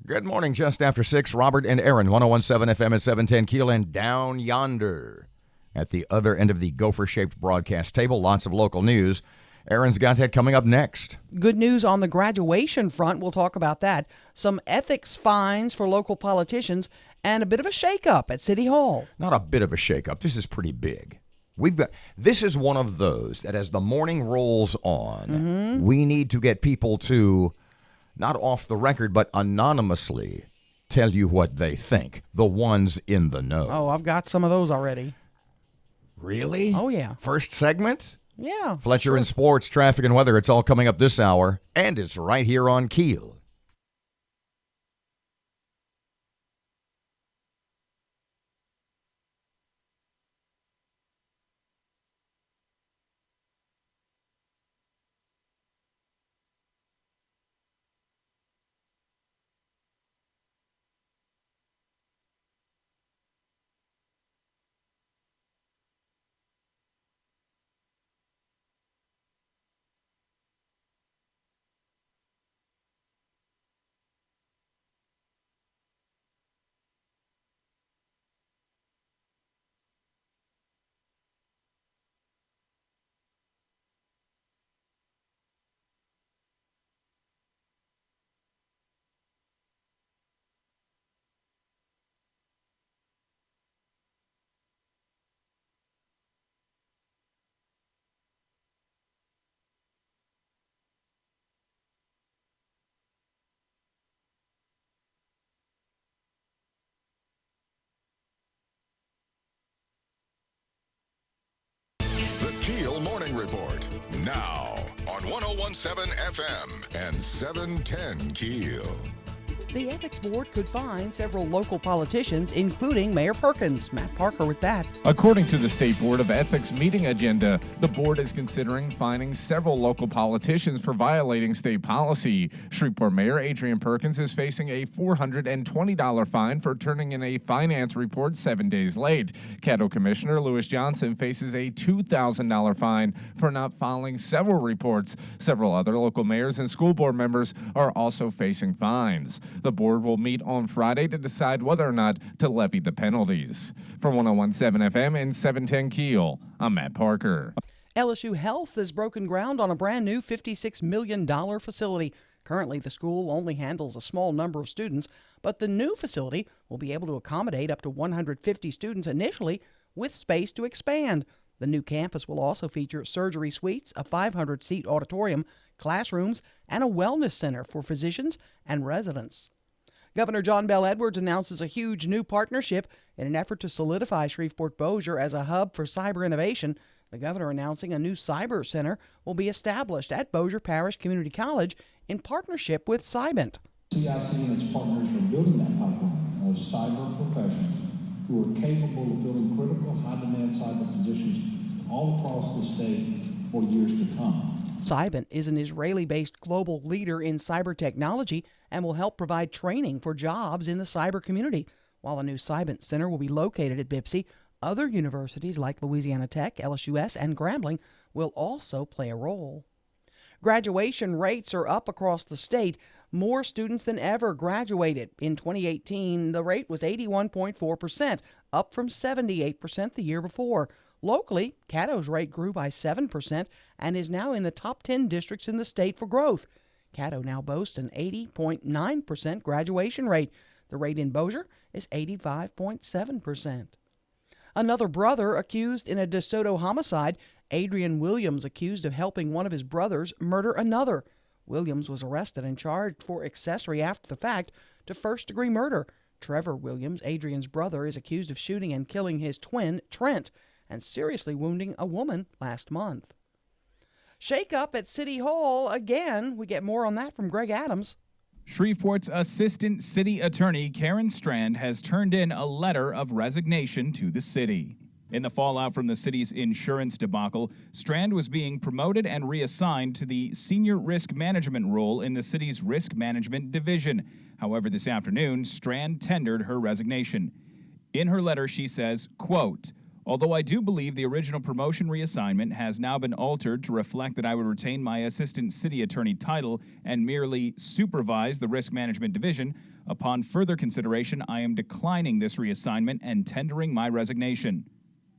Good morning, just after 6, Robert and Erin, 101.7 FM at 710 KEEL, and down yonder at the other end of the gopher-shaped broadcast table, lots of local news. Erin's got that coming up next. Good news on the graduation front. We'll talk about that. Some ethics fines for local politicians and a bit of a shakeup at City Hall. Not a bit of a shakeup. This is pretty big. This is one of those that as the morning rolls on, we need to get people to, not off the record, but anonymously tell you what they think. The ones in the know. Oh, I've got some of those already. Really? Oh, yeah. First segment? Yeah. Fletcher in sports, traffic, and weather. It's all coming up this hour, and it's right here on KEEL. KEEL Morning Report, now on 101.7 FM and 710 KEEL. The Ethics Board could fine several local politicians, including Mayor Perkins. Matt Parker with that. According to the State Board of Ethics meeting agenda, the board is considering fining several local politicians for violating state policy. Shreveport Mayor Adrian Perkins is facing a $420 fine for turning in a finance report 7 days late. Caddo Commissioner Lewis Johnson faces a $2,000 fine for not filing several reports. Several other local mayors and school board members are also facing fines. The board will meet on Friday to decide whether or not to levy the penalties. For 101.7 FM and 710 KEEL, I'm Matt Parker. LSU Health has broken ground on a brand new $56 million facility. Currently, the school only handles a small number of students, but the new facility will be able to accommodate up to 150 students initially, with space to expand. The new campus will also feature surgery suites, a 500-seat auditorium, classrooms, and a wellness center for physicians and residents. Governor John Bel Edwards announces a huge new partnership in an effort to solidify Shreveport-Bossier as a hub for cyber innovation. The governor announcing a new cyber center will be established at Bossier Parish Community College in partnership with Cybint. CIC and its partners are building that pipeline of cyber professionals who are capable of filling critical, high-demand cyber positions all across the state for years to come. Cybint is an Israeli-based global leader in cyber technology and will help provide training for jobs in the cyber community. While the new Cybint Center will be located at BIPSI, other universities like Louisiana Tech, LSUS, and Grambling will also play a role. Graduation rates are up across the state. More students than ever graduated. In 2018, the rate was 81.4%, up from 78% the year before. Locally, Caddo's rate grew by 7% and is now in the top 10 districts in the state for growth. Caddo now boasts an 80.9% graduation rate. The rate in Bossier is 85.7%. Another brother accused in a DeSoto homicide. Adrian Williams accused of helping one of his brothers murder another. Williams was arrested and charged for accessory after the fact to first-degree murder. Trevor Williams, Adrian's brother, is accused of shooting and killing his twin, Trent, and seriously wounding a woman last month. Shake up at City Hall again. We get more on that from Greg Adams. Shreveport's Assistant City Attorney Karen Strand has turned in a letter of resignation to the city. In the fallout from the city's insurance debacle, Strand was being promoted and reassigned to the senior risk management role in the city's risk management division. However, this afternoon, Strand tendered her resignation. In her letter, she says, quote, Although I do believe the original promotion reassignment has now been altered to reflect that I would retain my assistant city attorney title and merely supervise the risk management division, upon further consideration, I am declining this reassignment and tendering my resignation.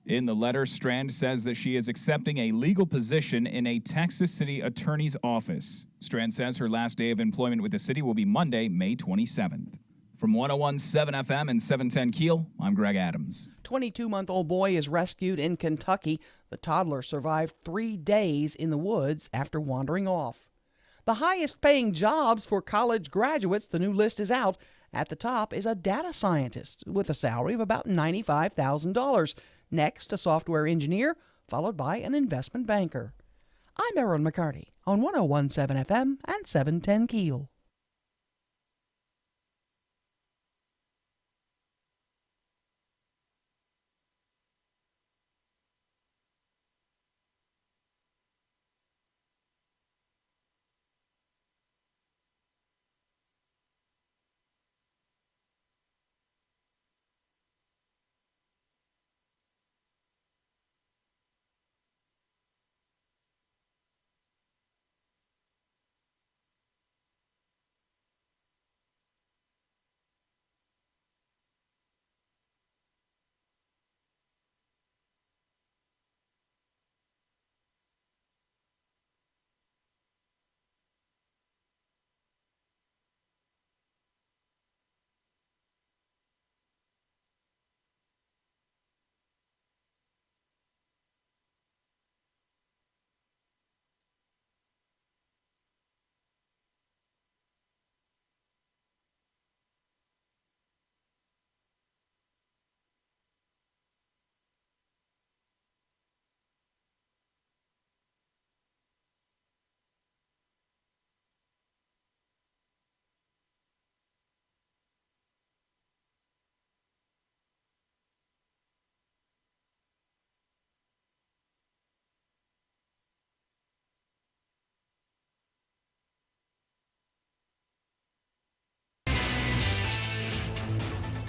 In the letter, Strand says that she is accepting a legal position in a Texas City attorney's office. Strand says her last day of employment with the city will be Monday, May 27th. From 101.7 FM and 710 KEEL, I'm Greg Adams. 22-month-old boy is rescued in Kentucky. The toddler survived 3 days in the woods after wandering off. The highest-paying jobs for college graduates, the new list is out. At the top is a data scientist with a salary of about $95,000. Next, a software engineer, followed by an investment banker. I'm Erin McCarty on 101.7 FM and 710 KEEL.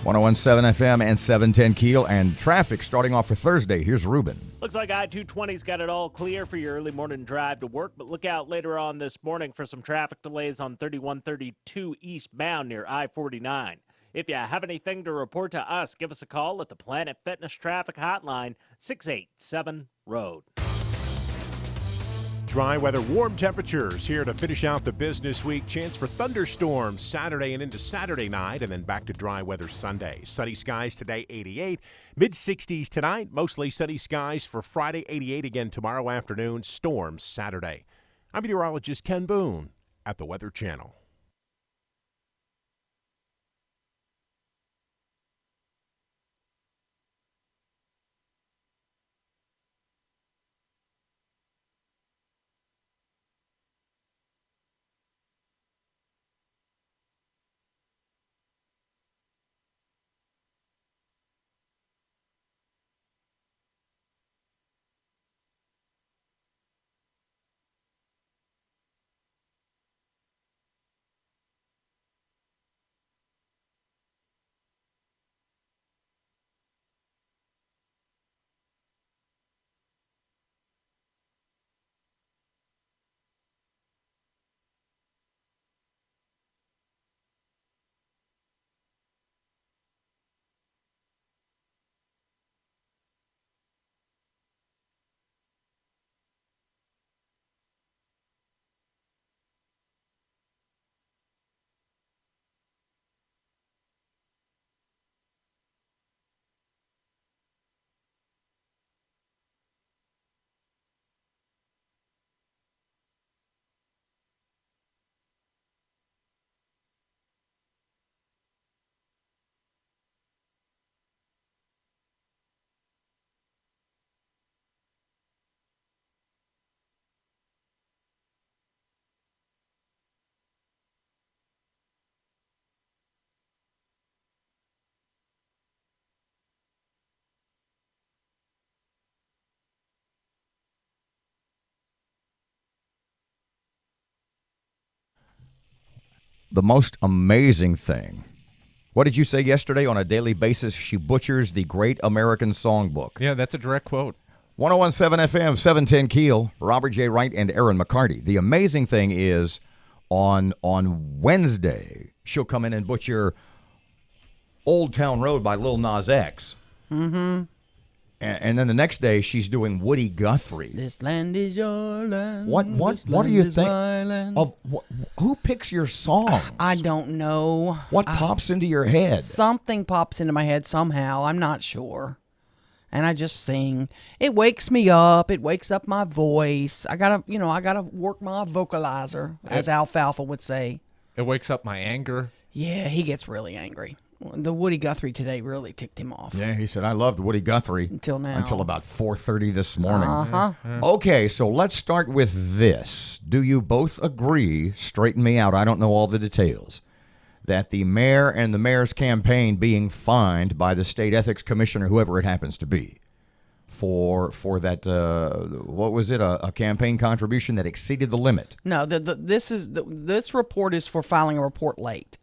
One 101.7 FM and 710 KEEL, and traffic starting off for Thursday. Here's Ruben. Looks like I-220's got it all clear for your early morning drive to work, but look out later on this morning for some traffic delays on 3132 eastbound near I-49. If you have anything to report to us, give us a call at the Planet Fitness Traffic Hotline, 687-ROAD. Dry weather, warm temperatures here to finish out the business week. Chance for thunderstorms Saturday and into Saturday night, and then back to dry weather Sunday. Sunny skies today, 88. Mid-60s tonight, mostly sunny skies for Friday, 88 again tomorrow afternoon. Storms Saturday. I'm meteorologist Ken Boone at the Weather Channel. The most amazing thing What did you say yesterday? On a daily basis, she butchers the great American songbook. Yeah, that's a direct quote. 101.7 FM, 710 Keel, Robert J. Wright and Erin McCarty. The amazing thing is, on Wednesday, she'll come in and butcher Old Town Road by Lil Nas X. Mm-hmm. And then the next day, she's doing Woody Guthrie. This land is your land. What do you think of? Who picks your songs? I don't know. What pops into your head? Something pops into my head somehow. I'm not sure. And I just sing. It wakes me up. It wakes up my voice. I gotta work my vocalizer, as Alfalfa would say. It wakes up my anger. Yeah, he gets really angry. The Woody Guthrie today really ticked him off. Yeah, he said, I loved Woody Guthrie. Until now. Until about 4:30 this morning. Uh-huh. Okay, so let's start with this. Do you both agree, straighten me out, I don't know all the details, that the mayor and the mayor's campaign being fined by the state ethics commissioner, whoever it happens to be, for that, what was it, a campaign contribution that exceeded the limit? No, this report is for filing a report late.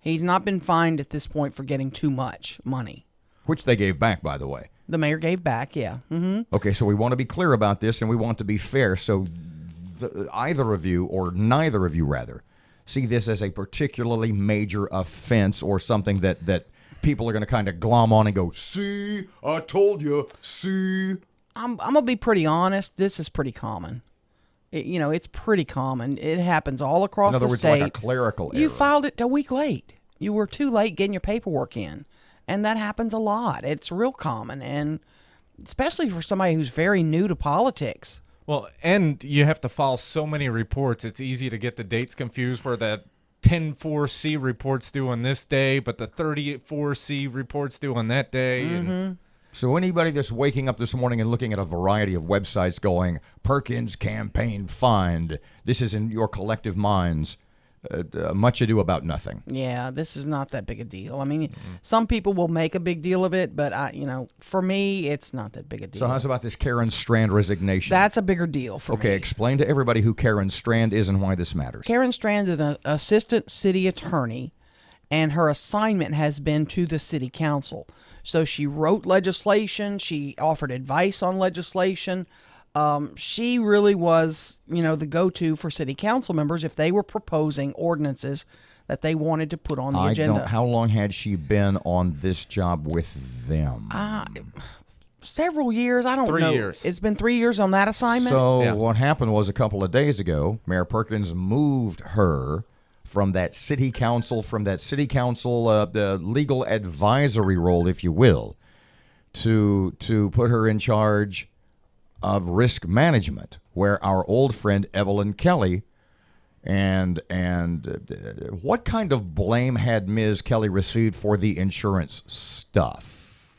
He's not been fined at this point for getting too much money. Which they gave back, by the way. The mayor gave back, yeah. Mm-hmm. Okay, so we want to be clear about this, and we want to be fair. So either of you, or neither of you, rather, see this as a particularly major offense or something that people are going to kind of glom on and go, see, I told you, see. I'm going to be pretty honest. This is pretty common. It's pretty common. It happens all across the state. In other words, like a clerical error. You filed it a week late. You were too late getting your paperwork in. And that happens a lot. It's real common, and especially for somebody who's very new to politics. Well, and you have to file so many reports. It's easy to get the dates confused where that 10-4C report's due on this day, but the 34C report's due on that day. Mm-hmm. And so anybody that's waking up this morning and looking at a variety of websites going, Perkins campaign fined, this is in your collective minds, much ado about nothing. Yeah, this is not that big a deal. I mean, some people will make a big deal of it, but for me, it's not that big a deal. So how's about this Karen Strand resignation? That's a bigger deal for me. Okay, explain to everybody who Karen Strand is and why this matters. Karen Strand is an assistant city attorney, and her assignment has been to the city council. So she wrote legislation. She offered advice on legislation. She really was, the go-to for city council members if they were proposing ordinances that they wanted to put on the agenda. How long had she been on this job with them? Several years. I don't know. 3 years. It's been 3 years on that assignment. So what happened was a couple of days ago, Mayor Perkins moved her from that city council, the legal advisory role, if you will, to put her in charge of risk management, where our old friend Evelyn Kelly and what kind of blame had Ms. Kelly received for the insurance stuff?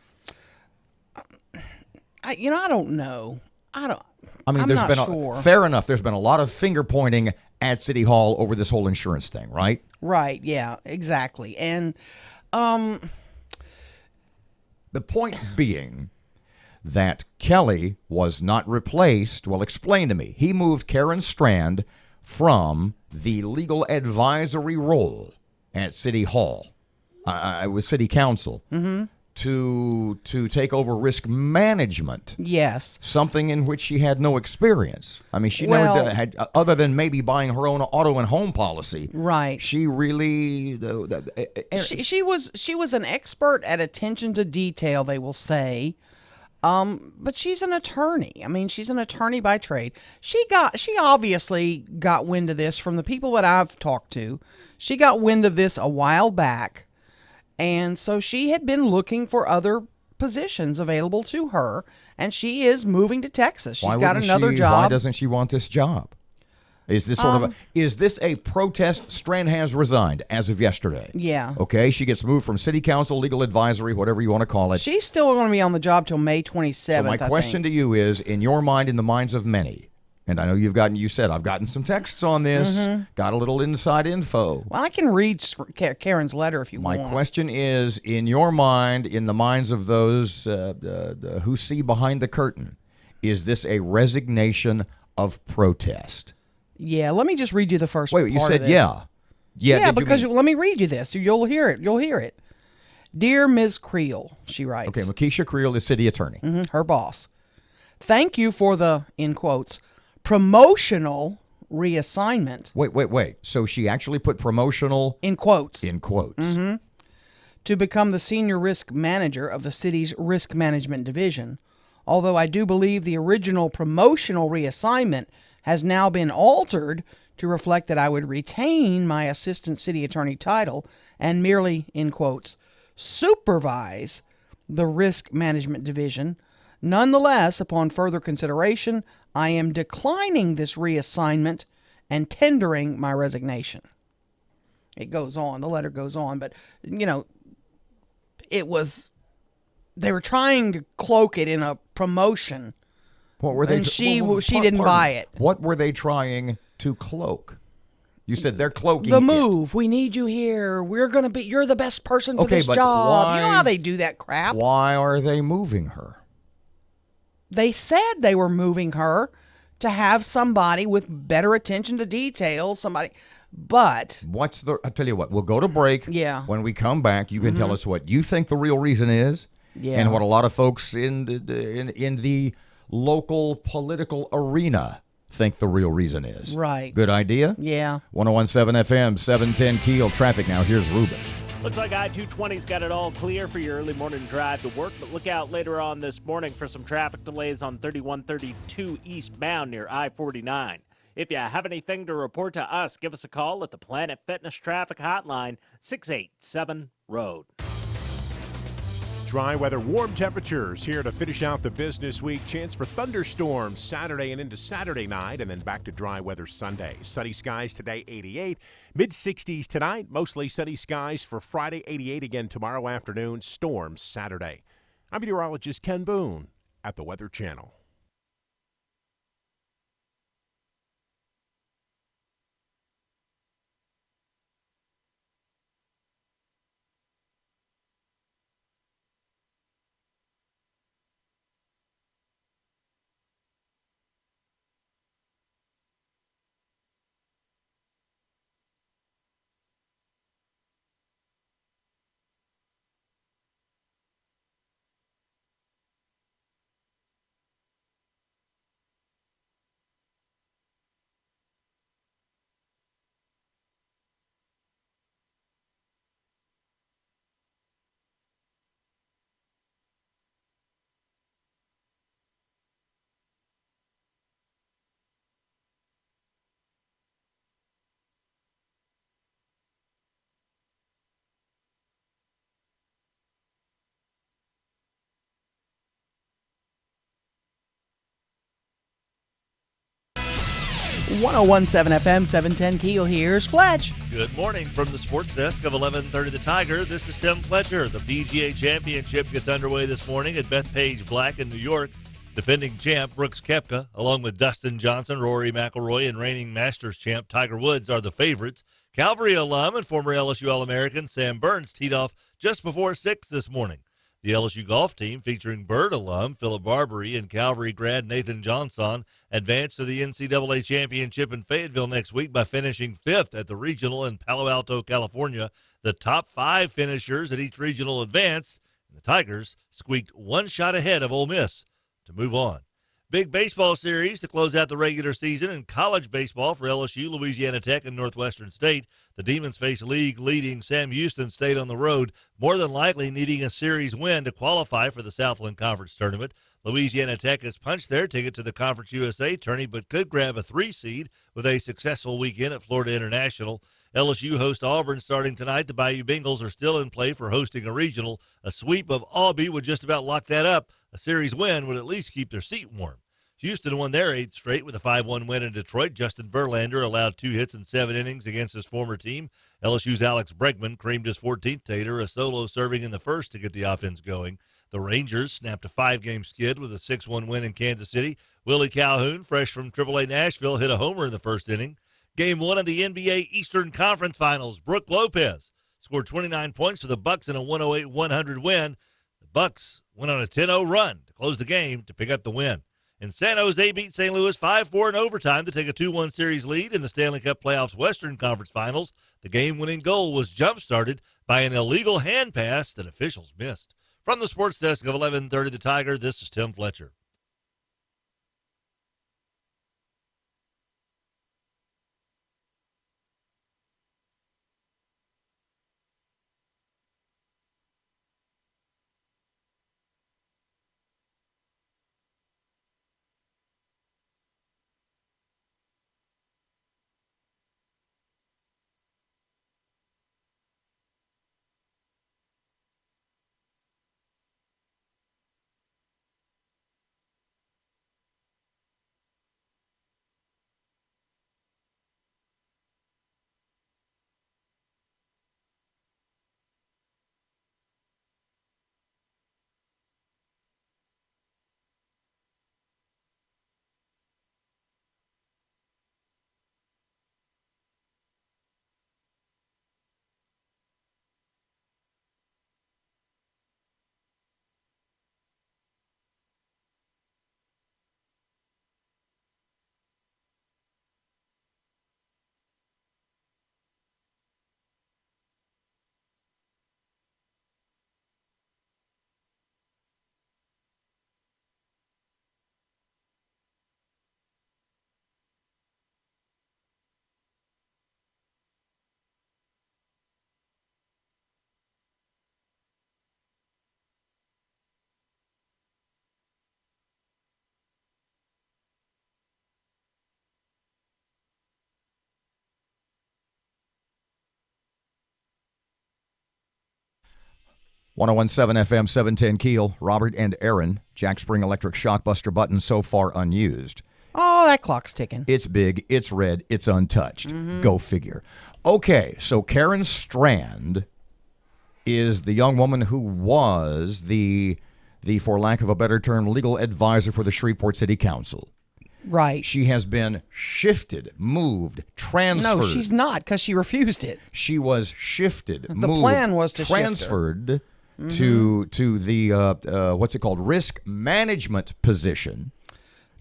I don't know. I'm there's not been sure. Fair enough. There's been a lot of finger pointing at City Hall over this whole insurance thing, right? Right. Yeah. Exactly. And the point being that Kelly was not replaced. Well, explain to me. He moved Karen Strand from the legal advisory role at City Hall, with City Council, to take over risk management. Yes. Something in which she had no experience. I mean, she never had, other than maybe buying her own auto and home policy. Right. She really... She was an expert at attention to detail, they will say. But she's an attorney. I mean, she's an attorney by trade. She obviously got wind of this from the people that I've talked to. She got wind of this a while back. And so she had been looking for other positions available to her. And she is moving to Texas. She's got another job. Why doesn't she want this job? Is this is this a protest? Strand has resigned as of yesterday. Yeah. Okay, she gets moved from city council, legal advisory, whatever you want to call it. She's still going to be on the job till May 27th. So my question to you is, in your mind, in the minds of many, and I know you said I've gotten some texts on this, got a little inside info. Well, I can read Karen's letter if you want. My question is, in your mind, in the minds of those who see behind the curtain, is this a resignation of protest? Yeah, let me just read you the first part you said of this. Yeah. Yeah, because let me read you this. You'll hear it. Dear Ms. Creel, she writes. Okay, Makisha Creel is city attorney. Her boss. Thank you for the, in quotes, promotional reassignment. Wait. So she actually put promotional In quotes. in quotes. To become the senior risk manager of the city's risk management division. Although I do believe the original promotional reassignment has now been altered to reflect that I would retain my assistant city attorney title and merely, in quotes, supervise the risk management division. Nonetheless, upon further consideration, I am declining this reassignment and tendering my resignation. It goes on, the letter goes on, but, they were trying to cloak it in a promotion. What were they? And she didn't buy it. What were they trying to cloak? You said they're cloaking The it. move. We need you here. You're the best person for this but job. why- You know how they do that crap. Why are they moving her? They said they were moving her to have somebody with better attention to detail, but I'll tell you what, we'll go to break. Yeah. When we come back, you can tell us what you think the real reason is. Yeah. And what a lot of folks in the local political arena think the real reason is. Right. Good idea? yeah. 1017 FM, 710 Keel traffic now. Here's Ruben. Looks like I-220's got it all clear for your early morning drive to work, but look out later on this morning for some traffic delays on 3132 eastbound near I-49. If you have anything to report to us, give us a call at the Planet Fitness Traffic Hotline, 687-ROAD. Dry weather, warm temperatures here to finish out the business week. Chance for thunderstorms Saturday and into Saturday night, and then back to dry weather Sunday. Sunny skies today, 88. Mid-60s tonight, mostly sunny skies for Friday, 88 again tomorrow afternoon. Storms Saturday. I'm meteorologist Ken Boone at the Weather Channel. FM 710 Keel. Here's Fletch. Good morning from the sports desk of 1130 The Tiger. This is Tim Fletcher. The PGA Championship gets underway this morning at Bethpage Black in New York. Defending champ Brooks Koepka, along with Dustin Johnson, Rory McIlroy, and reigning Masters champ Tiger Woods are the favorites. Calvary alum and former LSU All-American Sam Burns teed off just before 6 this morning. The LSU golf team, featuring Bird alum Philip Barbary and Calvary grad Nathan Johnson, advanced to the NCAA Championship in Fayetteville next week by finishing 5th at the regional in Palo Alto, California. The top 5 finishers at each regional advance, and the Tigers squeaked one shot ahead of Ole Miss to move on. Big baseball series to close out the regular season in college baseball for LSU, Louisiana Tech, and Northwestern State. The Demons face league-leading Sam Houston State on the road, more than likely needing a series win to qualify for the Southland Conference Tournament. Louisiana Tech has punched their ticket to the Conference USA tourney, but could grab a 3 seed with a successful weekend at Florida International. LSU hosts Auburn starting tonight. The Bayou Bengals are still in play for hosting a regional. A sweep of Aubie would just about lock that up. A series win would at least keep their seat warm. Houston won their 8th straight with a 5-1 win in Detroit. Justin Verlander allowed 2 hits in 7 innings against his former team. LSU's Alex Bregman creamed his 14th tater, a solo serving in the first to get the offense going. The Rangers snapped a 5-game skid with a 6-1 win in Kansas City. Willie Calhoun, fresh from AAA Nashville, hit a homer in the first inning. Game 1 of the NBA Eastern Conference Finals, Brook Lopez scored 29 points for the Bucks in a 108-100 win. The Bucks went on a 10-0 run to close the game to pick up the win. And San Jose beat St. Louis 5-4 in overtime to take a 2-1 series lead in the Stanley Cup Playoffs Western Conference Finals. The game-winning goal was jump-started by an illegal hand pass that officials missed. From the sports desk of 1130 The Tiger, this is Tim Fletcher. .101.7 FM, 710 Keel, Robert and Erin, Jack Spring Electric Shockbuster button so far unused. Oh, that clock's ticking. It's big, it's red, it's untouched. Go figure. Okay, so Karen Strand is the young woman who was the, for lack of a better term, legal advisor for the Shreveport City Council. Right. She has been shifted, moved, transferred. No, she's not, because she refused it. She was shifted, The moved, plan was to transferred to the what's it called, risk management position,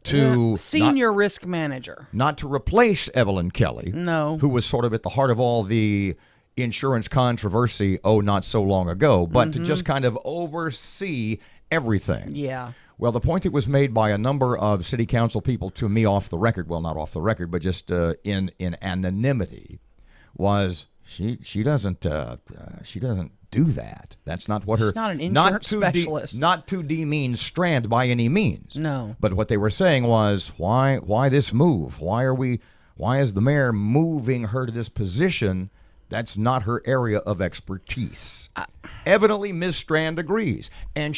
to senior risk manager. not to replace Evelyn Kelly, No. who was sort of at the heart of all the insurance controversy not so long ago, but to just kind of oversee everything. Yeah. Well, the point that was made by a number of city council people to me off the record, well, not off the record, but just in anonymity, was she doesn't do that. That's not what She's not an insurance specialist. Not to demean Strand by any means. No. But what they were saying was, why this move? Why is the mayor moving her to this position? That's not her area of expertise. Evidently, Ms. Strand agrees. And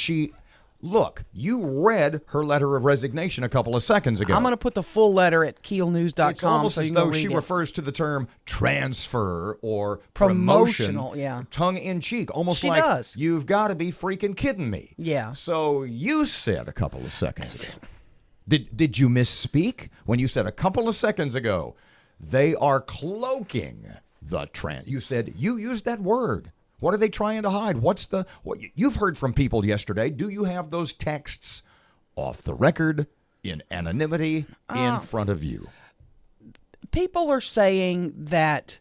look, you read her letter of resignation a couple of seconds ago. I'm going to put the full letter at keelnews.com. It's almost so you as can go though read she it. refers to the term transfer or Promotional, promotion, yeah. tongue-in-cheek, almost She like, does. you've got to be freaking kidding me. Yeah. So you said a couple of seconds ago. Did you misspeak when you said a couple of seconds ago, they are cloaking the trend? You said, you used that word. What are they trying to hide? What you've heard from people yesterday. Do you have those texts off the record, in anonymity, in front of you? People are saying that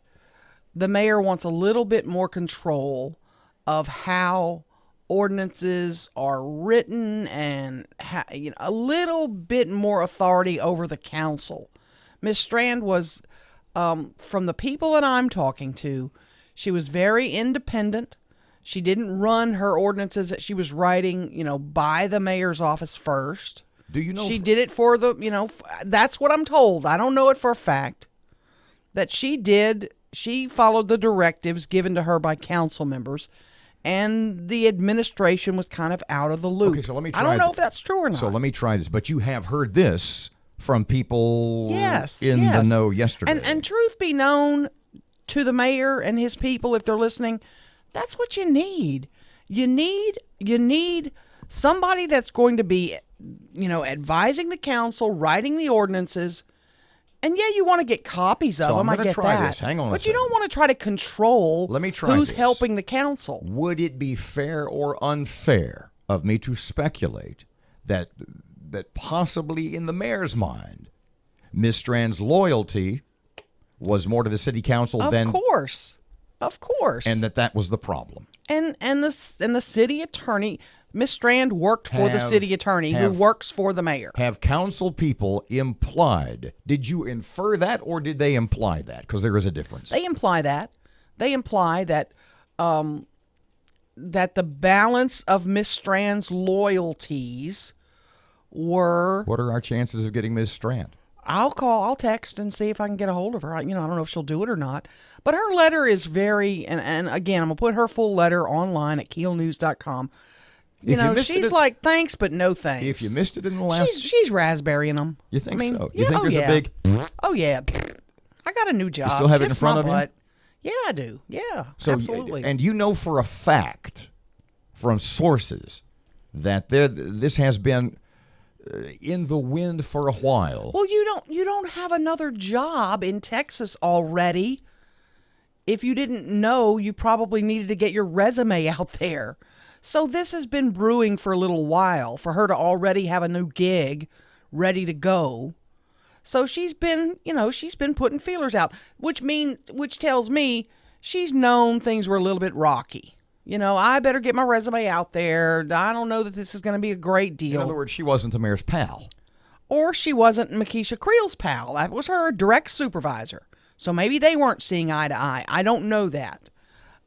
the mayor wants a little bit more control of how ordinances are written and a little bit more authority over the council. Ms. Strand was, from the people that I'm talking to, she was very independent. She didn't run her ordinances that she was writing, by the mayor's office first. Do you know? She did it for the, that's what I'm told. I don't know it for a fact. That she followed the directives given to her by council members, and the administration was kind of out of the loop. Okay, so let me try. I don't know if that's true or not. So let me try this. But you have heard this from people yes, the know yesterday. And truth be known, to the mayor and his people, if they're listening, that's what you need. You need somebody that's going to be, advising the council, writing the ordinances. And yeah, you want to get copies of them. I get that. This. Hang on but you don't want to try to control who's helping the council. Would it be fair or unfair of me to speculate that that possibly in the mayor's mind, Ms. Strand's loyalty was more to the city council than... Of course. And that was the problem. And the city attorney, Ms. Strand worked for the city attorney who works for the mayor. Have council people implied, did you infer that or did they imply that? Because there is a difference. They imply that. They imply that that the balance of Ms. Strand's loyalties were... What are our chances of getting Ms. Strand? I'll text and see if I can get a hold of her. I don't know if she'll do it or not. But her letter is very, and again, I'm going to put her full letter online at keelnews.com. She's like, thanks, but no thanks. If you missed it in the last... She's raspberrying them. You think so? You think there's a big... Oh, yeah. I got a new job. You still have it in front of you? Yeah, I do. Yeah, so, absolutely. And you know for a fact from sources that this has been... in the wind for a while. Well, you don't have another job in Texas already. If you didn't know, you probably needed to get your resume out there. So this has been brewing for a little while for her to already have a new gig ready to go. So she's been putting feelers out, which tells me she's known things were a little bit rocky. I better get my resume out there. I don't know that this is going to be a great deal. In other words, she wasn't the mayor's pal. Or she wasn't Makisha Creel's pal. That was her direct supervisor. So maybe they weren't seeing eye to eye. I don't know that.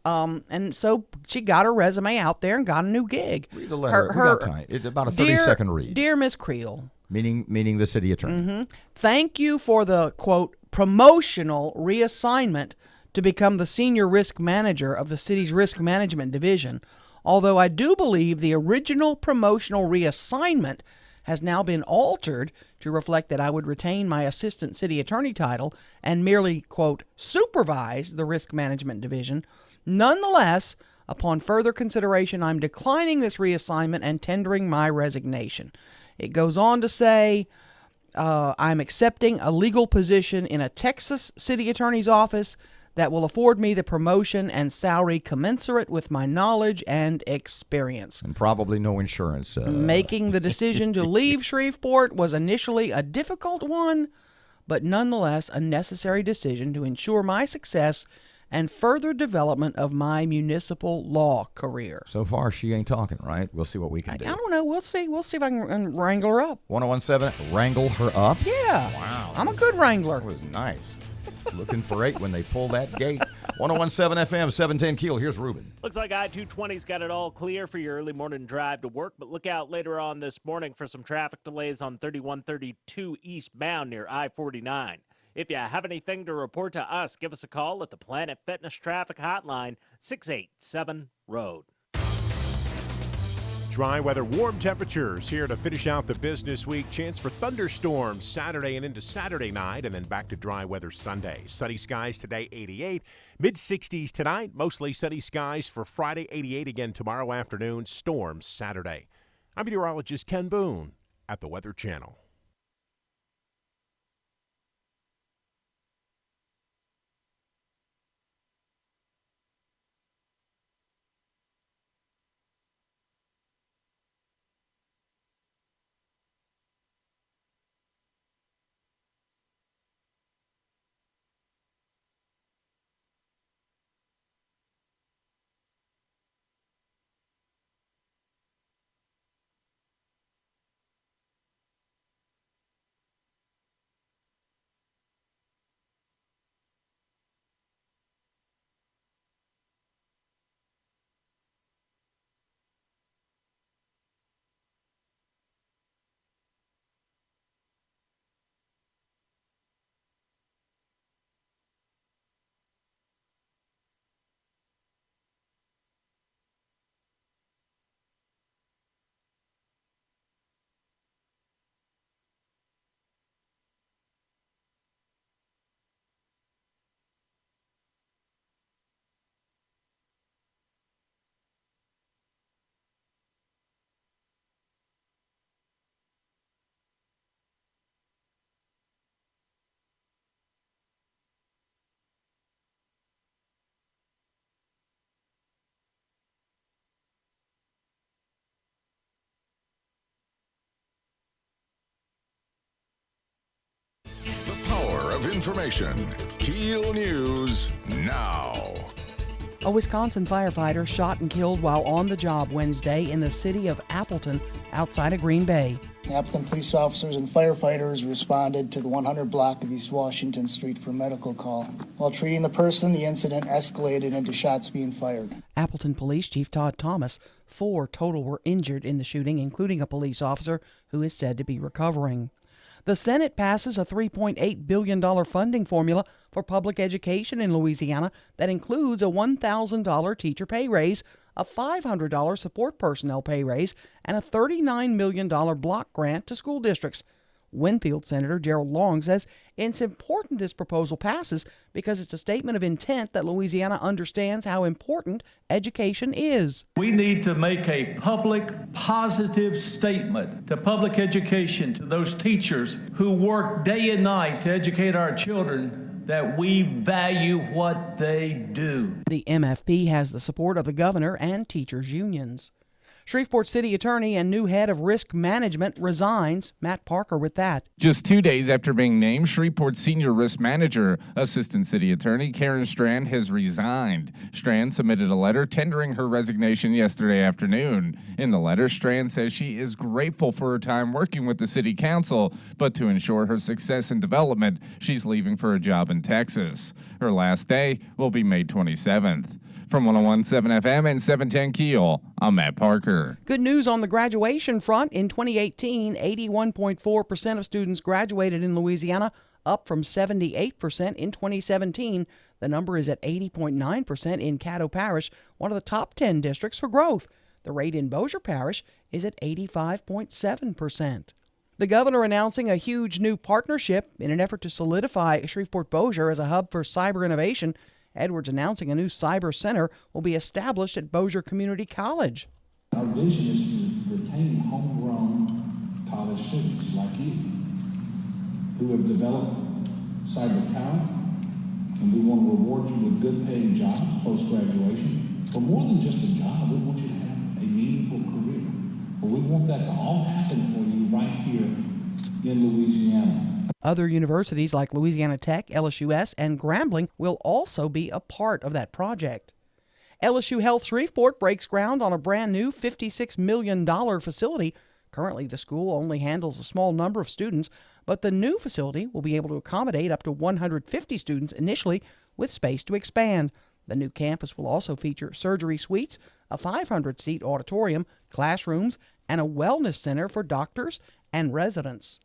And so she got her resume out there and got a new gig. Read the letter. We got time. It's about a 30-second read. Dear Miss Creel. Meaning the city attorney. Mm-hmm. Thank you for the, quote, promotional reassignment to become the senior risk manager of the city's risk management division, although I do believe the original promotional reassignment has now been altered to reflect that I would retain my assistant city attorney title and merely, quote, supervise the risk management division. Nonetheless, upon further consideration, I'm declining this reassignment and tendering my resignation. It goes on to say, I'm accepting a legal position in a Texas city attorney's office that will afford me the promotion and salary commensurate with my knowledge and experience. And probably no insurance. Making the decision to leave Shreveport was initially a difficult one, but nonetheless a necessary decision to ensure my success and further development of my municipal law career. So far, she ain't talking, right? We'll see what we can do. I don't know. We'll see. We'll see if I can wrangle her up. 1017, wrangle her up? Yeah. Wow. I'm a good wrangler. That was nice. Looking for 8 when they pull that gate. 1017 FM, 710 Keel. Here's Ruben. Looks like I-220's got it all clear for your early morning drive to work, but look out later on this morning for some traffic delays on 3132 eastbound near I-49. If you have anything to report to us, give us a call at the Planet Fitness Traffic Hotline, 687-ROAD. Dry weather, warm temperatures here to finish out the business week. Chance for thunderstorms Saturday and into Saturday night, and then back to dry weather Sunday. Sunny skies today, 88. Mid-60s tonight, mostly sunny skies for Friday, 88 again tomorrow afternoon. Storms Saturday. I'm meteorologist Ken Boone at the Weather Channel. of information. KEEL News now. A Wisconsin firefighter shot and killed while on the job Wednesday in the city of Appleton, outside of Green Bay. Appleton police officers and firefighters responded to the 100 block of East Washington Street for a medical call. While treating the person, the incident escalated into shots being fired. Appleton Police Chief Todd Thomas, 4 total were injured in the shooting, including a police officer who is said to be recovering. The Senate passes a $3.8 billion funding formula for public education in Louisiana that includes a $1,000 teacher pay raise, a $500 support personnel pay raise, and a $39 million block grant to school districts. Winfield Senator Gerald Long says it's important this proposal passes because it's a statement of intent that Louisiana understands how important education is. We need to make a public, positive statement to public education, to those teachers who work day and night to educate our children, that we value what they do. The MFP has the support of the governor and teachers' unions. Shreveport City Attorney and new head of risk management resigns. Matt Parker with that. Just 2 days after being named Shreveport Senior Risk Manager, Assistant City Attorney Karen Strand has resigned. Strand submitted a letter tendering her resignation yesterday afternoon. In the letter, Strand says she is grateful for her time working with the City Council, but to ensure her success and development, she's leaving for a job in Texas. Her last day will be May 27th. From 101.7 FM and 710 KEEL, I'm Matt Parker. Good news on the graduation front. In 2018, 81.4% of students graduated in Louisiana, up from 78% in 2017. The number is at 80.9% in Caddo Parish, one of the top 10 districts for growth. The rate in Bossier Parish is at 85.7%. The governor announcing a huge new partnership in an effort to solidify Shreveport-Bossier as a hub for cyber innovation. Edwards announcing a new cyber center will be established at Bossier Community College. Our vision is to retain homegrown college students like you who have developed cyber talent, and we want to reward you with good paying jobs post-graduation. But more than just a job, we want you to have a meaningful career. But we want that to all happen for you right here in Louisiana. Other universities like Louisiana Tech, LSUS, and Grambling will also be a part of that project. LSU Health Shreveport breaks ground on a brand new $56 million facility. Currently, the school only handles a small number of students, but the new facility will be able to accommodate up to 150 students initially, with space to expand. The new campus will also feature surgery suites, a 500-seat auditorium, classrooms, and a wellness center for doctors and residents.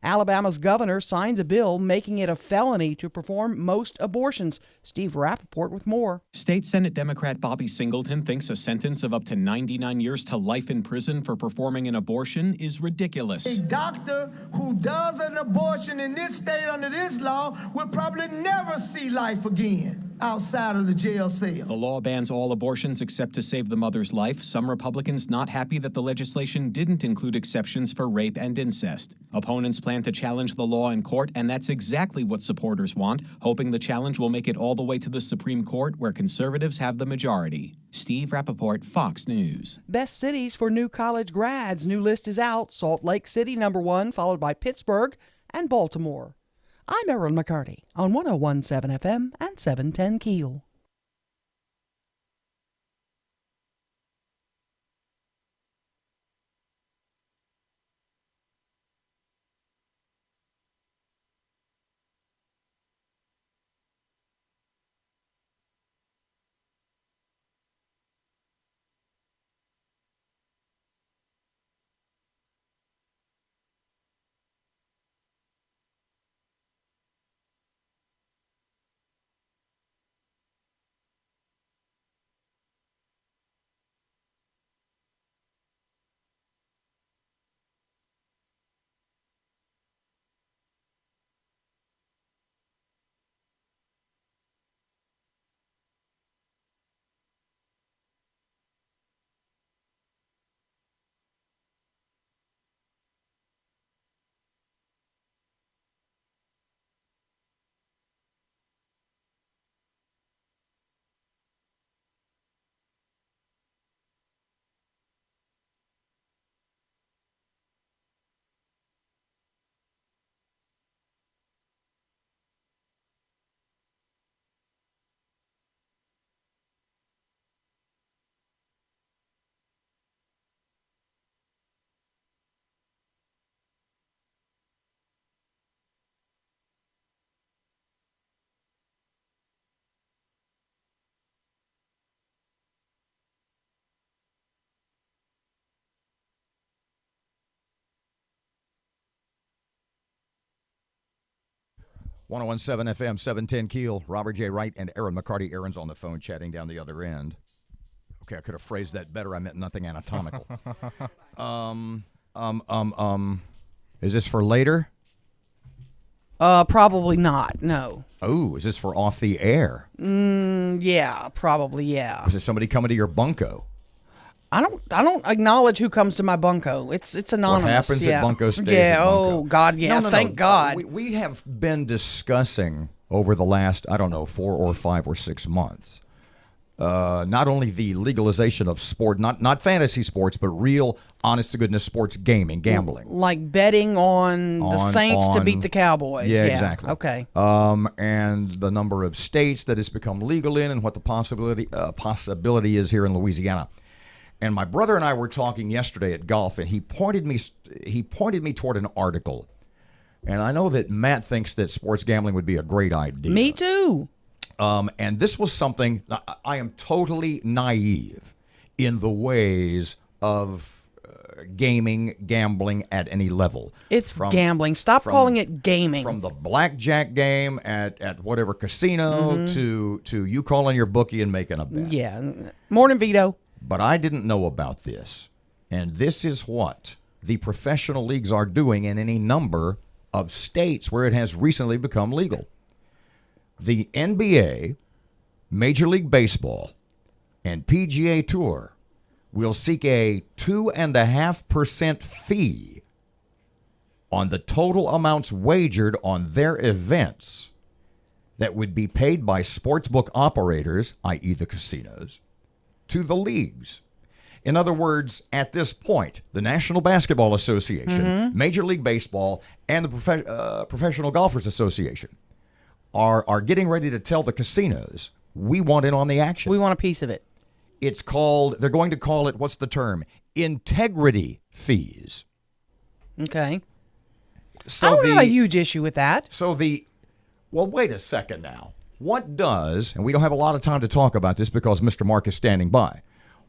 Alabama's governor signs a bill making it a felony to perform most abortions. Steve Rappaport with more. State Senate Democrat Bobby Singleton thinks a sentence of up to 99 years to life in prison for performing an abortion is ridiculous. A doctor who does an abortion in this state under this law will probably never see life again outside of the jail cell. The law bans all abortions except to save the mother's life. Some Republicans not happy that the legislation didn't include exceptions for rape and incest. Opponents plan to challenge the law in court, and that's exactly what supporters want, hoping the challenge will make it all the way to the Supreme Court, where conservatives have the majority. Steve Rappaport, Fox News. Best cities for new college grads. New list is out. Salt Lake City, #1, followed by Pittsburgh and Baltimore. I'm Erin McCarty on 101.7 FM and 710 KEEL. 1017 FM, 710 Keel. Robert J. Wright and Erin McCarty. Erin's on the phone chatting down the other end. Okay, I could have phrased that better. I meant nothing anatomical. Is this for later? Probably not. No. Oh, is this for off the air? Yeah, probably. Yeah. Is it somebody coming to your bunco? I don't acknowledge who comes to my bunco. It's anonymous. What happens yeah. at bunco stays Yeah. at bunco. Oh God. Yeah. No. Thank God. We have been discussing over the last 4 or 5 or 6 months. Not only the legalization of sport, not fantasy sports, but real, honest-to-goodness sports gambling. Like betting on the Saints to beat the Cowboys. Yeah, exactly. Okay. And the number of states that it's become legal in and what the possibility is here in Louisiana. And my brother and I were talking yesterday at golf, and he pointed me toward an article. And I know that Matt thinks that sports gambling would be a great idea. Me too. And this was something, I am totally naive in the ways of gambling at any level. It's gambling. Stop calling it gaming. From the blackjack game at whatever casino to you calling your bookie and making a bet. Yeah. Morning, Vito. But I didn't know about this. And this is what the professional leagues are doing in any number of states where it has recently become legal. The NBA, Major League Baseball, and PGA Tour will seek a 2.5% fee on the total amounts wagered on their events that would be paid by sportsbook operators, i.e. the casinos, to the leagues. In other words, at this point, the National Basketball Association, Major League Baseball, and the Professional Golfers Association are getting ready to tell the casinos, we want in on the action. We want a piece of it. It's called, they're going to call it, what's the term? Integrity fees. Okay. So I don't have a huge issue with that. Well, wait a second now. What does, and we don't have a lot of time to talk about this because Mr. Mark is standing by,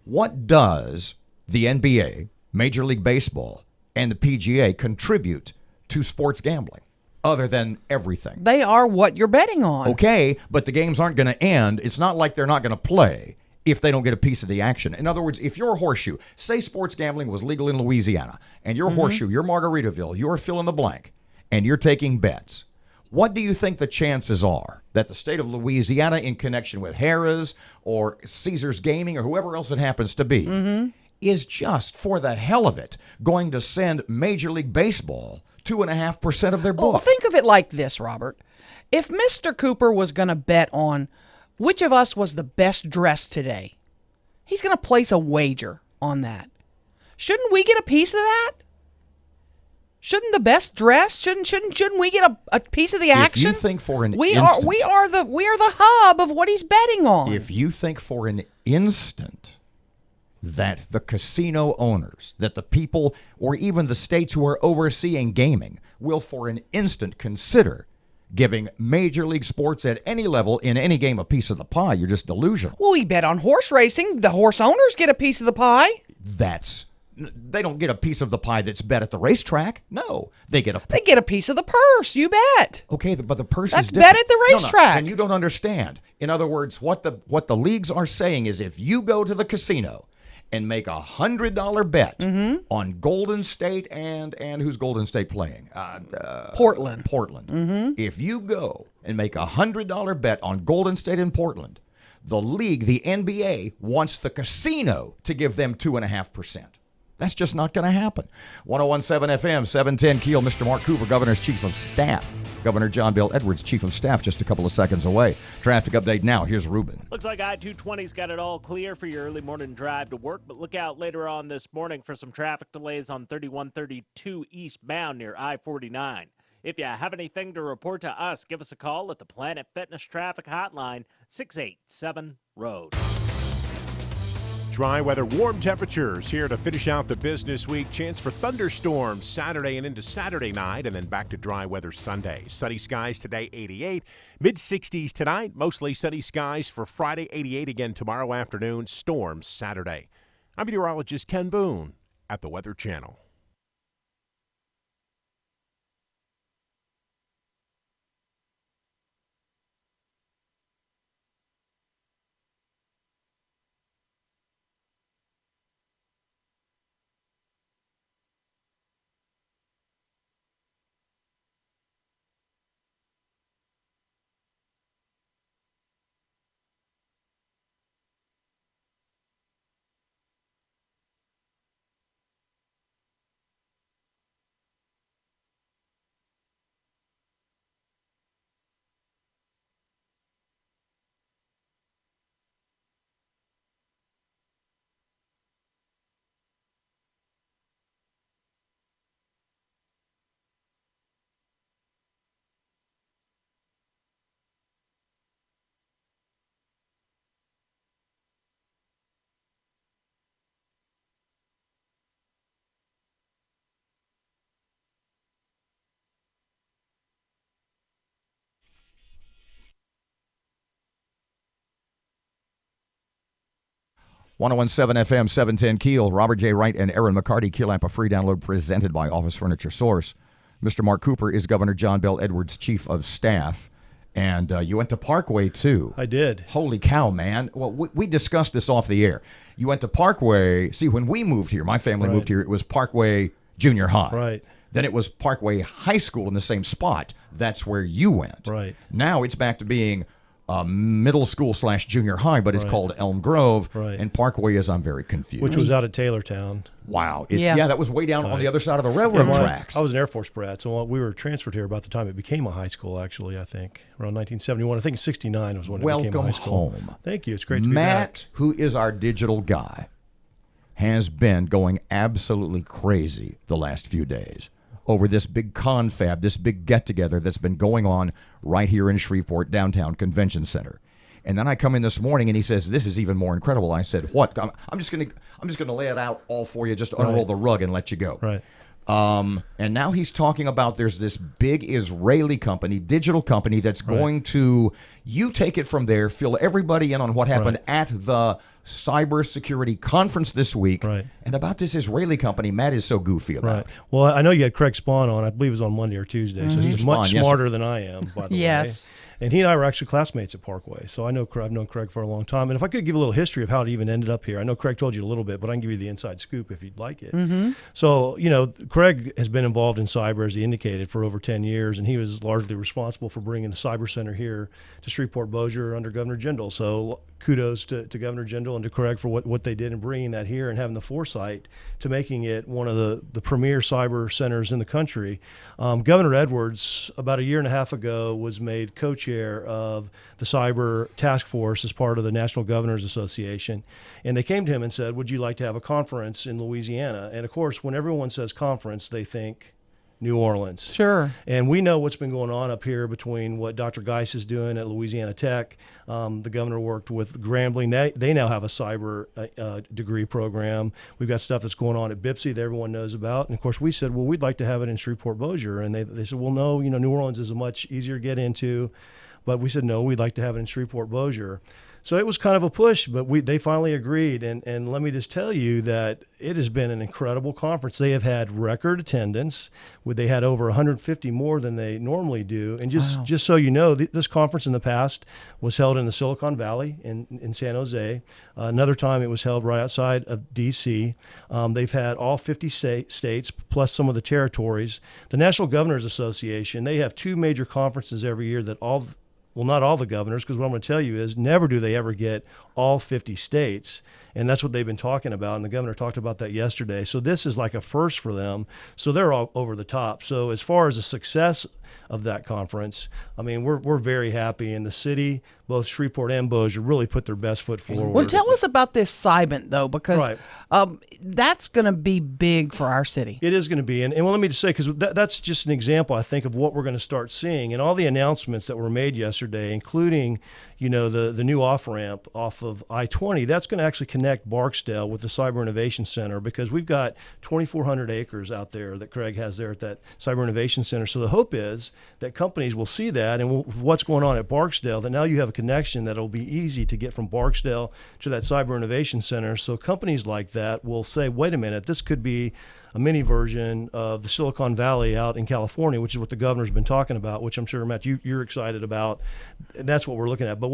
what does the NBA, Major League Baseball, and the PGA contribute to sports gambling other than everything? They are what you're betting on. Okay, but the games aren't going to end. It's not like they're not going to play if they don't get a piece of the action. In other words, if your horseshoe, say sports gambling was legal in Louisiana, and your horseshoe, your Margaritaville, you're fill in the blank, and you're taking bets, what do you think the chances are that the state of Louisiana, in connection with Harrah's or Caesars Gaming or whoever else it happens to be, is just, for the hell of it, going to send Major League Baseball 2.5% of their book? Well, think of it like this, Robert. If Mr. Cooper was going to bet on which of us was the best dressed today, he's going to place a wager on that. Shouldn't we get a piece of that? Shouldn't the best dressed? Shouldn't we get a piece of the action? If you think for an we instant, are the hub of what he's betting on. If you think for an instant that the casino owners, that the people, or even the states who are overseeing gaming will for an instant consider giving Major League sports at any level in any game a piece of the pie, you're just delusional. Well, we bet on horse racing. The horse owners get a piece of the pie. They don't get a piece of the pie that's bet at the racetrack. No, they get a piece of the purse. You bet. Okay, but the purse that's is different. bet at the racetrack. No, and you don't understand. In other words, what the leagues are saying is, if you go to the casino and make $100 bet on Golden State and who's Golden State playing? Portland. Portland. If you go and make $100 bet on Golden State and Portland, the league, the NBA, wants the casino to give them 2.5%. That's just not going to happen. 1017 FM, 710 Keel. Mr. Mark Cooper, Governor's Chief of Staff. Governor John Bel Edwards, Chief of Staff, just a couple of seconds away. Traffic update now. Here's Ruben. Looks like I-220's got it all clear for your early morning drive to work, but look out later on this morning for some traffic delays on 3132 eastbound near I-49. If you have anything to report to us, give us a call at the Planet Fitness Traffic Hotline, 687-ROAD. Dry weather, warm temperatures here to finish out the business week. Chance for thunderstorms Saturday and into Saturday night, and then back to dry weather Sunday. Sunny skies today, 88. Mid-60s tonight, mostly sunny skies for Friday, 88 again tomorrow afternoon. Storms Saturday. I'm meteorologist Ken Boone at the Weather Channel. 101.7 FM, 710 Keel. Robert J. Wright and Erin McCarty. Keel app, a free download presented by Office Furniture Source. Mr. Mark Cooper is Governor John Bel Edwards' chief of staff. And you went to Parkway, too. I did. Holy cow, man. Well, we discussed this off the air. You went to Parkway. See, when we moved here, my family moved here, it was Parkway Junior High. Right. Then it was Parkway High School in the same spot. That's where you went. Right. Now it's back to being middle school / junior high, but it's called Elm Grove. Right. And Parkway is, I'm very confused. Which was out of Taylortown. Wow. That was way down on the other side of the railroad tracks. I was an Air Force brat, so we were transferred here about the time it became a high school, actually, I think. Around 1971. I think 69 was when it became a high school. Welcome home. Thank you. It's great to be back. Matt, who is our digital guy, has been going absolutely crazy the last few days over this big confab, this big get-together that's been going on right here in Shreveport Downtown Convention Center. And then I come in this morning and he says, "This is even more incredible." I said, "What?" I'm just gonna lay it out all for you, just unroll the rug and let you go. Right. And now he's talking about there's this big Israeli company, digital company, that's going to, you take it from there, fill everybody in on what happened at the cybersecurity conference this week. Right. And about this Israeli company, Matt is so goofy about. Right. Well, I know you had Craig Spahn on. I believe it was on Monday or Tuesday. So he's much smarter than I am, by the way. And he and I were actually classmates at Parkway. So I've known Craig for a long time. And if I could give a little history of how it even ended up here. I know Craig told you a little bit, but I can give you the inside scoop if you'd like it. Mm-hmm. So, Craig has been involved in cyber, as he indicated, for over 10 years. And he was largely responsible for bringing the Cyber Center here to Shreveport-Bossier under Governor Jindal. So kudos to Governor Jindal and to Craig for what they did in bringing that here and having the foresight to making it one of the premier cyber centers in the country. Governor Edwards, about a year and a half ago, was made co-chair of the Cyber Task Force as part of the National Governors Association. And they came to him and said, "Would you like to have a conference in Louisiana?" And of course, when everyone says conference, they think New Orleans. Sure. And we know what's been going on up here between what Dr. Geis is doing at Louisiana Tech. The governor worked with Grambling. They now have a cyber degree program. We've got stuff that's going on at BIPSI that everyone knows about. And of course, we said, well, we'd like to have it in Shreveport-Bossier. And they said, well, no, New Orleans is much easier to get into. But we said, no, we'd like to have it in Shreveport-Bossier. So it was kind of a push, but they finally agreed. And let me just tell you that it has been an incredible conference. They have had record attendance. They had over 150 more than they normally do. And just so you know, this conference in the past was held in the Silicon Valley in San Jose. Another time it was held right outside of D.C. They've had all 50 states plus some of the territories. The National Governors Association, they have two major conferences every year that not all the governors, because what I'm going to tell you is never do they ever get all 50 states. And that's what they've been talking about. And the governor talked about that yesterday. So this is like a first for them. So they're all over the top. So as far as the success of that conference, I mean, we're very happy. And the city, both Shreveport and Bossier, really put their best foot forward. Well, tell us about this Cybint, though, because that's going to be big for our city. It is going to be. And let me just say, because that's just an example, I think, of what we're going to start seeing. And all the announcements that were made yesterday, including, the new off-ramp off of I-20, that's going to actually connect Barksdale with the Cyber Innovation Center, because we've got 2,400 acres out there that Craig has there at that Cyber Innovation Center. So the hope is that companies will see that, and what's going on at Barksdale, that now you have a connection that will be easy to get from Barksdale to that Cyber Innovation Center. So companies like that will say, wait a minute, this could be a mini version of the Silicon Valley out in California, which is what the governor's been talking about, which I'm sure, Matt, you're excited about. And that's what we're looking at. But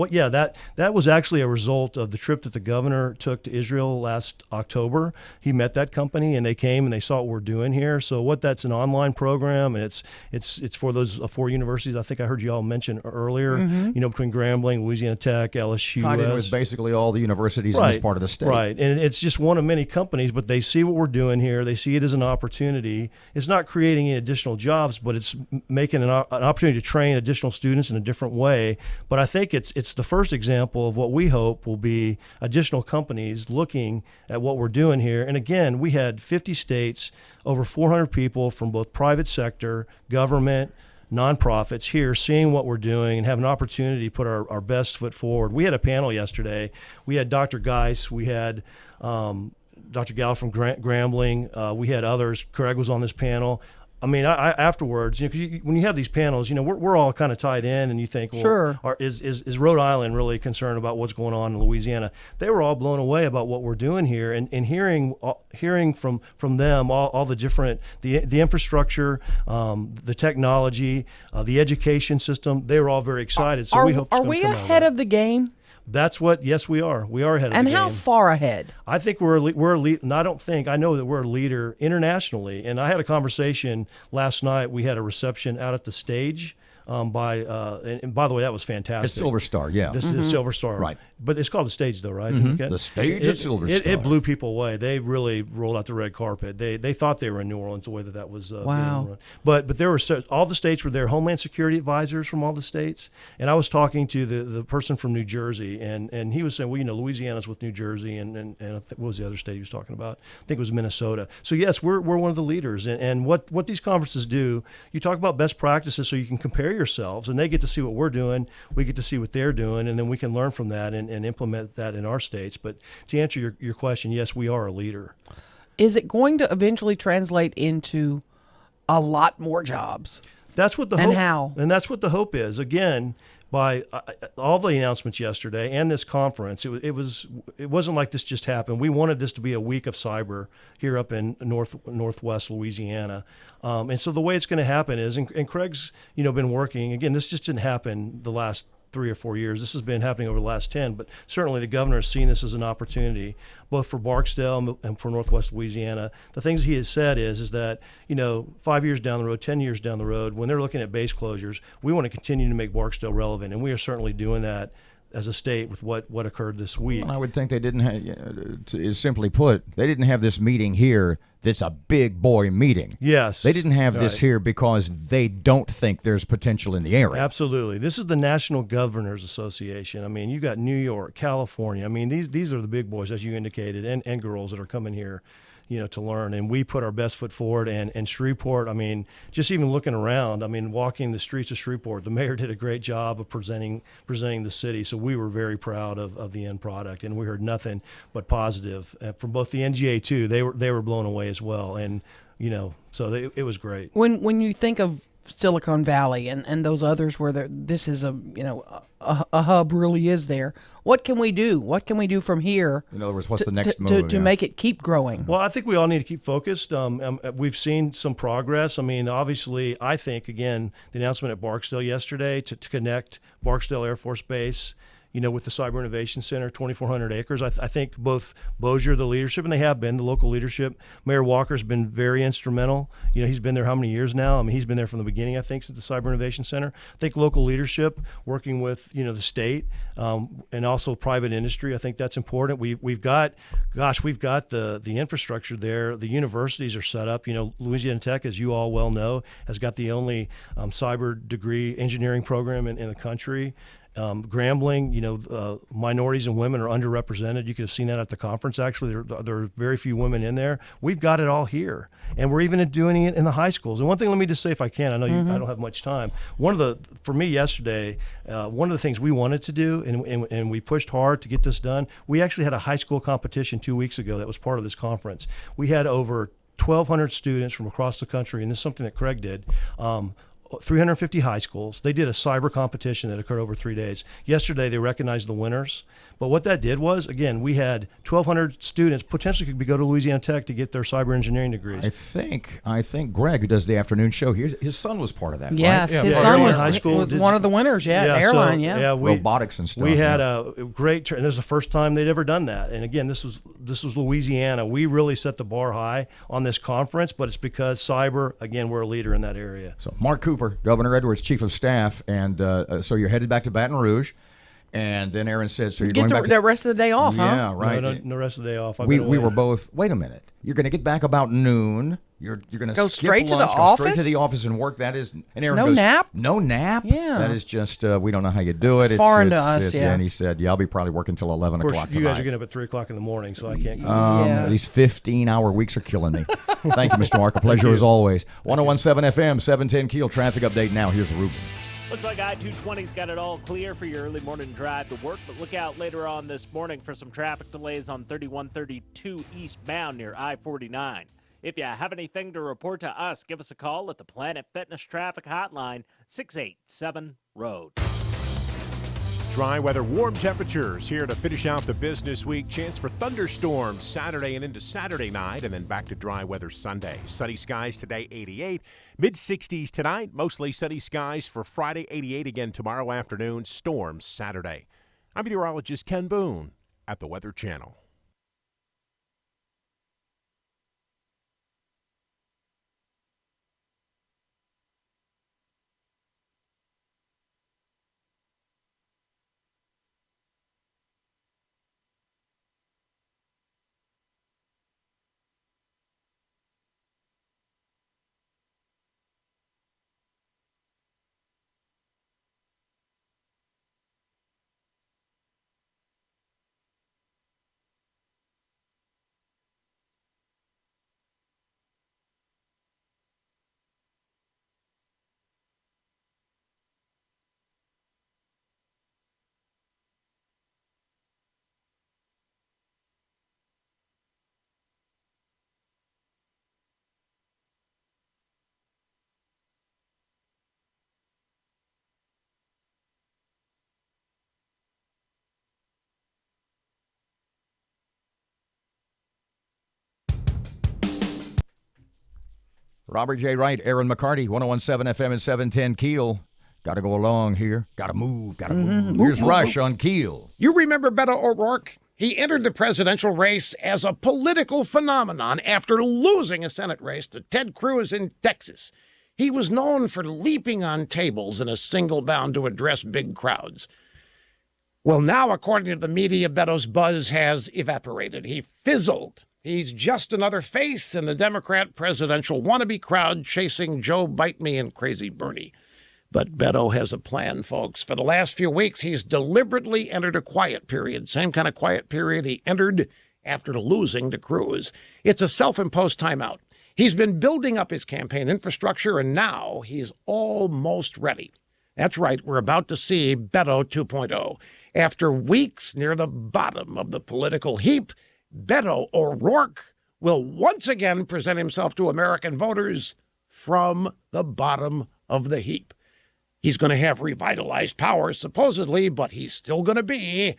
that was actually a result of the trip that the governor took to Israel last October. He met that company, and they came and they saw what we're doing here. So that's an online program, and it's for those 4 universities I think I heard you all mention earlier, between Grambling, Louisiana Tech, LSU. Tied in with basically all the universities in this part of the state. Right, and it's just one of many companies, but they see what we're doing here. They see it as an opportunity. It's not creating any additional jobs, but it's making an opportunity to train additional students in a different way. But I think it's the first example of what we hope will be additional companies looking at what we're doing here. And again, we had 50 states, over 400 people from both private sector, government, nonprofits here seeing what we're doing and have an opportunity to put our best foot forward. We had a panel yesterday. We had Dr. Geis. We had Dr. Gall from Grambling. We had others. Craig was on this panel. I mean, I afterwards, 'cause when you have these panels, we're all kind of tied in, and you think, well, Sure. Is Rhode Island really concerned about what's going on in Louisiana? They were all blown away about what we're doing here, and hearing from them all the different the infrastructure, the technology, the education system. They were all very excited. So we hope. Are we ahead of the game? That's what. Yes, we are. We are ahead of the game. And how far ahead? I think we're a lead. And I know that we're a leader internationally. And I had a conversation last night. We had a reception out at the stage. And by the way, that was fantastic. It's Silver Star, yeah. This is Silver Star. Right. But it's called the stage, though, right? Mm-hmm. The stage at Silver Star. It blew people away. They really rolled out the red carpet. They thought they were in New Orleans the way that was wow. being run. But there were all the states were there, Homeland Security advisors from all the states. And I was talking to the person from New Jersey, and he was saying, well, Louisiana's with New Jersey, and what was the other state he was talking about? I think it was Minnesota. So, yes, we're one of the leaders. And what these conferences do, you talk about best practices so you can compare yourselves, and they get to see what we're doing, we get to see what they're doing, and then we can learn from that and implement that in our states. But to answer your question, yes, we are a leader. Is it going to eventually translate into a lot more jobs? That's what the and hope, how? And that's what the hope is. Again, by all the announcements yesterday and this conference, it wasn't like this just happened. We wanted this to be a week of cyber here up in northwest Louisiana, and so the way it's going to happen is, and Craig's been working. Again, this just didn't happen the last 3 or 4 years. This has been happening over the last 10, but certainly the governor has seen this as an opportunity, both for Barksdale and for Northwest Louisiana. The things he has said is that, 5 years down the road, 10 years down the road, when they're looking at base closures, we want to continue to make Barksdale relevant, and we are certainly doing that as a state with what occurred this week. Well, I would think they didn't have, is simply put, they didn't have this meeting here that's a big boy meeting. Yes. They didn't have this here because they don't think there's potential in the area. Absolutely. This is the National Governors Association. I mean, you got New York, California. I mean, these are the big boys, as you indicated, and girls that are coming here, to learn. And we put our best foot forward. And Shreveport, I mean, just even looking around, I mean, walking the streets of Shreveport, the mayor did a great job of presenting the city. So we were very proud of the end product, and we heard nothing but positive from both the NGA too. They were blown away as well, and so it was great. When you think of Silicon Valley and those others where this is a hub really is there. What can we do? What can we do from here? In other words, what's the next move? To make it keep growing? Well, I think we all need to keep focused. We've seen some progress. I mean, obviously, I think, again, the announcement at Barksdale yesterday to connect Barksdale Air Force Base, with the Cyber Innovation Center, 2,400 acres. I think both Bossier, the leadership, and they have been, the local leadership. Mayor Walker's been very instrumental. He's been there how many years now? I mean, he's been there from the beginning, I think, since the Cyber Innovation Center. I think local leadership, working with, the state, and also private industry, I think that's important. We've got the infrastructure there. The universities are set up. Louisiana Tech, as you all well know, has got the only cyber degree engineering program in the country. Grambling, minorities and women are underrepresented. You could have seen that at the conference. Actually, there are very few women in there. We've got it all here, and we're even doing it in the high schools. And one thing, let me just say, if I can, I know I don't have much time. For me yesterday, one of the things we wanted to do, and we pushed hard to get this done. We actually had a high school competition 2 weeks ago that was part of this conference. We had over 1,200 students from across the country, and this is something that Craig did. 350 high schools. They did a cyber competition that occurred over 3 days. Yesterday, they recognized the winners. But what that did was, again, we had 1,200 students potentially could go to Louisiana Tech to get their cyber engineering degrees. I think Greg, who does the afternoon show, his son was part of that. Yes, right? his son was one of the winners. Airline. Robotics and stuff. We had a great. And this is the first time they'd ever done that. And again, this was Louisiana. We really set the bar high on this conference, but it's because cyber. Again, we're a leader in that area. So Mark Cooper, Governor Edwards' chief of staff, and so you're headed back to Baton Rouge. And then Erin said, so you're going back the rest of the day off, huh? Yeah, right. No rest of the day off. We were both, wait a minute. You're going to get back about noon. You're going to go straight lunch, to the office? Straight to the office and work. That is, and Erin no goes, nap? No nap? Yeah. That is just, we don't know how you do it. It's foreign to us, yeah. And he said, I'll be probably working till 11 o'clock tonight. You guys are getting up at 3 o'clock in the morning, so I can't. These 15-hour weeks are killing me. Thank you, Mr. Mark. A pleasure as always. 101.7 FM, 710 Keel traffic update now. Here's Ruben. Looks like I-220's got it all clear for your early morning drive to work, but look out later on this morning for some traffic delays on 3132 eastbound near I-49. If you have anything to report to us, give us a call at the Planet Fitness Traffic Hotline, 687-ROAD. Dry weather, warm temperatures here to finish out the business week. Chance for thunderstorms Saturday and into Saturday night, and then back to dry weather Sunday. Sunny skies today, 88. Mid-60s tonight, mostly sunny skies for Friday, 88 again tomorrow afternoon. Storms Saturday. I'm meteorologist Ken Boone at the Weather Channel. Robert J. Wright, Erin McCarty, 1017 FM and 710 KEEL. Got to go along here. Got to move. Got to move. Here's Rush on KEEL. You remember Beto O'Rourke? He entered the presidential race as a political phenomenon after losing a Senate race to Ted Cruz in Texas. He was known for leaping on tables in a single bound to address big crowds. Well, now, according to the media, Beto's buzz has evaporated. He fizzled. He's just another face in the Democrat presidential wannabe crowd chasing Joe Bite Me and Crazy Bernie. But Beto has a plan, folks. For the last few weeks, he's deliberately entered a quiet period, same kind of quiet period he entered after losing to Cruz. It's a self-imposed timeout. He's been building up his campaign infrastructure, and now he's almost ready. That's right, we're about to see Beto 2.0. After weeks near the bottom of the political heap, Beto O'Rourke will once again present himself to American voters from the bottom of the heap. He's going to have revitalized power, supposedly, but he's still going to be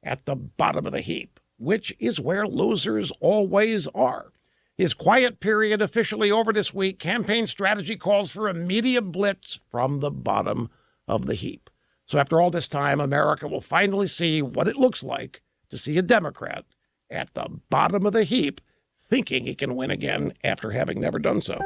at the bottom of the heap, which is where losers always are. His quiet period officially over this week. Campaign strategy calls for a media blitz from the bottom of the heap. So after all this time, America will finally see what it looks like to see a Democrat at the bottom of the heap, thinking he can win again after having never done so.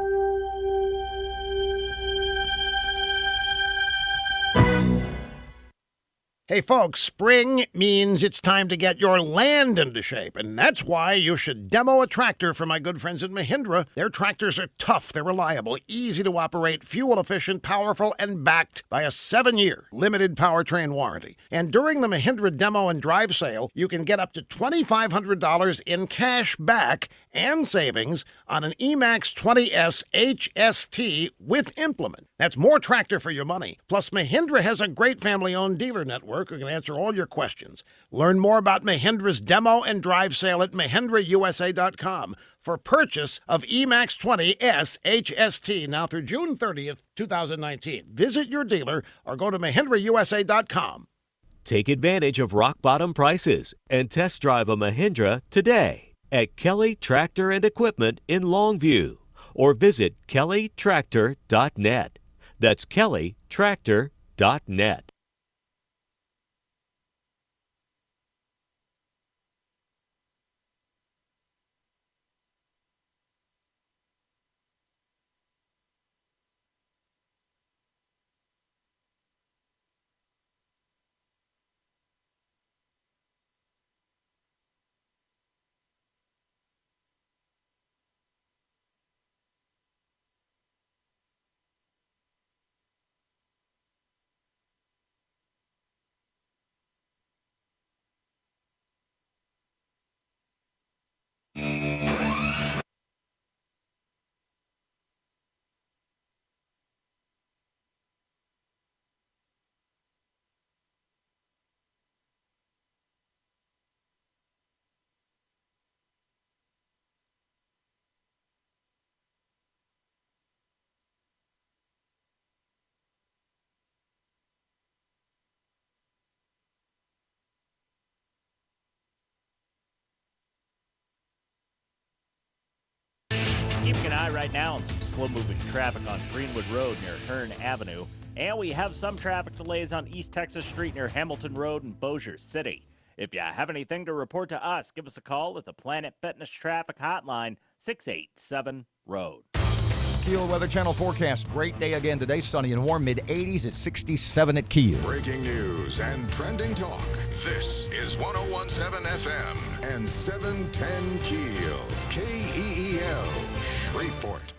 Hey folks, spring means it's time to get your land into shape, and that's why you should demo a tractor from my good friends at Mahindra. Their tractors are tough, they're reliable, easy to operate, fuel efficient, powerful, and backed by a 7-year limited powertrain warranty. And during the Mahindra demo and drive sale, you can get up to $2,500 in cash back and savings on an Emax 20S HST with implement. That's more tractor for your money. Plus, Mahindra has a great family-owned dealer network who can answer all your questions. Learn more about Mahindra's demo and drive sale at MahindraUSA.com for purchase of Emax 20S HST now through June 30th, 2019. Visit your dealer or go to MahindraUSA.com. Take advantage of rock-bottom prices and test drive a Mahindra today at Kelly Tractor and Equipment in Longview or visit kellytractor.net. That's kellytractor.net. Keeping an eye right now on some slow-moving traffic on Greenwood Road near Hearn Avenue. And we have some traffic delays on East Texas Street near Hamilton Road in Bossier City. If you have anything to report to us, give us a call at the Planet Fitness Traffic Hotline, 687-ROAD. KEEL Weather Channel forecast. Great day again today. Sunny and warm. Mid-80s at 67 at KEEL. Breaking news and trending talk. This is 101.7 FM and 710 KEEL. KEEL, Shreveport.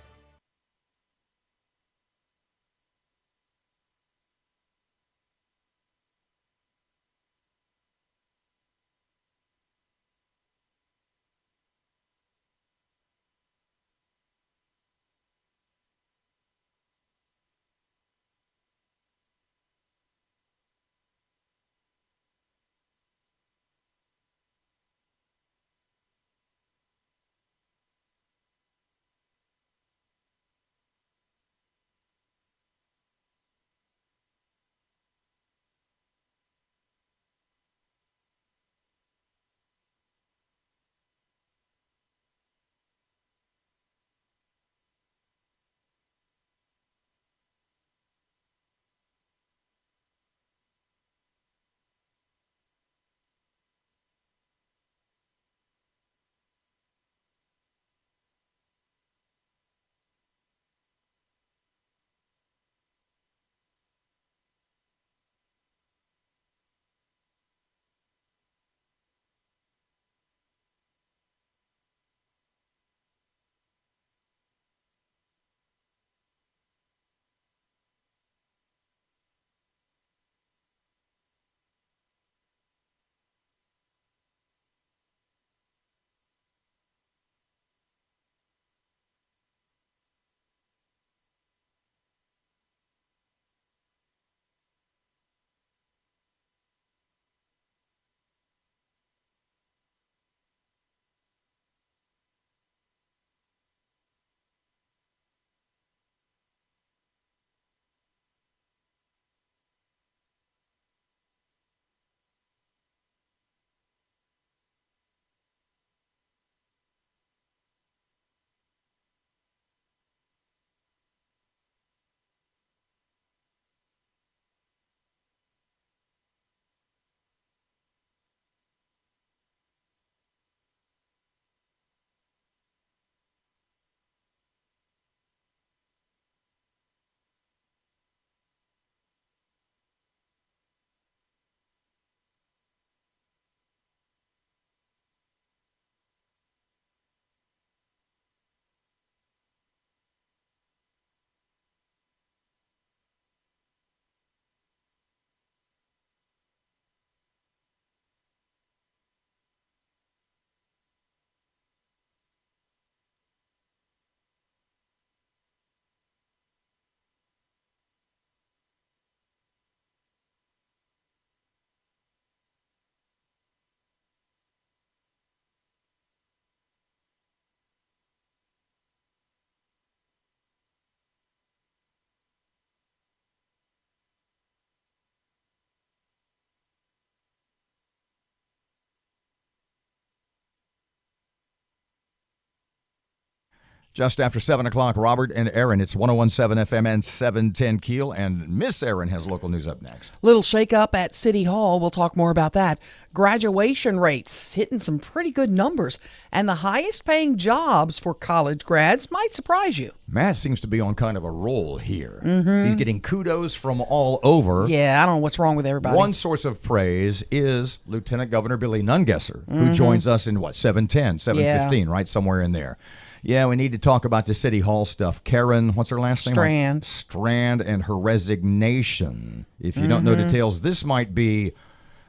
Just after 7 o'clock, Robert and Erin. It's 101.7 FM and 710 KEEL. And Miss Erin has local news up next. Little shake-up at City Hall. We'll talk more about that. Graduation rates hitting some pretty good numbers. And the highest-paying jobs for college grads might surprise you. Matt seems to be on kind of a roll here. Mm-hmm. He's getting kudos from all over. Yeah, I don't know what's wrong with everybody. One source of praise is Lieutenant Governor Billy Nungesser, who joins us in, 7:10, 7:15, right? Somewhere in there. Yeah, we need to talk about the City Hall stuff. Karen, what's her last name? Strand. Strand and her resignation. If you don't know details, this might be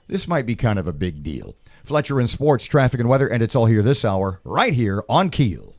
kind of a big deal. Fletcher in sports, traffic, and weather, and it's all here this hour, right here on KEEL.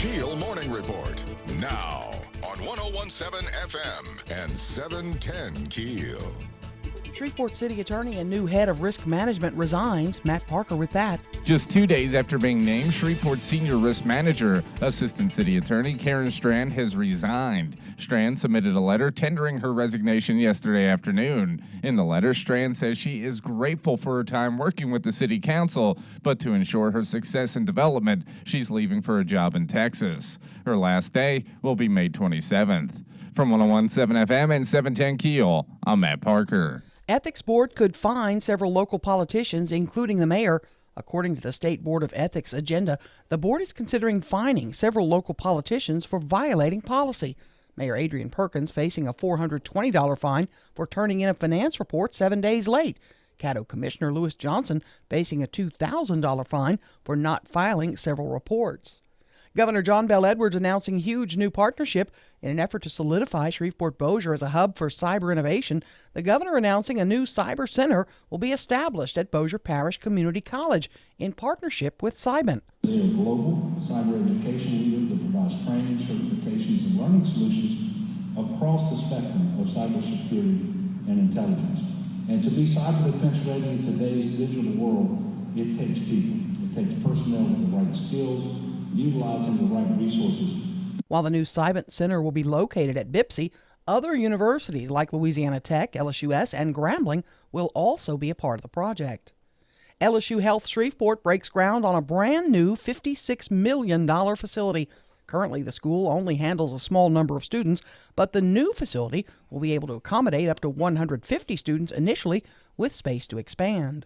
KEEL Morning Report. Now on 1017 FM and 710 KEEL. Shreveport City Attorney and new head of risk management resigns. Matt Parker with that. Just 2 days after being named Shreveport Senior Risk Manager, Assistant City Attorney Karen Strand has resigned. Strand submitted a letter tendering her resignation yesterday afternoon. In the letter, Strand says she is grateful for her time working with the City Council, but to ensure her success and development, she's leaving for a job in Texas. Her last day will be May 27th. From 1017 FM and 710 KEEL, I'm Matt Parker. Ethics Board could fine several local politicians, including the mayor. According to the State Board of Ethics agenda, the board is considering fining several local politicians for violating policy. Mayor Adrian Perkins facing a $420 fine for turning in a finance report 7 days late. Caddo Commissioner Lewis Johnson facing a $2,000 fine for not filing several reports. Governor John Bel Edwards announcing huge new partnership in an effort to solidify Shreveport-Bossier as a hub for cyber innovation. The governor announcing a new cyber center will be established at Bossier Parish Community College in partnership with Cybint. They are a global cyber education leader that provides training, certifications, and learning solutions across the spectrum of cybersecurity and intelligence. And to be cyber defense ready in today's digital world, it takes people. It takes personnel with the right skills, utilizing the right resources. While the new Cybint Center will be located at Bipsy, other universities like Louisiana Tech, LSUS, and Grambling will also be a part of the project. LSU Health Shreveport breaks ground on a brand new $56 million facility. Currently, the school only handles a small number of students, but the new facility will be able to accommodate up to 150 students initially, with space to expand.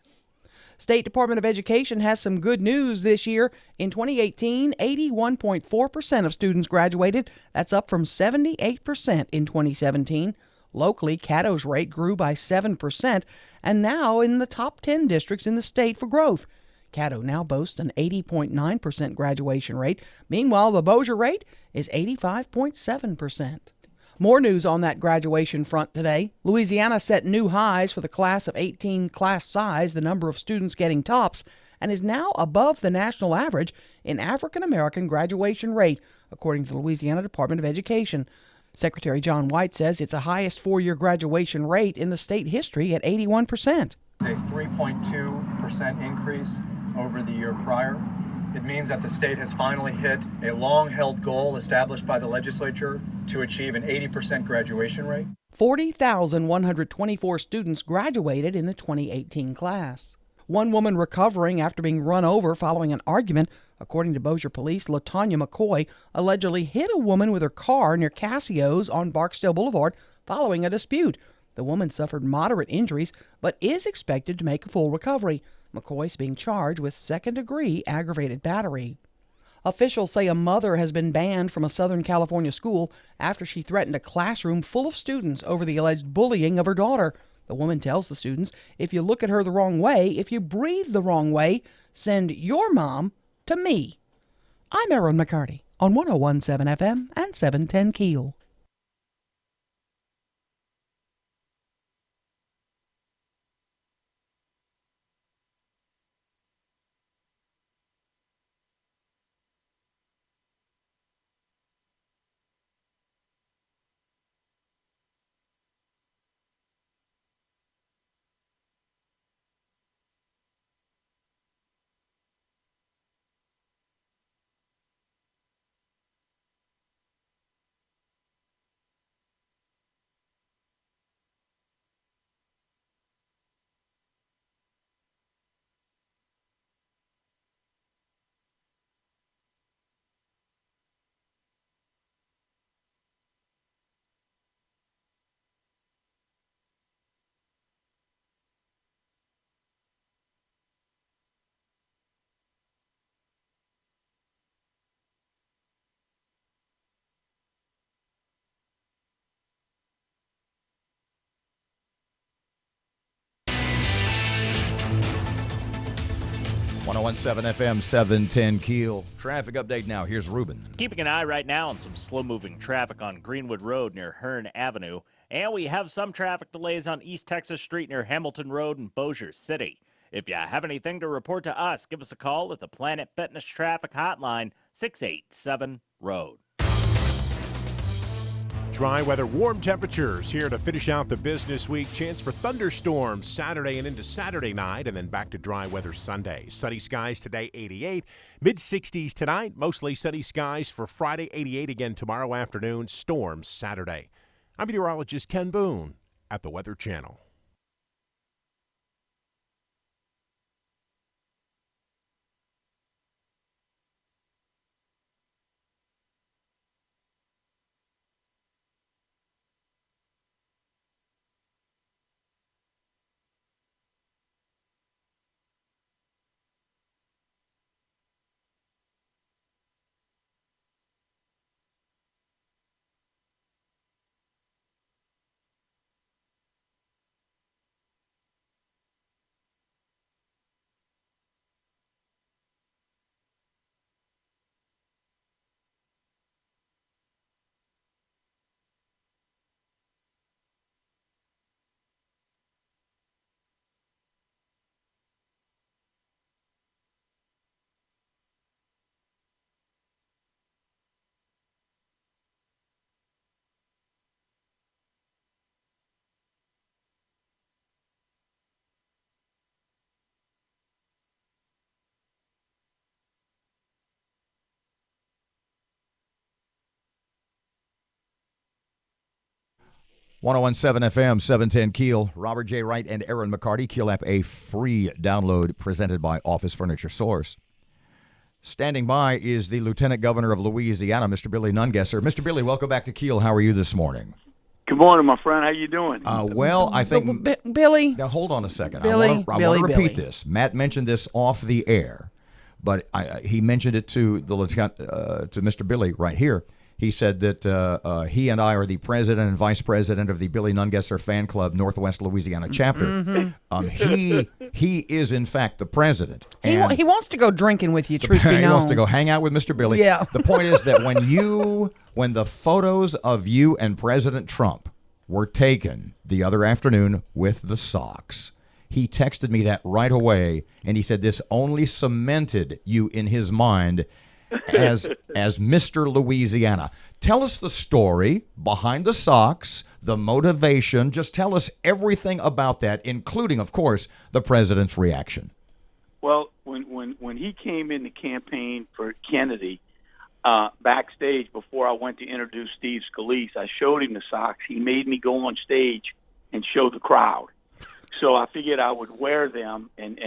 State Department of Education has some good news this year. In 2018, 81.4% of students graduated. That's up from 78% in 2017. Locally, Caddo's rate grew by 7% and now in the top 10 districts in the state for growth. Caddo now boasts an 80.9% graduation rate. Meanwhile, the Bossier rate is 85.7%. More news on that graduation front today. Louisiana set new highs for the class of 18 class size, the number of students getting tops, and is now above the national average in African American graduation rate, according to the Louisiana Department of Education. Secretary John White says it's the highest four-year graduation rate in the state history at 81%. A 3.2% increase over the year prior. It means that the state has finally hit a long-held goal established by the legislature to achieve an 80% graduation rate. 40,124 students graduated in the 2018 class. One woman recovering after being run over following an argument. According to Bossier Police, LaTanya McCoy allegedly hit a woman with her car near Cassio's on Barksdale Boulevard following a dispute. The woman suffered moderate injuries but is expected to make a full recovery. McCoy is being charged with second-degree aggravated battery. Officials say a mother has been banned from a Southern California school after she threatened a classroom full of students over the alleged bullying of her daughter. The woman tells the students, if you look at her the wrong way, if you breathe the wrong way, send your mom to me. I'm Erin McCarty on 1017 FM and 710 KEEL. .117 FM 710 KEEL. Traffic update now. Here's Ruben. Keeping an eye right now on some slow-moving traffic on Greenwood Road near Hearn Avenue. And we have some traffic delays on East Texas Street near Hamilton Road in Bossier City. If you have anything to report to us, give us a call at the Planet Fitness Traffic Hotline, 687-2000. road. Dry weather, warm temperatures here to finish out the business week. Chance for thunderstorms Saturday and into Saturday night, and then back to dry weather Sunday. Sunny skies today, 88. Mid-60s tonight, mostly sunny skies for Friday, 88 again tomorrow afternoon. Storms Saturday. I'm meteorologist Ken Boone at the Weather Channel. .101.7 FM, 710 KEEL. Robert J. Wright and Erin McCarty. KEEL app, a free download presented by Office Furniture Source. Standing by is the Lieutenant Governor of Louisiana, Mr. Billy Nungesser. Mr. Billy, welcome back to KEEL. How are you this morning? Good morning, my friend. How you doing? Well, I think... Billy? Now, hold on a second. Billy, I want to repeat this. Matt mentioned this off the air, but he mentioned it to the lieutenant, to Mr. Billy right here. He said that he and I are the president and vice president of the Billy Nungesser Fan Club Northwest Louisiana chapter. Mm-hmm. He is, in fact, the president. He wants to go drinking with you, truth be known. He wants to go hang out with Mr. Billy. Yeah. The point is that when the photos of you and President Trump were taken the other afternoon with the Sox, he texted me that right away, and he said this only cemented you in his mind as Mr. Louisiana. Tell us the story behind the Sox, the motivation. Just tell us everything about that, including, of course, the president's reaction. Well, when he came in the campaign for Kennedy, backstage before I went to introduce Steve Scalise, I showed him the Sox. He made me go on stage and show the crowd. So I figured I would wear them and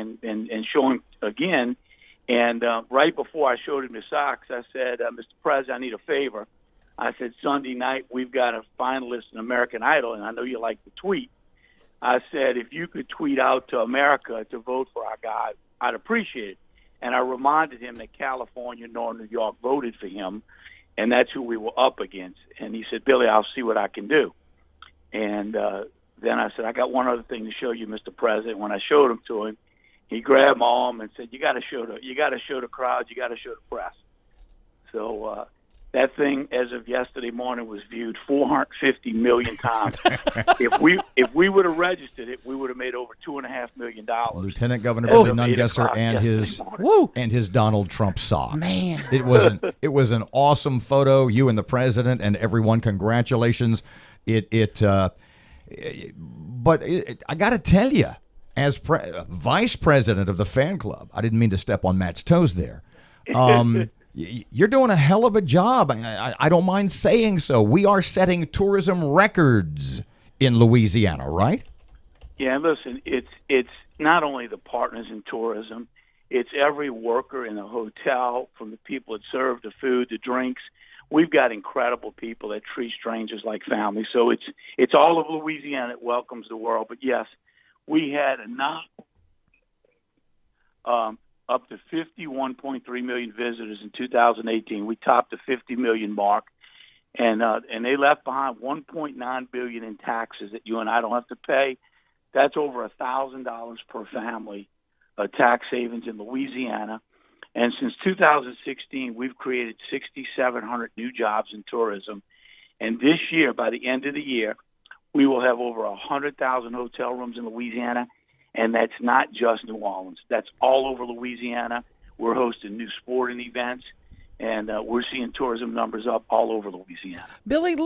show him again. And right before I showed him the Sox, I said, Mr. President, I need a favor. I said, Sunday night, we've got a finalist in American Idol, and I know you like to tweet. I said, if you could tweet out to America to vote for our guy, I'd appreciate it. And I reminded him that California nor New York voted for him, and that's who we were up against. And he said, Billy, I'll see what I can do. And then I said, I got one other thing to show you, Mr. President. When I showed him to him, he grabbed my arm and said, "You got to show the crowd. You got to show the press." So that thing, as of yesterday morning, was viewed 450 million times. If we would have registered it, we would have made over $2.5 million. Lieutenant Governor Billy Nungesser and his Donald Trump socks. Man, it was an awesome photo. You and the president and everyone. Congratulations. But I got to tell you, as vice president of the fan club, I didn't mean to step on Matt's toes there. You're doing a hell of a job. I don't mind saying so. We are setting tourism records in Louisiana, right? Yeah, listen, it's not only the partners in tourism, it's every worker in the hotel, from the people that serve the food, the drinks. We've got incredible people that treat strangers like family. So it's all of Louisiana that welcomes the world. But yes, we had up to 51.3 million visitors in 2018. We topped the 50 million mark, and they left behind 1.9 billion in taxes that you and I don't have to pay. That's over $1,000 per family, tax savings in Louisiana. And since 2016, we've created 6,700 new jobs in tourism. And this year, by the end of the year, we will have over 100,000 hotel rooms in Louisiana. And that's not just New Orleans. That's all over Louisiana. We're hosting new sporting events. and we're seeing tourism numbers up all over Louisiana. Billy,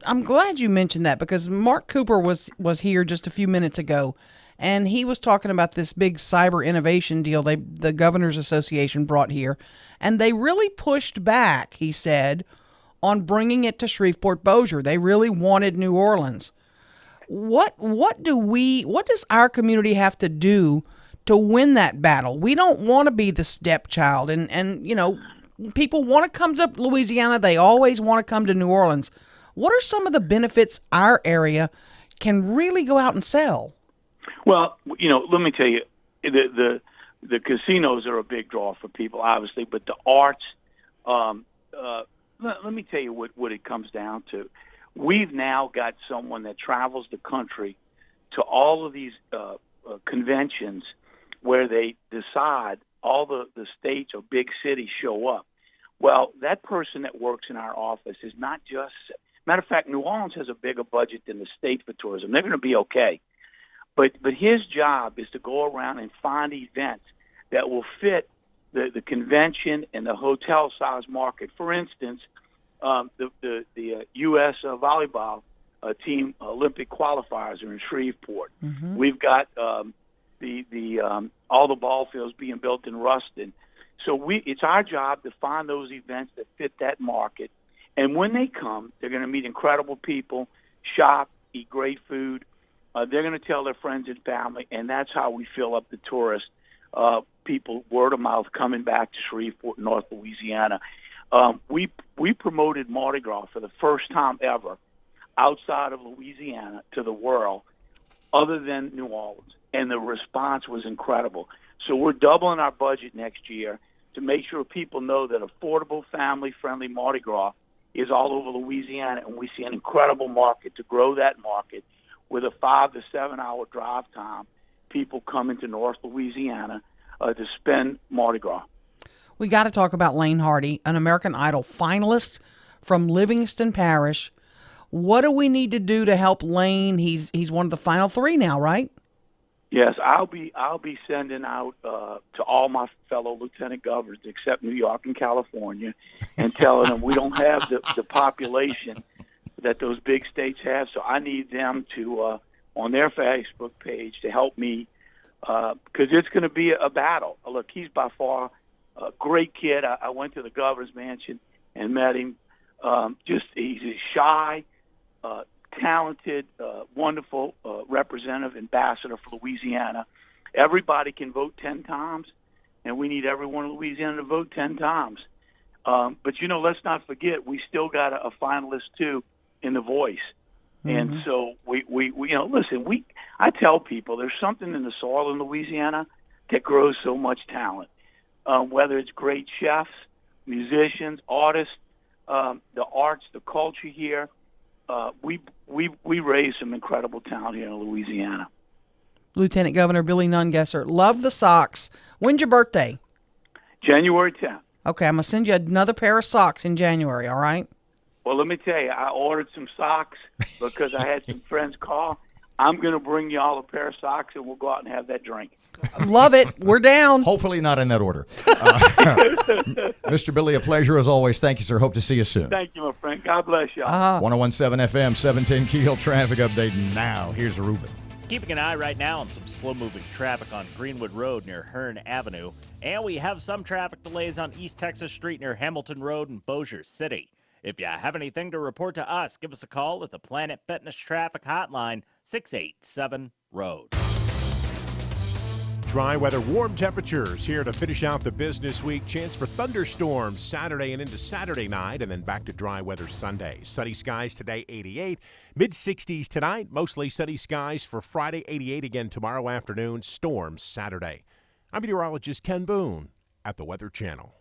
I'm glad you mentioned that because Mark Cooper was here just a few minutes ago, and he was talking about this big cyber innovation deal the Governors Association brought here, and they really pushed back, he said, on bringing it to Shreveport-Bossier. They really wanted New Orleans. What does our community have to do to win that battle? We don't want to be the stepchild, and people want to come to Louisiana. They always want to come to New Orleans. What are some of the benefits our area can really go out and sell? Well, let me tell you, the casinos are a big draw for people, obviously, but the arts. Let me tell you what it comes down to. We've now got someone that travels the country to all of these conventions where they decide all the states or big cities show up. Well, that person that works in our office is not just – matter of fact, New Orleans has a bigger budget than the state for tourism. They're going to be okay. But his job is to go around and find events that will fit the convention and the hotel size market. For instance, the U.S. Volleyball team Olympic qualifiers are in Shreveport. Mm-hmm. We've got all the ball fields being built in Ruston. So it's our job to find those events that fit that market. And when they come, they're going to meet incredible people, shop, eat great food. They're going to tell their friends and family, and that's how we fill up the tourist people, word of mouth, coming back to Shreveport, North Louisiana. We promoted Mardi Gras for the first time ever outside of Louisiana to the world, other than New Orleans, and the response was incredible. So we're doubling our budget next year to make sure people know that affordable, family-friendly Mardi Gras is all over Louisiana, and we see an incredible market to grow that market with a 5 to 7 hour drive time. People coming to North Louisiana to spend Mardi Gras. We got to talk about Lane Hardy, an American Idol finalist from Livingston Parish. What do we need to do to help Lane? He's one of the final three now, right? Yes, I'll be sending out to all my fellow lieutenant governors, except New York and California, and telling them we don't have the population that those big states have. So I need them to on their Facebook page to help me because it's going to be a battle. Look, he's by far a great kid. I went to the governor's mansion and met him. He's a shy, talented, wonderful representative, ambassador for Louisiana. Everybody can vote 10 times, and we need everyone in Louisiana to vote 10 times. But, let's not forget, we still got a finalist, too, in The Voice. Mm-hmm. And so listen, I tell people there's something in the soil in Louisiana that grows so much talent, whether it's great chefs, musicians, artists, the arts, the culture here. We raise some incredible talent here in Louisiana. Lieutenant Governor Billy Nungesser, love the socks. When's your birthday? January 10th. Okay, I'm going to send you another pair of socks in January, all right? Well, let me tell you, I ordered some socks because I had some friends call. I'm going to bring y'all a pair of socks, and we'll go out and have that drink. Love it. We're down. Hopefully not in that order. Mr. Billy, a pleasure as always. Thank you, sir. Hope to see you soon. Thank you, my friend. God bless y'all. 1017 FM, 710 KEEL traffic update now. Here's Ruben. Keeping an eye right now on some slow-moving traffic on Greenwood Road near Hearn Avenue. And we have some traffic delays on East Texas Street near Hamilton Road in Bossier City. If you have anything to report to us, give us a call at the Planet Fitness Traffic Hotline, 687-ROAD. Dry weather, warm temperatures here to finish out the business week. Chance for thunderstorms Saturday and into Saturday night, and then back to dry weather Sunday. Sunny skies today, 88. Mid-60s tonight, mostly sunny skies for Friday, 88 again tomorrow afternoon. Storms Saturday. I'm meteorologist Ken Boone at the Weather Channel.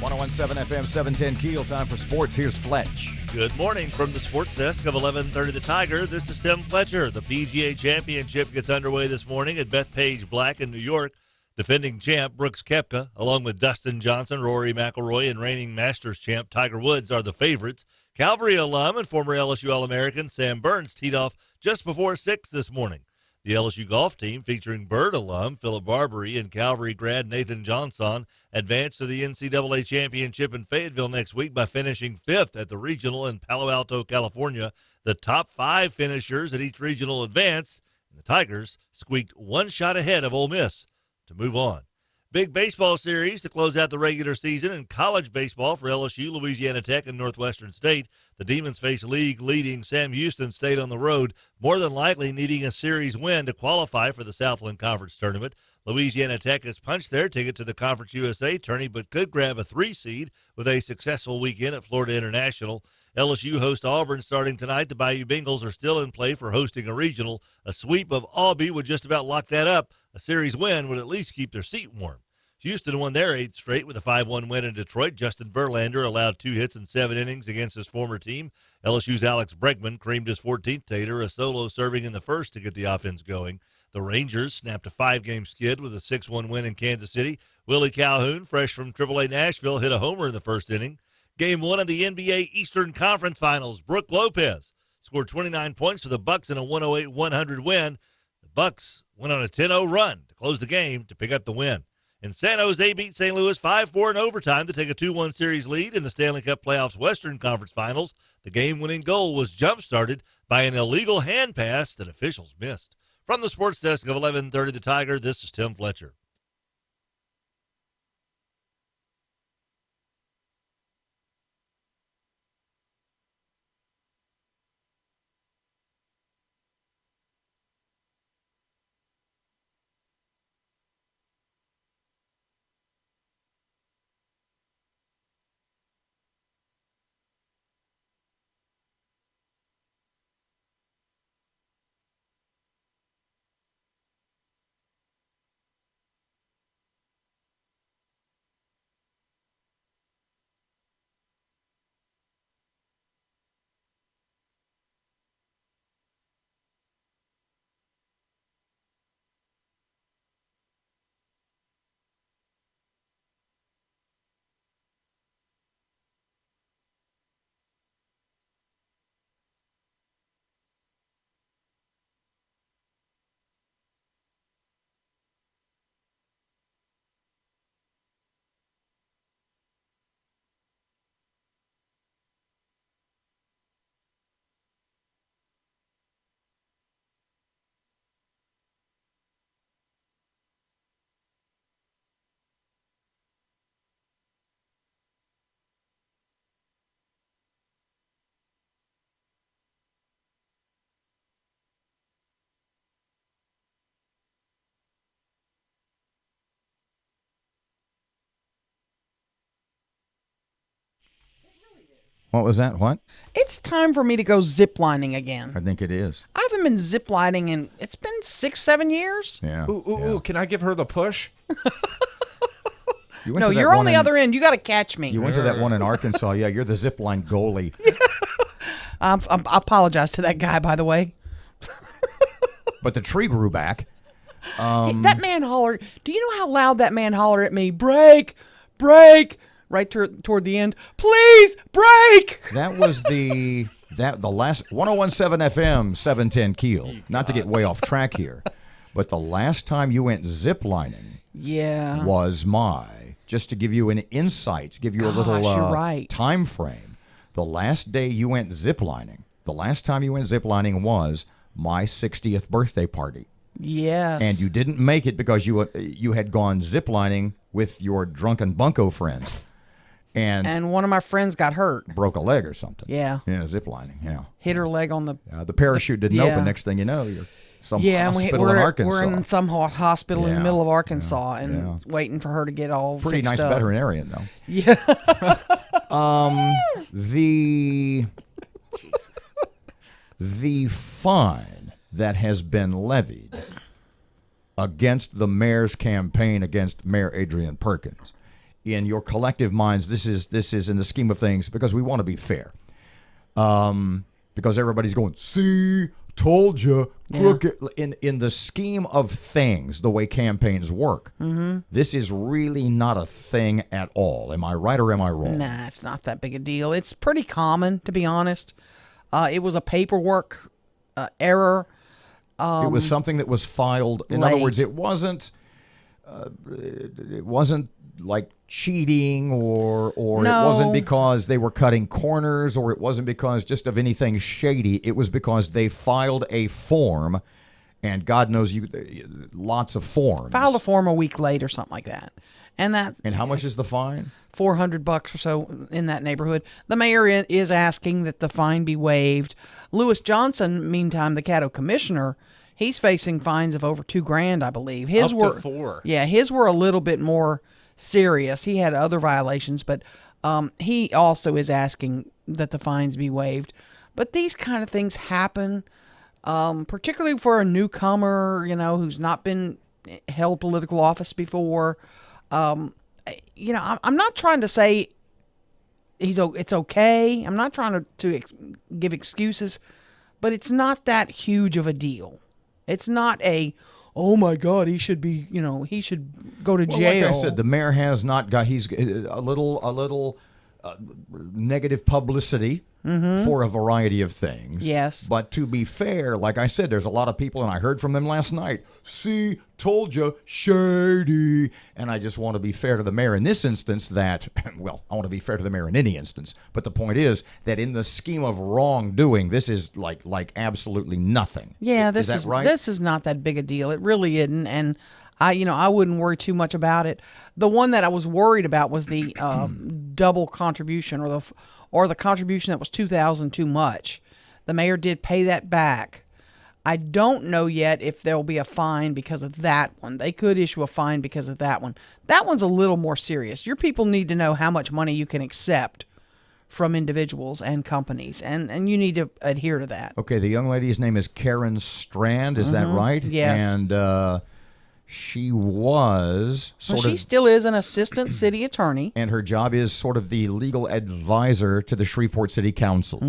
101.7 FM, 710 KEEL. Time for sports. Here's Fletch. Good morning from the sports desk of 1130 The Tiger. This is Tim Fletcher. The PGA Championship gets underway this morning at Bethpage Black in New York. Defending champ Brooks Koepka, along with Dustin Johnson, Rory McIlroy, and reigning Masters champ Tiger Woods are the favorites. Calvary alum and former LSU All-American Sam Burns teed off just before 6 this morning. The LSU golf team, featuring Bird alum Philip Barbary and Calvary grad Nathan Johnson, advanced to the NCAA Championship in Fayetteville next week by finishing 5th at the regional in Palo Alto, California. The top 5 finishers at each regional advance, and the Tigers squeaked one shot ahead of Ole Miss to move on. Big baseball series to close out the regular season in college baseball for LSU, Louisiana Tech, and Northwestern State. The Demons face league-leading Sam Houston State on the road, more than likely needing a series win to qualify for the Southland Conference Tournament. Louisiana Tech has punched their ticket to the Conference USA tourney, but could grab a 3 seed with a successful weekend at Florida International. LSU hosts Auburn starting tonight. The Bayou Bengals are still in play for hosting a regional. A sweep of Aubie would just about lock that up. A series win would at least keep their seat warm. Houston won their 8th straight with a 5-1 win in Detroit. Justin Verlander allowed 2 hits in 7 innings against his former team. LSU's Alex Bregman creamed his 14th tater, a solo serving in the first to get the offense going. The Rangers snapped a 5-game skid with a 6-1 win in Kansas City. Willie Calhoun, fresh from AAA Nashville, hit a homer in the first inning. Game 1 of the NBA Eastern Conference Finals, Brook Lopez scored 29 points for the Bucks in a 108-100 win. The Bucks went on a 10-0 run to close the game to pick up the win. And San Jose beat St. Louis 5-4 in overtime to take a 2-1 series lead in the Stanley Cup Playoffs Western Conference Finals. The game-winning goal was jump-started by an illegal hand pass that officials missed. From the sports desk of 1130 The Tiger, this is Tim Fletcher. What was that? What? It's time for me to go ziplining again. I think it is. I haven't been ziplining in, it's been 6-7 years. Yeah. Ooh, can I give her the push? No, you're on the other end. You got to catch me. You went to that one in Arkansas. Yeah, you're the zipline goalie. I apologize to that guy, by the way. But the tree grew back. That man hollered. Do you know how loud that man hollered at me? Break, break. Right toward the end. Please break. That was the last 101.7 FM 710 KEEL. Not to get way off track here, but the last time you went ziplining, was just to give you an insight, give you a little you're right. time frame. The last day you went ziplining, the last time you went ziplining was my 60th birthday party. Yes. And you didn't make it because you had gone ziplining with your drunken bunco friends. And one of my friends got hurt. Broke a leg or something. Yeah. Yeah, ziplining, yeah. Hit her leg on the... the parachute didn't open. Next thing you know, you're some hospital in Arkansas. We're in some hospital in the middle of Arkansas and waiting for her to get all pretty fixed nice up. veterinarian, though. Yeah. The fine that has been levied against the mayor's campaign against Mayor Adrian Perkins in your collective minds, this is in the scheme of things, because we want to be fair. Because everybody's going, see, told you, crooked. In the scheme of things, the way campaigns work, this is really not a thing at all. Am I right or am I wrong? Nah, it's not that big a deal. It's pretty common, to be honest. It was a paperwork error. It was something that was filed. In other words, it wasn't like cheating or No. it wasn't because they were cutting corners, or it wasn't because just of anything shady. It was because they filed a form, and God knows lots of forms. Filed a form a week late or something like that. And how much is the fine? $400 or so, in that neighborhood. The mayor is asking that the fine be waived. Lewis Johnson, meantime, the Caddo commissioner, he's facing fines of over $2,000, I believe. His Up to $4,000. Yeah, his were a little bit more serious. He had other violations, but he also is asking that the fines be waived. But these kind of things happen, particularly for a newcomer, who's not been held political office before. I'm not trying to say it's okay. I'm not trying to give excuses, but it's not that huge of a deal. It's not oh my God, he should be, he should go to jail. Like I said, the mayor has not got, he's a little negative publicity for a variety of things. Yes. But to be fair, like I said, there's a lot of people, and I heard from them last night, see, told you, shady. And I just want to be fair to the mayor in this instance that, well, I want to be fair to the mayor in any instance. But the point is that in the scheme of wrongdoing, this is like absolutely nothing. Yeah, is that right? This is not that big a deal. It really isn't. And I wouldn't worry too much about it. The one that I was worried about was the double contribution, or the contribution that was $2,000 too much. The mayor did pay that back. I don't know yet if there will be a fine because of that one. They could issue a fine because of that one. That one's a little more serious. Your people need to know how much money you can accept from individuals and companies, and you need to adhere to that. Okay, the young lady's name is Karen Strand. Is that right? Yes. And she was she still is an assistant city attorney. And her job is sort of the legal advisor to the Shreveport City Council.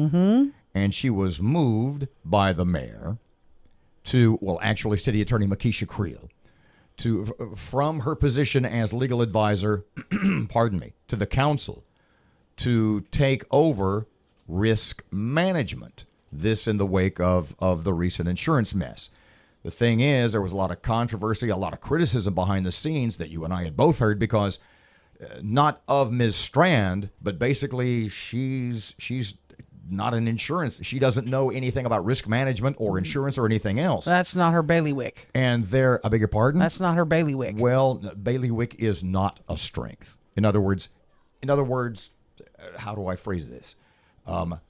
And she was moved by the mayor actually City Attorney Makisha Creel, from her position as legal advisor, to the council, to take over risk management. This in the wake of the recent insurance mess. The thing is, there was a lot of controversy, a lot of criticism behind the scenes that you and I had both heard, because not of Ms. Strand, but basically she's not an insurance. She doesn't know anything about risk management or insurance or anything else. That's not her bailiwick. And I beg your pardon? That's not her bailiwick. Well, bailiwick is not a strength. In other words, how do I phrase this?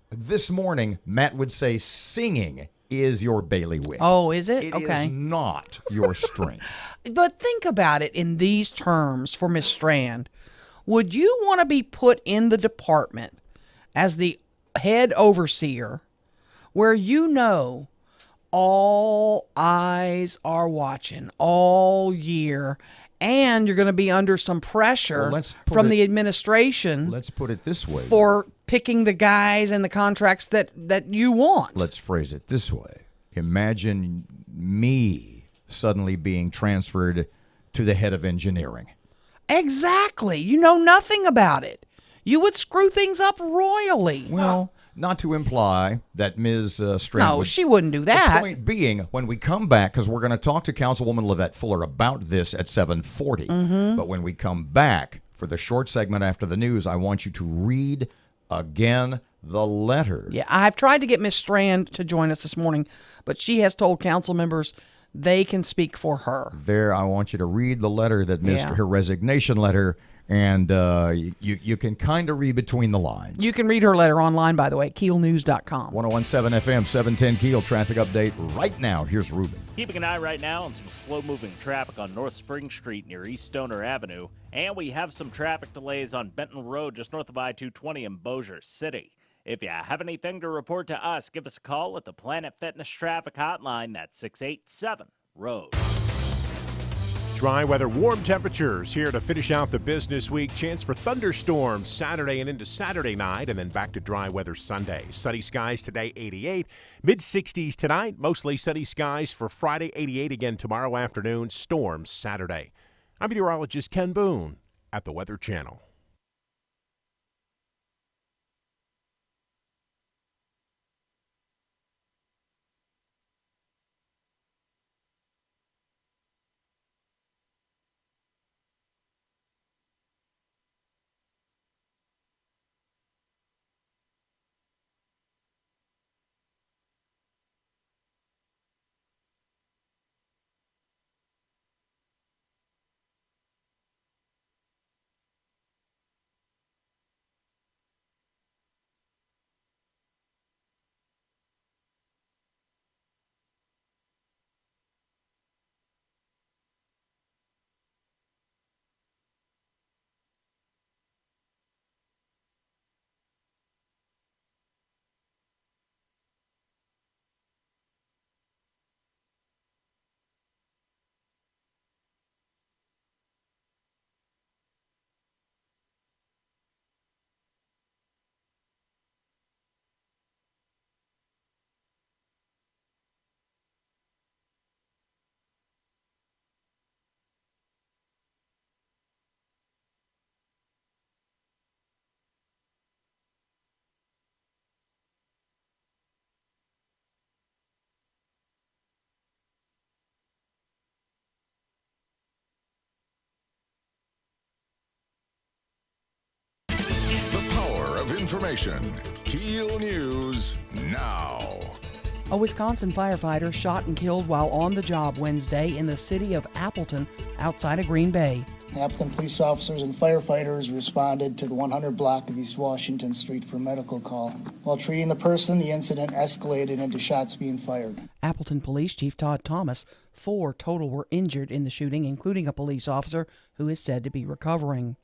This morning, Matt would say singing is your bailiwick. Oh, is it? It okay. is not your strength. But think about it in these terms for Miss Strand. Would you want to be put in the department as the head overseer where all eyes are watching all year, and you're going to be under some pressure from the administration? Let's put it this way. For picking the guys and the contracts that you want. Let's phrase it this way. Imagine me suddenly being transferred to the head of engineering. Exactly. You know nothing about it. You would screw things up royally. Well, not to imply that Ms. Strand No, she wouldn't do that. The point being, when we come back, because we're going to talk to Councilwoman Livette Fuller about this at 7:40. But when we come back for the short segment after the news, I want you to read again the letter. Yeah, I've tried to get Miss Strand to join us this morning, but she has told council members they can speak for her. There, I want you to read the letter that her resignation letter, and you can kind of read between the lines. You can read her letter online, by the way, at KEELnews.com. 101.7 FM, 710 KEEL traffic update right now. Here's Ruben. Keeping an eye right now on some slow-moving traffic on North Spring Street near East Stoner Avenue. And we have some traffic delays on Benton Road just north of I-220 in Bossier City. If you have anything to report to us, give us a call at the Planet Fitness Traffic Hotline. That's 687-ROAD. Dry weather, warm temperatures here to finish out the business week. Chance for thunderstorms Saturday and into Saturday night, and then back to dry weather Sunday. Sunny skies today, 88. Mid-60s tonight, mostly sunny skies for Friday, 88 again tomorrow afternoon. Storms Saturday. I'm meteorologist Ken Boone at the Weather Channel. Information. KEEL News now. A Wisconsin firefighter shot and killed while on the job Wednesday in the city of Appleton, outside of Green Bay. Appleton police officers and firefighters responded to the 100 block of East Washington Street for a medical call. While treating the person, the incident escalated into shots being fired. Appleton Police Chief Todd Thomas, 4 total were injured in the shooting, including a police officer who is said to be recovering.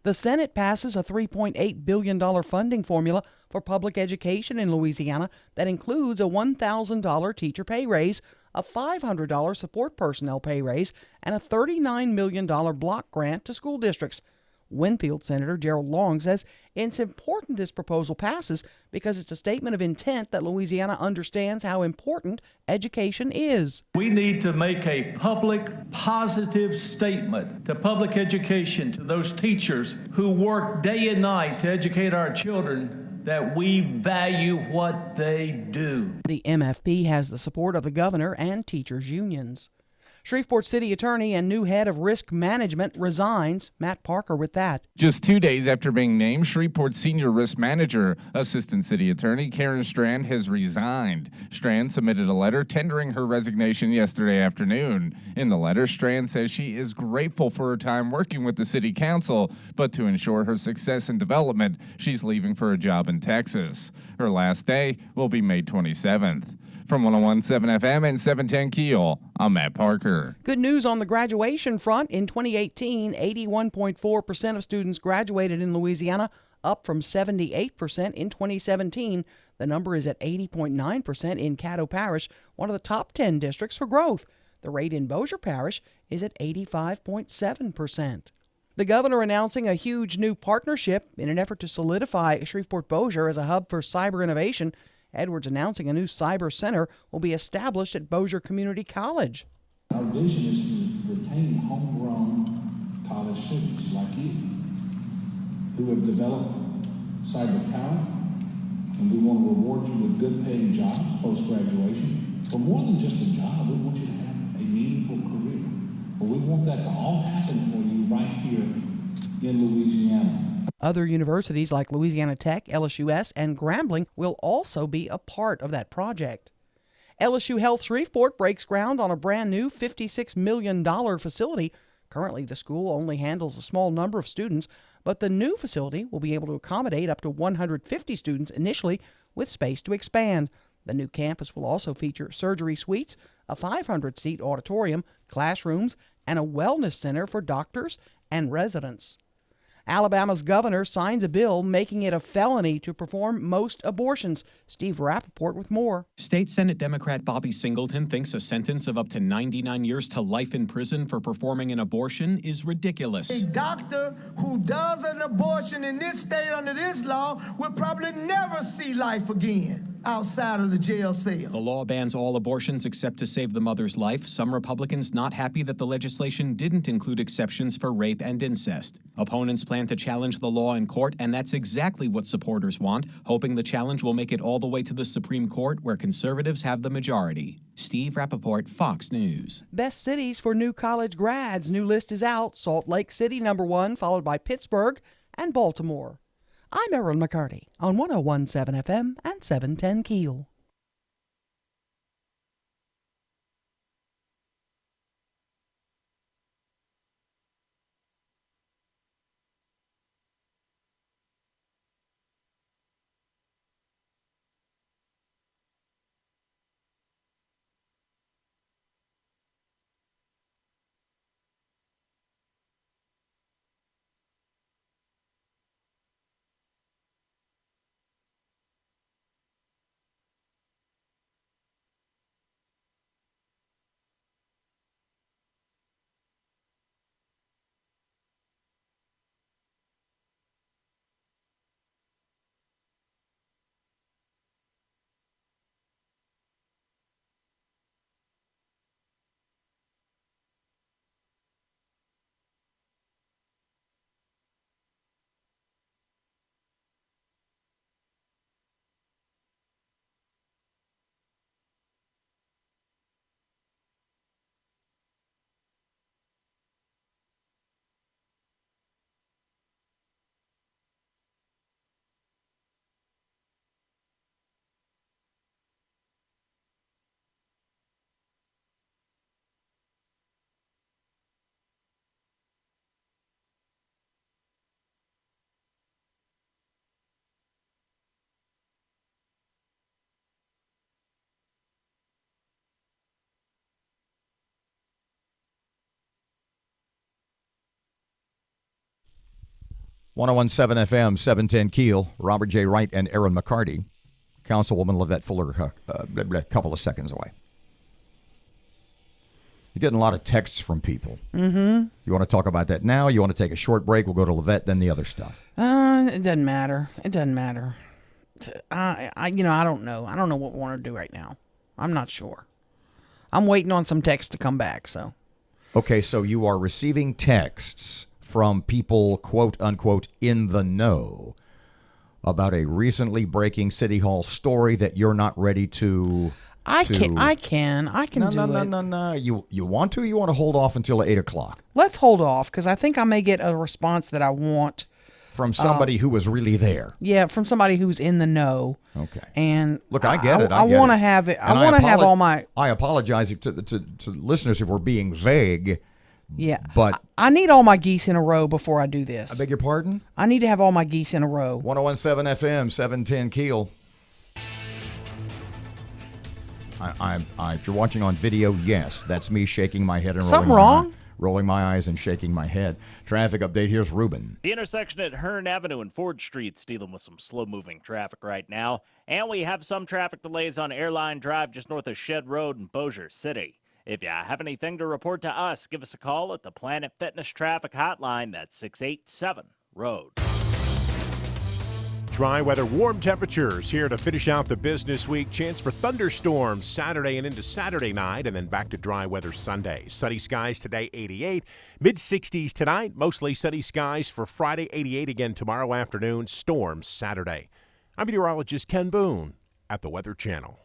The Senate passes a $3.8 billion funding formula for public education in Louisiana that includes a $1,000 teacher pay raise, a $500 support personnel pay raise, and a $39 million block grant to school districts. Winfield Senator Gerald Long says it's important this proposal passes because it's a statement of intent that Louisiana understands how important education is. We need to make a public, positive statement to public education, to those teachers who work day and night to educate our children, that we value what they do. The MFP has the support of the governor and teachers' unions. Shreveport City Attorney and new head of risk management resigns. Matt Parker with that. Just 2 days after being named Shreveport Senior Risk Manager, Assistant City Attorney Karen Strand has resigned. Strand submitted a letter tendering her resignation yesterday afternoon. In the letter, Strand says she is grateful for her time working with the City Council, but to ensure her success and development, she's leaving for a job in Texas. Her last day will be May 27th. From 101.7 FM and 710 KEEL, I'm Matt Parker. Good news on the graduation front. In 2018, 81.4% of students graduated in Louisiana, up from 78% in 2017. The number is at 80.9% in Caddo Parish, one of the top 10 districts for growth. The rate in Bossier Parish is at 85.7%. The governor announcing a huge new partnership in an effort to solidify Shreveport-Bossier as a hub for cyber innovation. Edwards announcing a new cyber center will be established at Bossier Community College. Our vision is to retain homegrown college students like you who have developed cyber talent, and we want to reward you with good paying jobs post-graduation. But more than just a job, we want you to have a meaningful career. But we want that to all happen for you right here in Louisiana. Other universities like Louisiana Tech, LSUS, and Grambling will also be a part of that project. LSU Health Shreveport breaks ground on a brand new $56 million facility. Currently, the school only handles a small number of students, but the new facility will be able to accommodate up to 150 students initially, with space to expand. The new campus will also feature surgery suites, a 500-seat auditorium, classrooms, and a wellness center for doctors and residents. Alabama's governor signs a bill making it a felony to perform most abortions. Steve Rappaport with more. State Senate Democrat Bobby Singleton thinks a sentence of up to 99 years to life in prison for performing an abortion is ridiculous. A doctor who does an abortion in this state under this law will probably never see life again outside of the jail cell. The law bans all abortions except to save the mother's life. Some Republicans not happy that the legislation didn't include exceptions for rape and incest. Opponents plan to challenge the law in court, and that's exactly what supporters want, hoping the challenge will make it all the way to the Supreme Court, where conservatives have the majority. Steve Rappaport, Fox News. Best cities for new college grads. New list is out. Salt Lake City, #1, followed by Pittsburgh and Baltimore. I'm Erin McCarty on 101.7 FM and 710 KEEL. .101.7 FM, 710 KEEL, Robert J. Wright and Erin McCarty. Councilwoman Lavette Fuller, a couple of seconds away. You're getting a lot of texts from people. Mm-hmm. You want to talk about that now? You want to take a short break? We'll go to Lavette, then the other stuff. It doesn't matter. It doesn't matter. I don't know. I don't know what we want to do right now. I'm not sure. I'm waiting on some texts to come back, so. Okay, so you are receiving texts from people, quote unquote, in the know about a recently breaking City Hall story that you're not ready to. I can do it. No. You want to? You want to hold off until 8 o'clock? Let's hold off because I think I may get a response that I want from somebody who was really there. Yeah, from somebody who's in the know. Okay. And look, I get it. I want to have it. I want to have all my. I apologize to listeners if we're being vague. Yeah, but I need all my geese in a row before I do this. I beg your pardon? I need to have all my geese in a row. 101.7 FM, 710 KEEL. If you're watching on video, yes, that's me shaking my head and rolling my eyes and shaking my head. Traffic update, here's Ruben. The intersection at Hearn Avenue and Ford Street's dealing with some slow-moving traffic right now. And we have some traffic delays on Airline Drive just north of Shed Road in Bossier City. If you have anything to report to us, give us a call at the Planet Fitness Traffic Hotline. That's 687-ROAD. Dry weather, warm temperatures here to finish out the business week. Chance for thunderstorms Saturday and into Saturday night, and then back to dry weather Sunday. Sunny skies today, 88. Mid-60s tonight, mostly sunny skies for Friday, 88 again tomorrow afternoon. Storms Saturday. I'm meteorologist Ken Boone at the Weather Channel.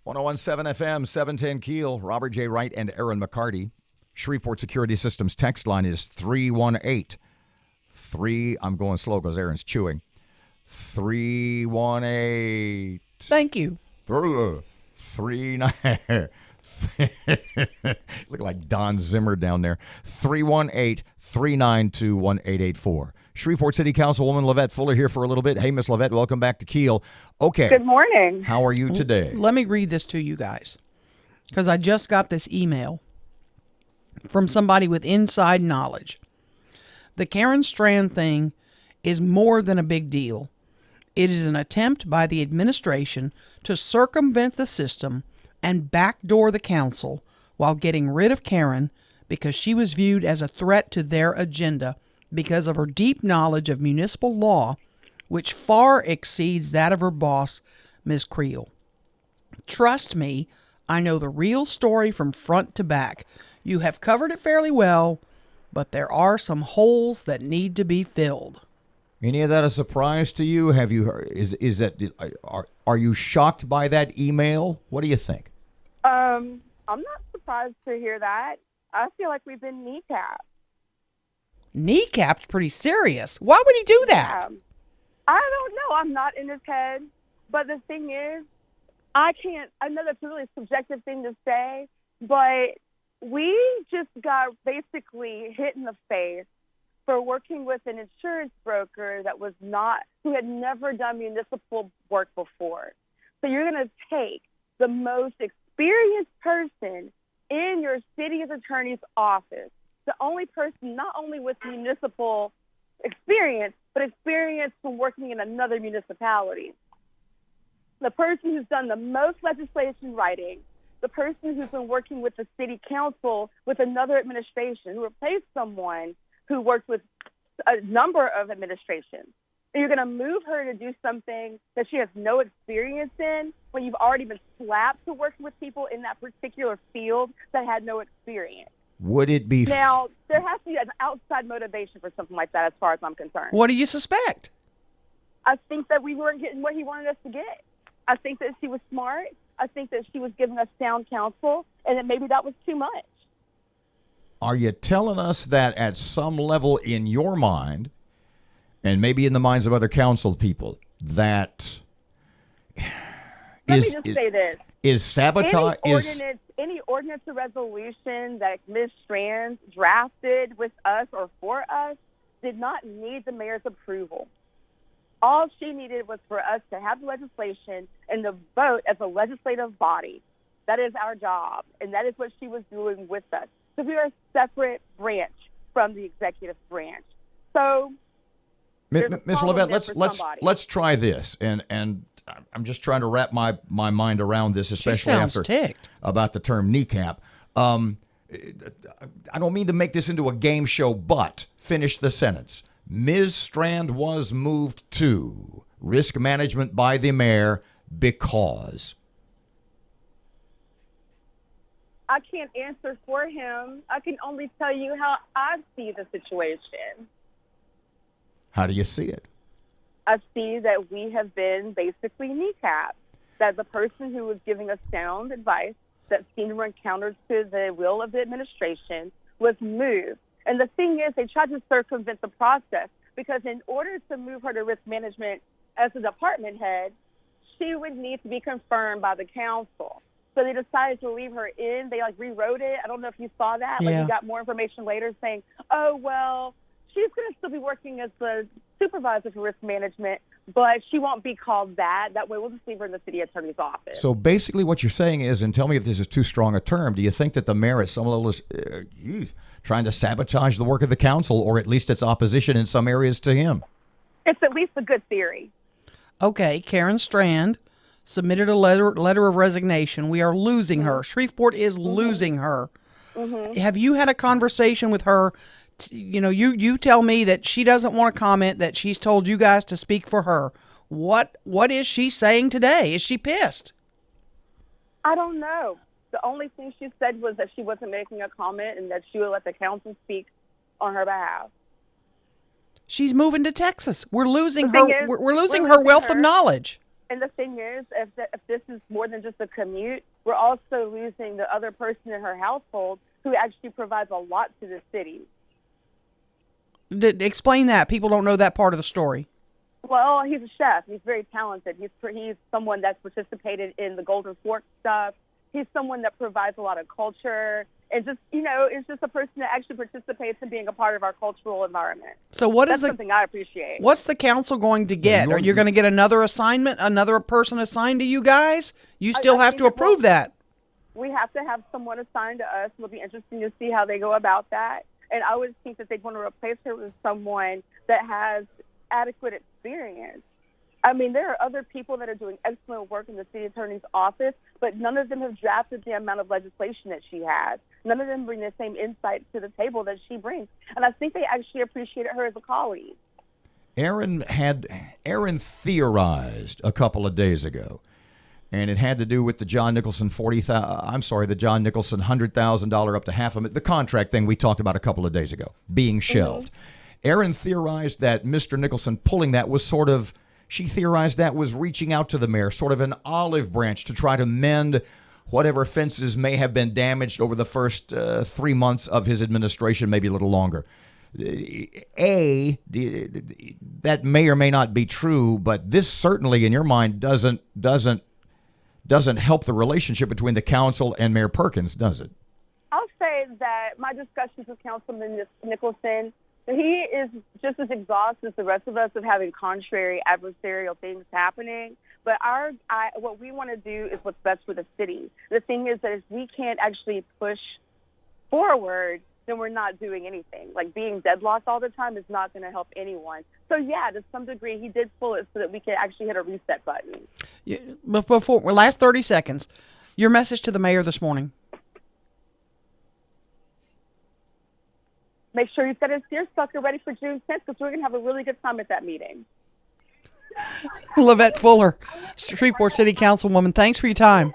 1017 FM, 710 Keel. Robert J. Wright and Erin McCarty. Shreveport Security Systems text line is 318. I'm going slow because Erin's chewing. 318. Thank you. 39. Look like Don Zimmer down there. 318-392-1884. Shreveport City Councilwoman Lavette Fuller here for a little bit. Hey, Miss Lavette, welcome back to Keel. Okay. Good morning. How are you today? Let me read this to you guys, because I just got this email from somebody with inside knowledge. The Karen Strand thing is more than a big deal. It is an attempt by the administration to circumvent the system and backdoor the council while getting rid of Karen because she was viewed as a threat to their agenda because of her deep knowledge of municipal law, which far exceeds that of her boss, Ms. Creel. Trust me, I know the real story from front to back. You have covered it fairly well, but there are some holes that need to be filled. Any of that a surprise to you? Have you heard, is that are you shocked by that email? What do you think? I'm not surprised to hear that. I feel like we've been kneecapped. Kneecapped? Pretty serious. Why would he do that? I don't know. I'm not in his head. But the thing is, I know that's a really subjective thing to say, but we just got basically hit in the face for working with an insurance broker who had never done municipal work before. So you're going to take the most experienced person in your city's attorney's office, the only person not only with municipal experience, but experience from working in another municipality. The person who's done the most legislation writing, the person who's been working with the city council with another administration, who replaced someone who worked with a number of administrations. And you're going to move her to do something that she has no experience in when you've already been slapped to work with people in that particular field that had no experience. Would it be... Now, there has to be an outside motivation for something like that as far as I'm concerned. What do you suspect? I think that we weren't getting what he wanted us to get. I think that she was smart. I think that she was giving us sound counsel, and that maybe that was too much. Are you telling us that at some level in your mind, and maybe in the minds of other council people, that Let me just say this. Is sabotage... Any ordinance or resolution that Ms. Strand drafted with us or for us did not need the mayor's approval. All she needed was for us to have the legislation and the vote as a legislative body. That is our job, and that is what she was doing with us. So we are a separate branch from the executive branch. So, Ms. Lavette, let's try this, and I'm just trying to wrap my mind around this, especially after ticked about the term kneecap. I don't mean to make this into a game show, but finish the sentence. Ms. Strand was moved to risk management by the mayor because... I can't answer for him. I can only tell you how I see the situation. How do you see it? I see that we have been basically kneecapped, that the person who was giving us sound advice that seemed to run counter to the will of the administration was moved. And the thing is, they tried to circumvent the process because in order to move her to risk management as a department head, she would need to be confirmed by the council. So they decided to leave her in. They rewrote it. I don't know if you saw that. Yeah. You got more information later saying, oh, well, she's going to still be working as the supervisor for risk management, but she won't be called that. That way we'll just leave her in the city attorney's office. So basically what you're saying is, and tell me if this is too strong a term, do you think that the mayor at some level is trying to sabotage the work of the council, or at least its opposition in some areas to him? It's at least a good theory. Okay, Karen Strand submitted a letter of resignation. We are losing her. Shreveport is losing her. Mm-hmm. Have you had a conversation with her? You tell me that she doesn't want to comment, that she's told you guys to speak for her. What is she saying today? Is she pissed? I don't know. The only thing she said was that she wasn't making a comment and that she would let the council speak on her behalf. She's moving to Texas. We're losing her. We're losing her wealth of knowledge. And the thing is, if this is more than just a commute, we're also losing the other person in her household who actually provides a lot to the city. Explain that. People don't know that part of the story. Well, he's a chef. He's very talented. He's someone that's participated in the Golden Fork stuff. He's someone that provides a lot of culture. And just, it's just a person that actually participates in being a part of our cultural environment. So that's something I appreciate. What's the council going to get? Are you going to get another assignment, another person assigned to you guys? You still have to approve that. We have to have someone assigned to us. It'll be interesting to see how they go about that. And I would think that they'd want to replace her with someone that has adequate experience. I mean, there are other people that are doing excellent work in the city attorney's office, but none of them have drafted the amount of legislation that she has. None of them bring the same insights to the table that she brings. And I think they actually appreciated her as a colleague. Erin theorized a couple of days ago, and it had to do with the John Nicholson $100,000 up to $500,000, the contract thing we talked about a couple of days ago being shelved. Erin theorized that Mr. Nicholson pulling that was she theorized that was reaching out to the mayor, sort of an olive branch to try to mend whatever fences may have been damaged over the first 3 months of his administration, maybe a little longer. That may or may not be true, but this certainly, in your mind, doesn't help the relationship between the council and Mayor Perkins, does it? I'll say that my discussions with Councilman Nicholson, he is just as exhausted as the rest of us of having contrary adversarial things happening. But what we want to do is what's best for the city. The thing is that if we can't actually push forward, then we're not doing anything. Like being deadlocked all the time is not going to help anyone. So yeah, to some degree, he did pull it so that we could actually hit a reset button. Before last 30 seconds, your message to the mayor this morning. Make sure you've got his seersucker ready for June 10th because we're going to have a really good time at that meeting. Lavette Fuller, Shreveport City Councilwoman, thanks for your time.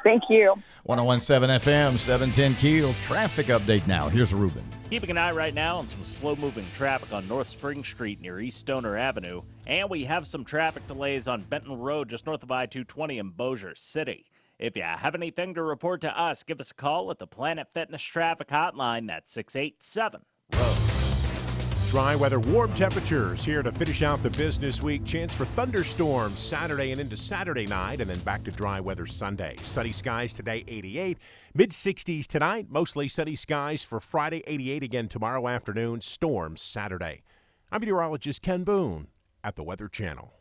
Thank you. 101.7 FM, 710 Keel. Traffic update now. Here's Ruben. Keeping an eye right now on some slow-moving traffic on North Spring Street near East Stoner Avenue. And we have some traffic delays on Benton Road just north of I-220 in Bossier City. If you have anything to report to us, give us a call at the Planet Fitness Traffic Hotline. That's 687 Road. Dry weather, warm temperatures here to finish out the business week. Chance for thunderstorms Saturday and into Saturday night, and then back to dry weather Sunday. Sunny skies today, 88. Mid-60s tonight, mostly sunny skies for Friday, 88 again tomorrow afternoon. Storms Saturday. I'm meteorologist Ken Boone at the Weather Channel.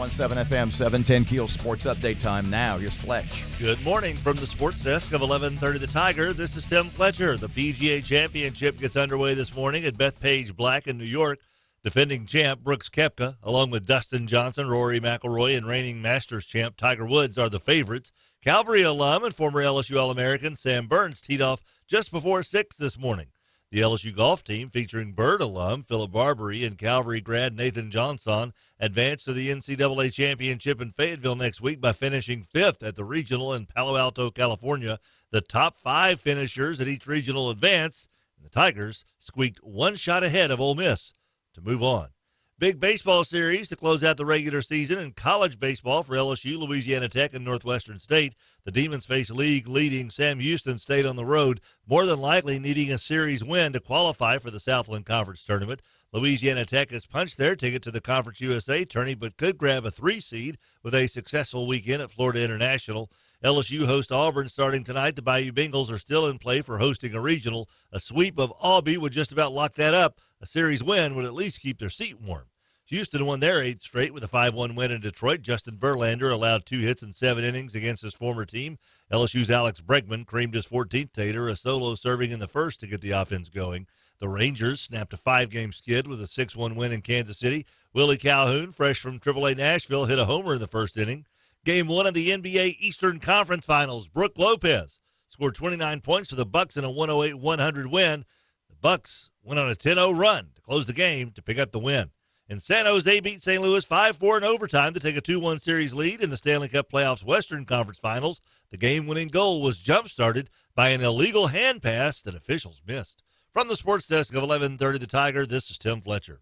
101.7 FM, 710 KEEL Sports Update time now. Here's Fletch. Good morning from the sports desk of 1130 The Tiger. This is Tim Fletcher. The PGA Championship gets underway this morning at Bethpage Black in New York. Defending champ Brooks Koepka, along with Dustin Johnson, Rory McIlroy, and reigning Masters champ Tiger Woods are the favorites. Calvary alum and former LSU All-American Sam Burns teed off just before 6 this morning. The LSU golf team, featuring Bird alum Philip Barbary and Calvary grad Nathan Johnson, advanced to the NCAA Championship in Fayetteville next week by finishing 5th at the regional in Palo Alto, California. The top 5 finishers at each regional advance, and the Tigers squeaked one shot ahead of Ole Miss to move on. Big baseball series to close out the regular season in college baseball for LSU, Louisiana Tech, and Northwestern State. The Demons face league-leading Sam Houston State on the road, more than likely needing a series win to qualify for the Southland Conference Tournament. Louisiana Tech has punched their ticket to the Conference USA tourney, but could grab a 3 seed with a successful weekend at Florida International. LSU host Auburn starting tonight. The Bayou Bengals are still in play for hosting a regional. A sweep of Aubie would just about lock that up. A series win would at least keep their seat warm. Houston won their 8th straight with a 5-1 win in Detroit. Justin Verlander allowed 2 hits in 7 innings against his former team. LSU's Alex Bregman creamed his 14th tater, a solo serving in the first to get the offense going. The Rangers snapped a 5-game skid with a 6-1 win in Kansas City. Willie Calhoun, fresh from AAA Nashville, hit a homer in the first inning. Game 1 of the NBA Eastern Conference Finals, Brook Lopez scored 29 points for the Bucks in a 108-100 win. The Bucks went on a 10-0 run to close the game to pick up the win. And San Jose beat St. Louis 5-4 in overtime to take a 2-1 series lead in the Stanley Cup Playoffs Western Conference Finals. The game-winning goal was jump-started by an illegal hand pass that officials missed. From the sports desk of 1130 The Tiger, this is Tim Fletcher.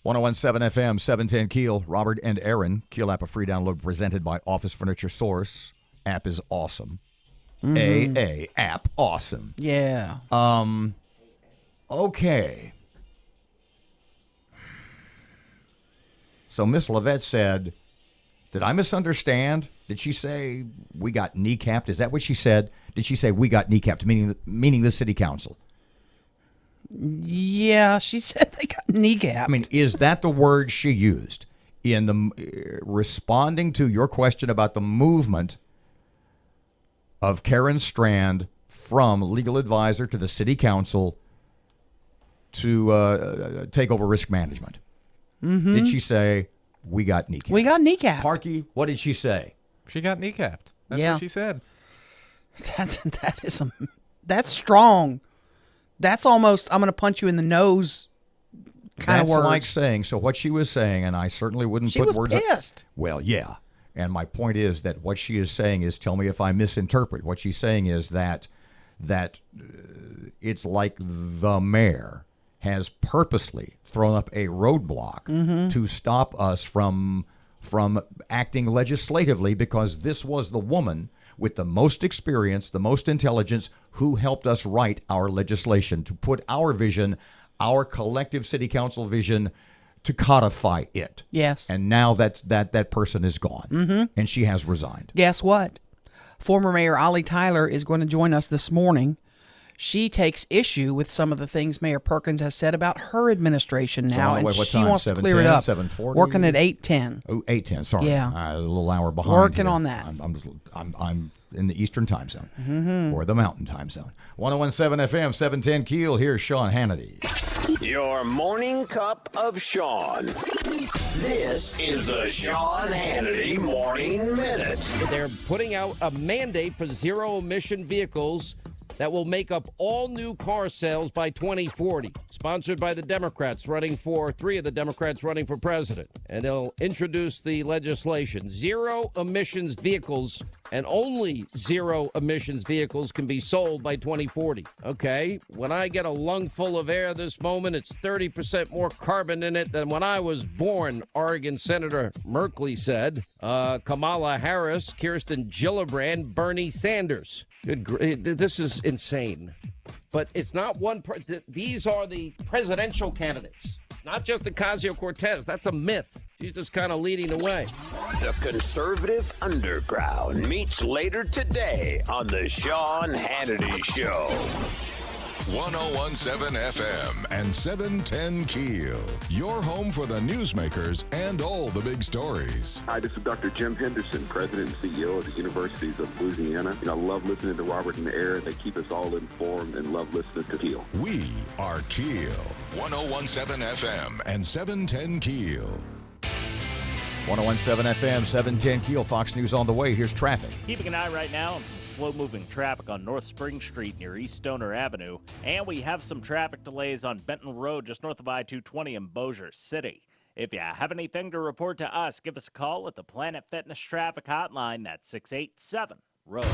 .101.7 FM, 710 KEEL. Robert and Erin. KEEL app, a free download presented by Office Furniture Source. App is awesome. AA app, awesome. Yeah. Okay. So Miss Levette said, did I misunderstand? Did she say we got kneecapped? Is that what she said? Did she say we got kneecapped, meaning the city council? Yeah, she said they got kneecapped. I mean, is that the word she used in the responding to your question about the movement of Karen Strand from legal advisor to the city council to take over risk management? Mm-hmm. Did she say we got kneecapped? We got kneecapped. Parky, what did she say? She got kneecapped. That's what she said. That's strong. That's almost, I'm going to punch you in the nose kind of words. That's like saying, so what she was saying, and I certainly wouldn't put words. She was pissed. Well, yeah. And my point is that what she is saying is, tell me if I misinterpret. What she's saying is that it's like the mayor has purposely thrown up a roadblock to stop us from acting legislatively, because this was the woman with the most experience, the most intelligence, who helped us write our legislation, to put our vision, our collective city council vision, to codify it. Yes. And now that person is gone, and she has resigned. Guess what? Former Mayor Ollie Tyler is going to join us this morning. She takes issue with some of the things Mayor Perkins has said about her administration now, and what she time? wants to clear it up. 7:40? Working at 8:10. Oh, 8:10. Sorry, Yeah. a little hour behind. Working here. on that. I'm in the Eastern Time Zone or the Mountain Time Zone. 101.7 FM, 710 Keel. Here's Sean Hannity. Your morning cup of Sean. This is the Sean Hannity Morning Minute. They're putting out a mandate for zero-emission vehicles that will make up all new car sales by 2040. Sponsored by the Democrats, three of the Democrats running for president. And they'll introduce the legislation. Zero emissions vehicles, and only zero emissions vehicles, can be sold by 2040. Okay, when I get a lung full of air this moment, it's 30% more carbon in it than when I was born, Oregon Senator Merkley said. Kamala Harris, Kirsten Gillibrand, Bernie Sanders. This is insane. But it's not one. These are the presidential candidates, not just Ocasio-Cortez. That's a myth. She's just kind of leading the way. The conservative underground meets later today on the Sean Hannity Show. 101.7 FM and 710 Keel. Your home for the newsmakers and all the big stories. Hi, this is Dr. Jim Henderson, President and CEO of the Universities of Louisiana. I love listening to Robert and Erin. They keep us all informed and love listening to Keel. We are Keel. 101.7 FM and 710 Keel. 101.7 FM, 710 Keel. Fox News on the way. Here's traffic. Keeping an eye right now on some slow-moving traffic on North Spring Street near East Stoner Avenue. And we have some traffic delays on Benton Road just north of I-220 in Bossier City. If you have anything to report to us, give us a call at the Planet Fitness Traffic Hotline. That's 687-ROAD.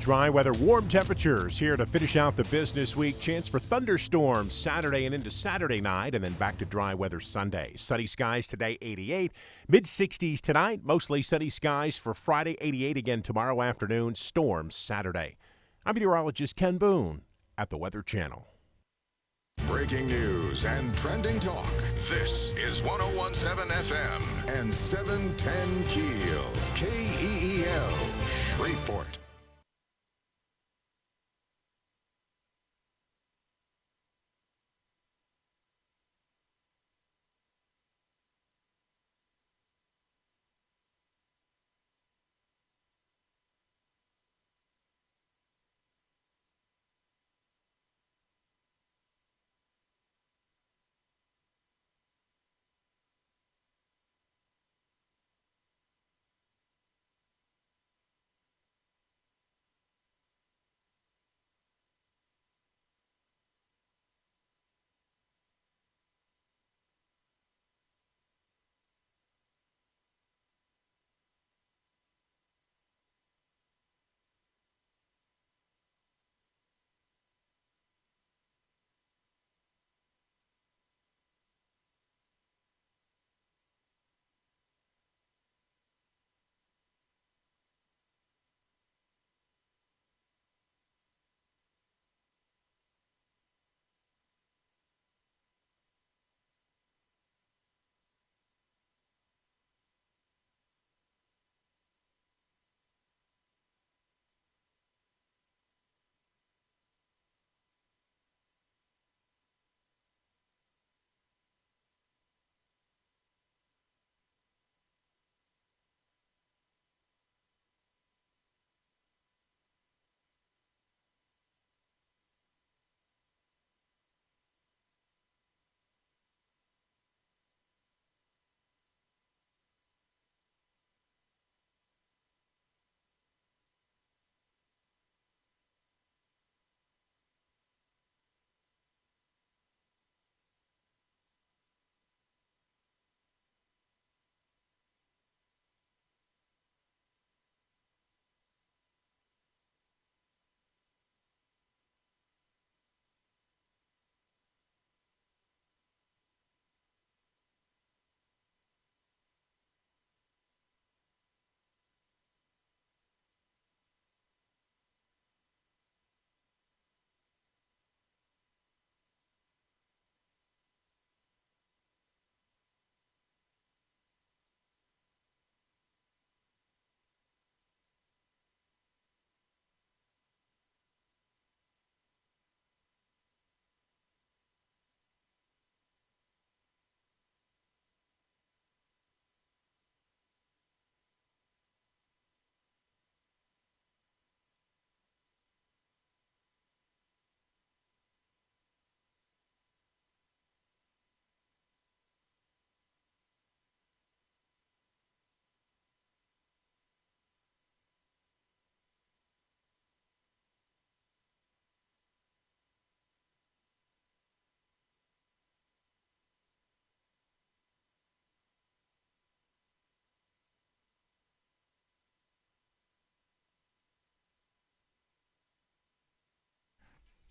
Dry weather, warm temperatures here to finish out the business week. Chance for thunderstorms Saturday and into Saturday night, and then back to dry weather Sunday. Sunny skies today, 88. Mid-60s tonight, mostly sunny skies for Friday, 88 again tomorrow afternoon. Storms Saturday. I'm meteorologist Ken Boone at the Weather Channel. Breaking news and trending talk. This is 101.7 FM and 710 Keel. KEEL, Shreveport.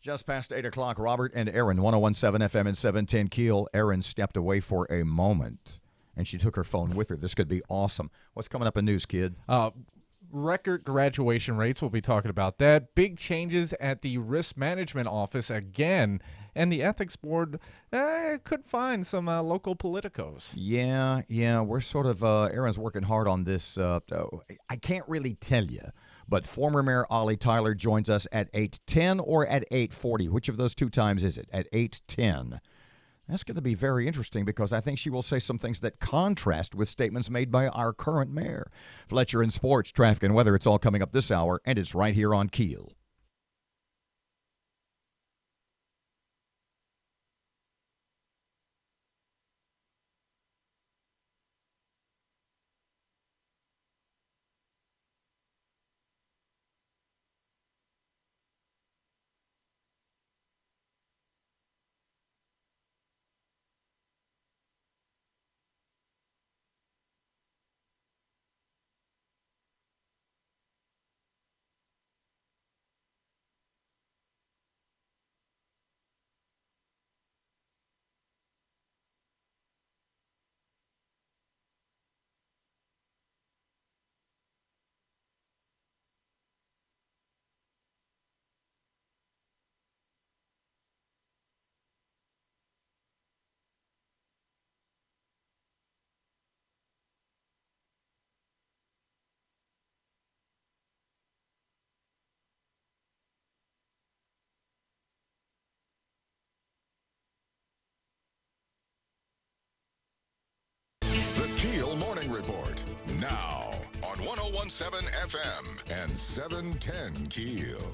Just past 8 o'clock, Robert and Erin, 101.7 FM and 710 KEEL. Erin stepped away for a moment, and she took her phone with her. This could be awesome. What's coming up in news, kid? Record graduation rates. We'll be talking about that. Big changes at the Risk Management Office again. And the Ethics Board could find some local politicos. Yeah. We're sort of, Erin's working hard on this. I can't really tell you. But former Mayor Ollie Tyler joins us at 8:10 or at 8:40. Which of those two times is it? At 8:10. That's going to be very interesting because I think she will say some things that contrast with statements made by our current mayor. Fletcher in sports, traffic, and weather. It's all coming up this hour, and it's right here on KEEL. The KEEL Morning Report, now on 101.7 FM and 710 KEEL.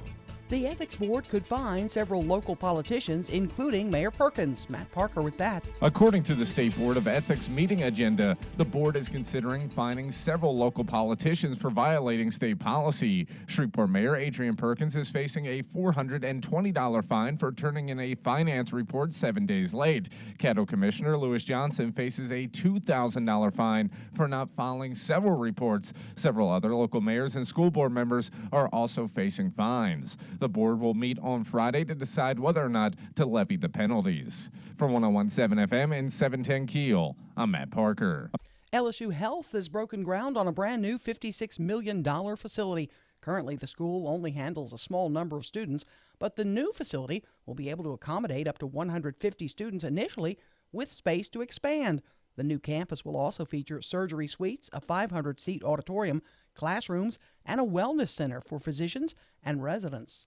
The Ethics Board could fine several local politicians, including Mayor Perkins. Matt Parker with that. According to the State Board of Ethics meeting agenda, the board is considering fining several local politicians for violating state policy. Shreveport Mayor Adrian Perkins is facing a $420 fine for turning in a finance report 7 days late. Caddo Commissioner Lewis Johnson faces a $2,000 fine for not filing several reports. Several other local mayors and school board members are also facing fines. The board will meet on Friday to decide whether or not to levy the penalties. For 101.7 FM and 710 KEEL, I'm Matt Parker. LSU Health has broken ground on a brand new $56 million facility. Currently, the school only handles a small number of students, but the new facility will be able to accommodate up to 150 students initially, with space to expand. The new campus will also feature surgery suites, a 500-seat auditorium, classrooms, and a wellness center for physicians and residents.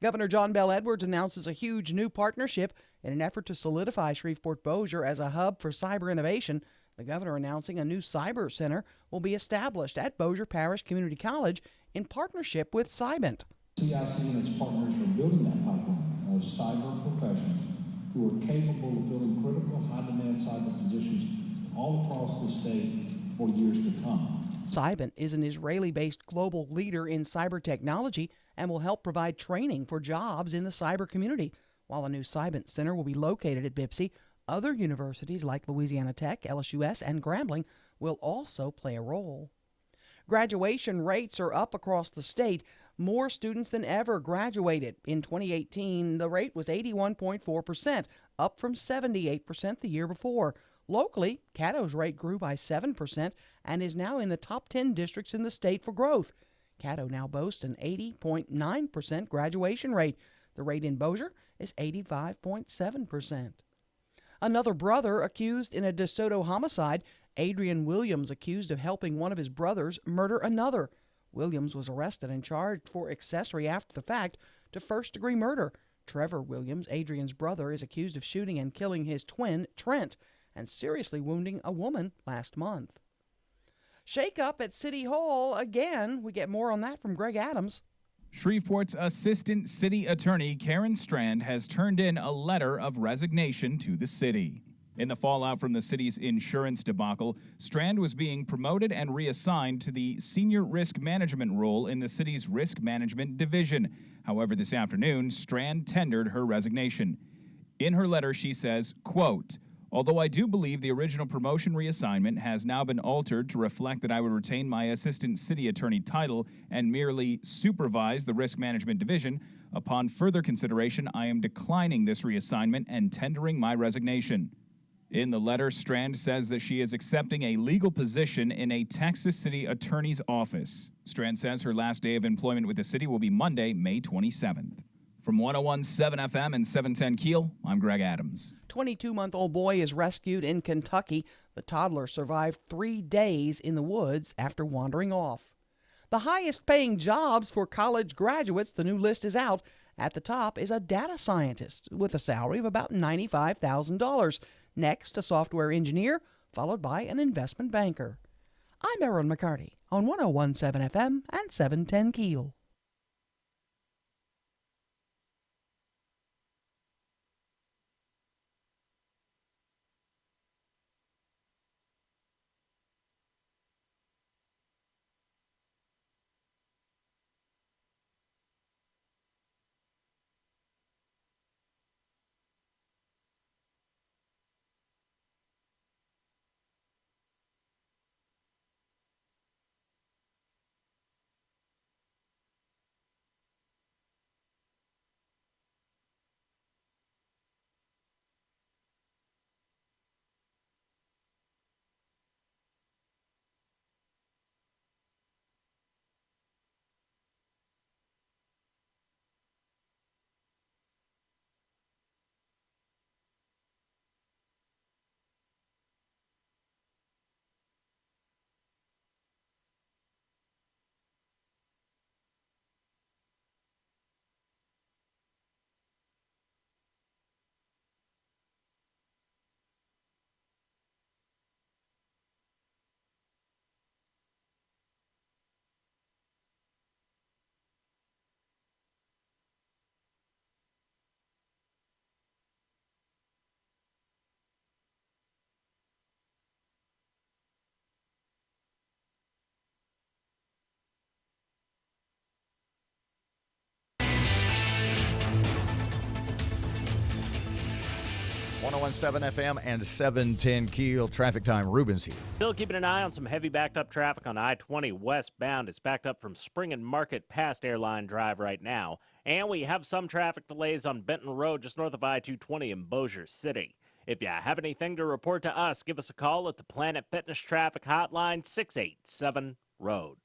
Governor John Bel Edwards announces a huge new partnership in an effort to solidify Shreveport-Bossier as a hub for cyber innovation. The governor announcing a new cyber center will be established at Bossier Parish Community College in partnership with Cybint. CIC and its partners are building that pipeline of cyber professionals who are capable of filling critical, high-demand cyber positions all across the state for years to come. Cybint is an Israeli-based global leader in cyber technology and will help provide training for jobs in the cyber community. While a new Cybint Center will be located at Bipsy, other universities like Louisiana Tech, LSUS, and Grambling will also play a role. Graduation rates are up across the state. More students than ever graduated. In 2018, the rate was 81.4%, up from 78% the year before. Locally, Caddo's rate grew by 7% and is now in the top 10 districts in the state for growth. Caddo now boasts an 80.9% graduation rate. The rate in Bossier is 85.7%. Another brother accused in a DeSoto homicide. Adrian Williams accused of helping one of his brothers murder another. Williams was arrested and charged for accessory after the fact to first-degree murder. Trevor Williams, Adrian's brother, is accused of shooting and killing his twin, Trent, and seriously wounding a woman last month. Shake up at City Hall again. We get more on that from Greg Adams. Shreveport's Assistant City Attorney Karen Strand has turned in a letter of resignation to the city. In the fallout from the city's insurance debacle, Strand was being promoted and reassigned to the senior risk management role in the city's risk management division. However, this afternoon, Strand tendered her resignation. In her letter, she says, quote, "Although I do believe the original promotion reassignment has now been altered to reflect that I would retain my assistant city attorney title and merely supervise the risk management division, Upon further consideration, I am declining this reassignment and tendering my resignation. In the letter, Strand says that she is accepting a legal position in a Texas City attorney's office. Strand says her last day of employment with the city will be Monday, May 27th. From 101.7 FM and 710 KEEL, I'm Greg Adams. 22-month-old boy is rescued in Kentucky. The toddler survived 3 days in the woods after wandering off. The highest-paying jobs for college graduates, the new list is out. At the top is a data scientist with a salary of about $95,000. Next, a software engineer, followed by an investment banker. I'm Erin McCarty on 101.7 FM and 710 KEEL. .7 FM and 710 KEEL. Traffic time. Ruben's here. Still keeping an eye on some heavy backed up traffic on I-20 westbound. It's backed up from Spring and Market past Airline Drive right now. And we have some traffic delays on Benton Road just north of I-220 in Bossier City. If you have anything to report to us, give us a call at the Planet Fitness Traffic Hotline, 687-ROAD.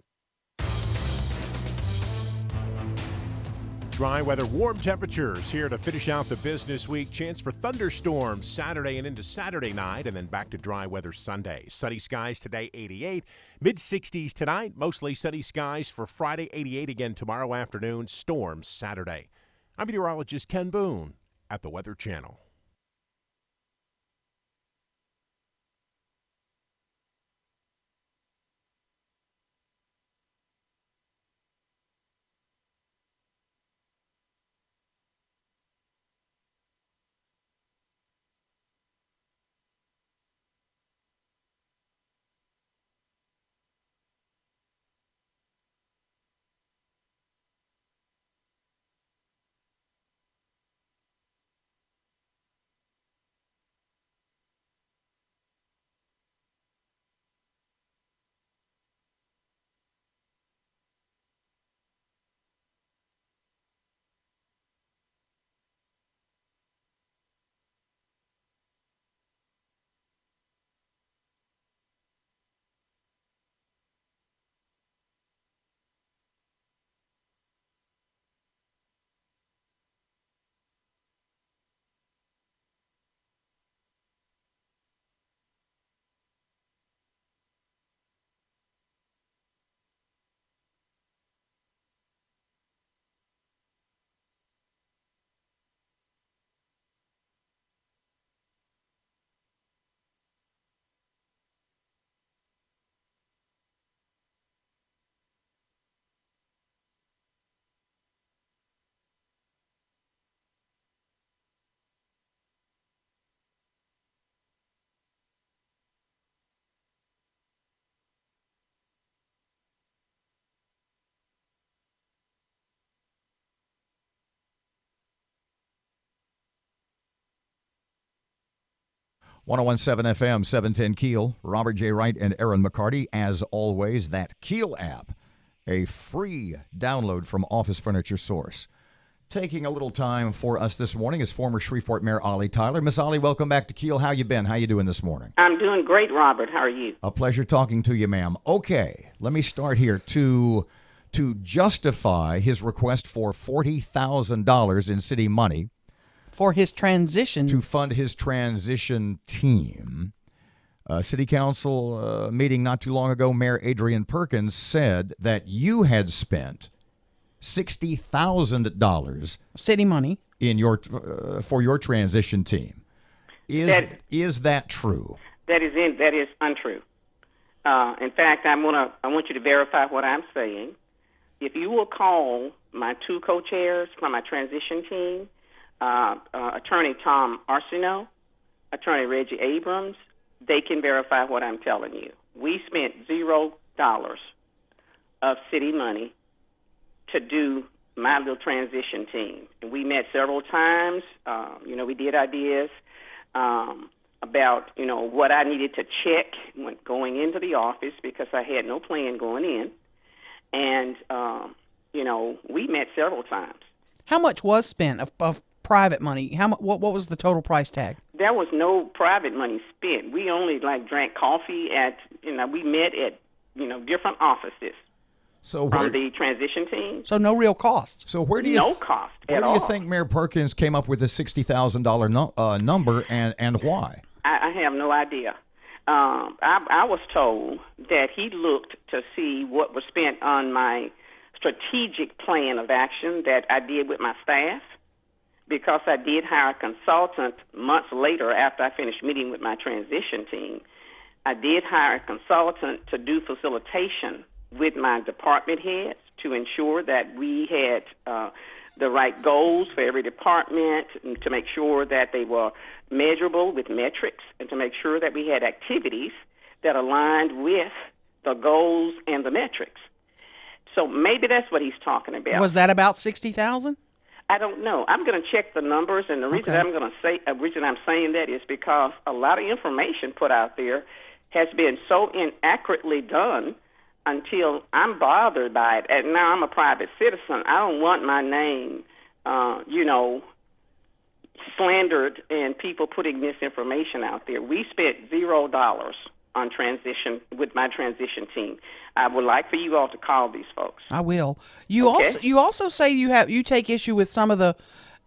Dry weather, warm temperatures here to finish out the business week. Chance for thunderstorms Saturday and into Saturday night, and then back to dry weather Sunday. Sunny skies today, 88. Mid-60s tonight, mostly sunny skies for Friday, 88 again tomorrow afternoon. Storms Saturday. I'm meteorologist Ken Boone at the Weather Channel. .7 FM, 710 KEEL. Robert J. Wright and Erin McCarty. As always, that KEEL app, a free download from Office Furniture Source. Taking a little time for us this morning is former Shreveport Mayor Ollie Tyler. Miss Ollie, welcome back to KEEL. How you been? How you doing this morning? I'm doing great, Robert. How are you? A pleasure talking to you, ma'am. Okay, let me start here. To justify his request for $40,000 in city money for his transition, to fund his transition team, City Council meeting not too long ago, Mayor Adrian Perkins said that you had spent $60,000 city money in your for your transition team. Is that true? That is untrue. In fact, I want you to verify what I'm saying. If you will call my two co-chairs from my transition team, Attorney Tom Arsenault, Attorney Reggie Abrams, they can verify what I'm telling you. We spent $0 of city money to do my little transition team. And we met several times. We did ideas about, what I needed to check when going into the office because I had no plan going in. And, we met several times. How much was spent of private money? What was the total price tag? There was no private money spent. We only drank coffee we met at, different offices. So from the transition team. So no real cost. So where do you cost where at do you all. think Mayor Perkins came up with the $60,000 number and why? I have no idea. I was told that he looked to see what was spent on my strategic plan of action that I did with my staff, because I did hire a consultant months later after I finished meeting with my transition team. I did hire a consultant to do facilitation with my department heads to ensure that we had the right goals for every department, and to make sure that they were measurable with metrics, and to make sure that we had activities that aligned with the goals and the metrics. So maybe that's what he's talking about. Was that about $60,000? I don't know. I'm going to check the numbers, and the reason reason I'm saying that is because a lot of information put out there has been so inaccurately done until I'm bothered by it. And now I'm a private citizen. I don't want my name, slandered and people putting misinformation out there. We spent $0 on transition with my transition team. I would like for you all to call these folks. I will. You also say you take issue with some of the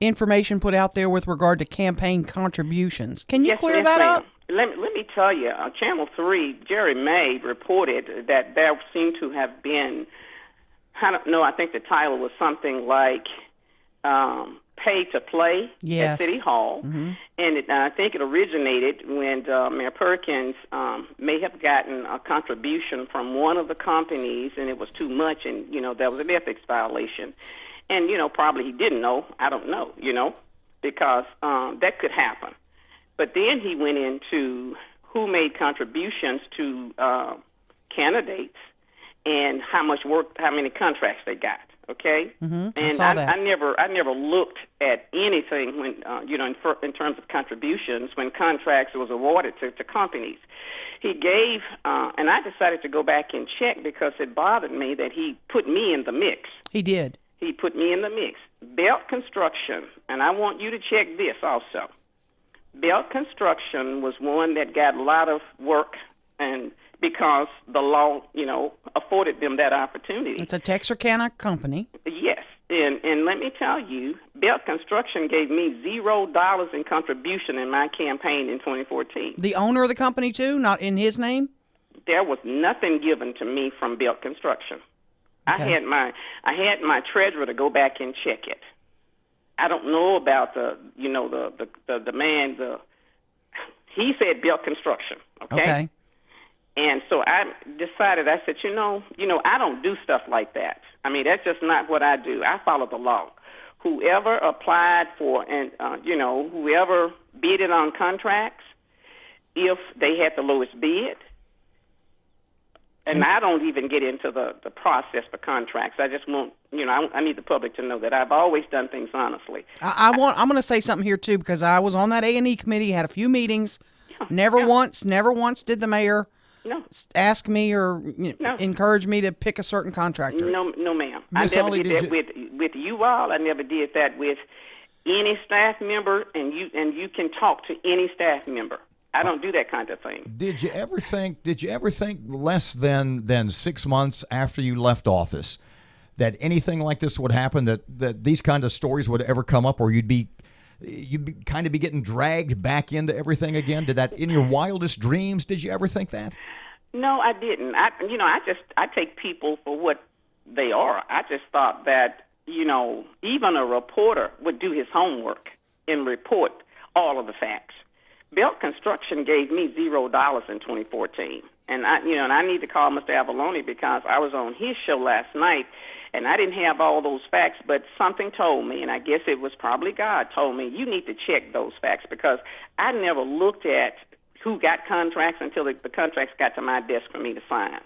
information put out there with regard to campaign contributions. Can you clear that up? Let me tell you, Channel 3, Jerry May reported that there seemed to have been, I think the title was something like Pay to Play at City Hall. Mm-hmm. And I think it originated when Mayor Perkins may have gotten a contribution from one of the companies, and it was too much, and, there was an ethics violation. And, probably he didn't know. I don't know, because that could happen. But then he went into who made contributions to candidates and how many contracts they got. Okay, mm-hmm. And I saw that. I never looked at anything when in terms of contributions when contracts was awarded to companies. He gave, and I decided to go back and check because it bothered me that he put me in the mix. He did. He put me in the mix. Belt Construction, and I want you to check this also. Belt Construction was one that got a lot of work, and because the law, afforded them that opportunity. It's a Texarkana company. Yes, and let me tell you, Belt Construction gave me $0 in contribution in my campaign in 2014. The owner of the company too, not in his name? There was nothing given to me from Belt Construction. Okay. I had my treasurer to go back and check it. I don't know about the man. He said Belt Construction. Okay. And so I decided. I said, I don't do stuff like that. I mean, that's just not what I do. I follow the law. Whoever applied for and whoever bidded on contracts, if they had the lowest bid. And I don't even get into the process for contracts. I just want, I need the public to know that I've always done things honestly. I'm going to say something here too, because I was on that A&E committee, had a few meetings. Never once did the mayor No. ask me or No. encourage me to pick a certain contractor? No, ma'am. Miss I never Holly, did that with you all. I never did that with any staff member, and you can talk to any staff member. I don't do that kind of thing. Did you ever think less than 6 months after you left office that anything like this would happen, that these kind of stories would ever come up, or you'd be kind of be getting dragged back into everything again? Did that, in your wildest dreams, did you ever think that? No, I didn't. I take people for what they are. I just thought that, even a reporter would do his homework and report all of the facts. Belt Construction gave me $0 in 2014. And I need to call Mr. Avalone because I was on his show last night and I didn't have all those facts, but something told me, and I guess it was probably God told me, you need to check those facts because I never looked at who got contracts until the contracts got to my desk for me to sign.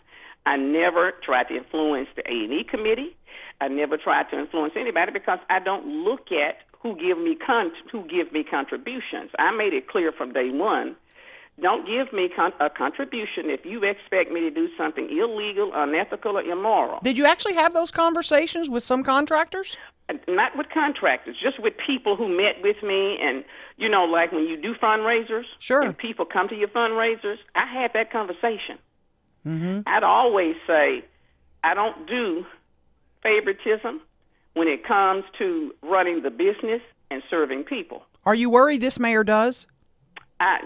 I never tried to influence the A&E committee. I never tried to influence anybody because I don't look at who give me contributions. I made it clear from day one, don't give me a contribution if you expect me to do something illegal, unethical, or immoral. Did you actually have those conversations with some contractors? Not with contractors, just with people who met with me. And, like when you do fundraisers, sure, and people come to your fundraisers, I had that conversation. Mm-hmm. I'd always say, I don't do favoritism when it comes to running the business and serving people. Are you worried this mayor does? I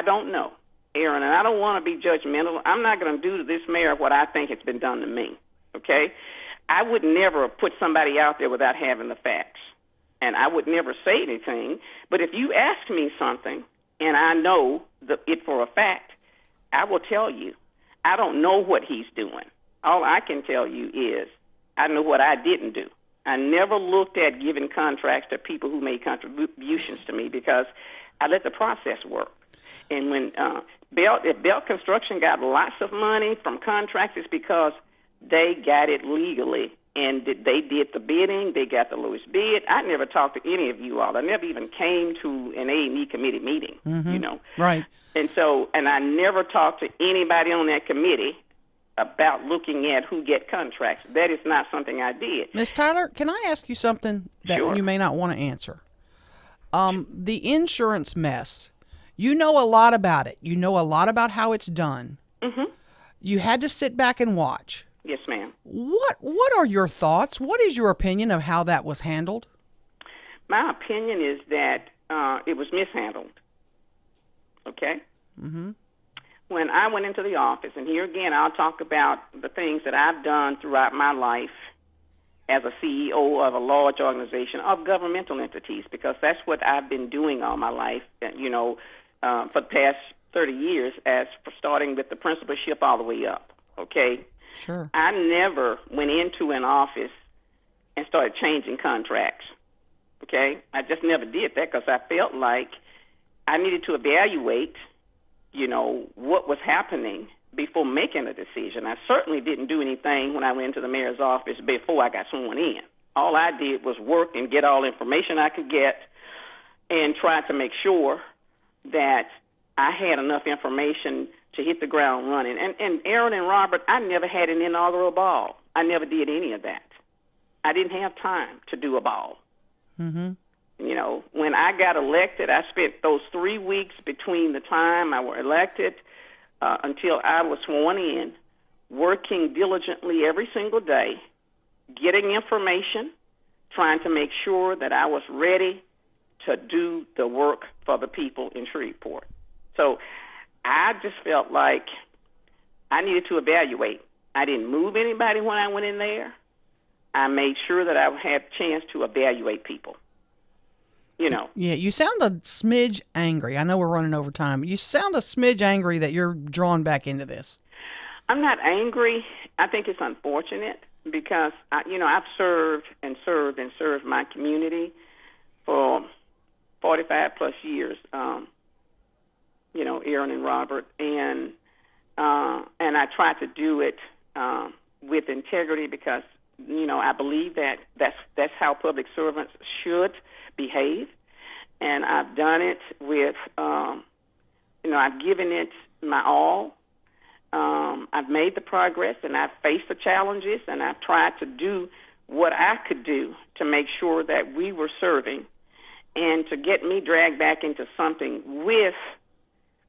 don't know, Erin, and I don't want to be judgmental. I'm not going to do to this mayor what I think has been done to me, okay? I would never put somebody out there without having the facts, and I would never say anything. But if you ask me something and I know it for a fact, I will tell you. I don't know what he's doing. All I can tell you is I know what I didn't do. I never looked at giving contracts to people who made contributions to me because I let the process work. And when if Belt Construction got lots of money from contracts, it's because they got it legally. And they did the bidding. They got the lowest bid. I never talked to any of you all. I never even came to an A&E committee meeting, Right. And I never talked to anybody on that committee about looking at who get contracts. That is not something I did. Ms. Tyler, can I ask you something that Sure. you may not want to answer? The insurance mess, you know a lot about it. You know a lot about how it's done. Mm-hmm. You had to sit back and watch. Yes, ma'am. What are your thoughts? What is your opinion of how that was handled? My opinion is that it was mishandled. Okay? Mm-hmm. When I went into the office, and here again I'll talk about the things that I've done throughout my life as a CEO of a large organization of governmental entities, because that's what I've been doing all my life, for the past 30 years, starting with the principalship all the way up, okay? Sure. I never went into an office and started changing contracts, okay? I just never did that because I felt like I needed to evaluate, what was happening before making a decision. I certainly didn't do anything when I went into the mayor's office before I got sworn in. All I did was work and get all information I could get and try to make sure that I had enough information to hit the ground running. And Erin and Robert, I never had an inaugural ball. I never did any of that. I didn't have time to do a ball. Mm-hmm. When I got elected, I spent those 3 weeks between the time I was elected until I was sworn in, working diligently every single day, getting information, trying to make sure that I was ready to do the work for the people in Shreveport. So I just felt like I needed to evaluate. I didn't move anybody when I went in there. I made sure that I had a chance to evaluate people. Yeah, you sound a smidge angry. I know we're running over time. You sound a smidge angry that you're drawn back into this. I'm not angry. I think it's unfortunate because, I've served and served and served my community for 45 plus years, Erin and Robert, and I try to do it with integrity because, I believe that that's how public servants should behave, and I've done it with, I've given it my all, I've made the progress, and I've faced the challenges, and I've tried to do what I could do to make sure that we were serving. And to get me dragged back into something with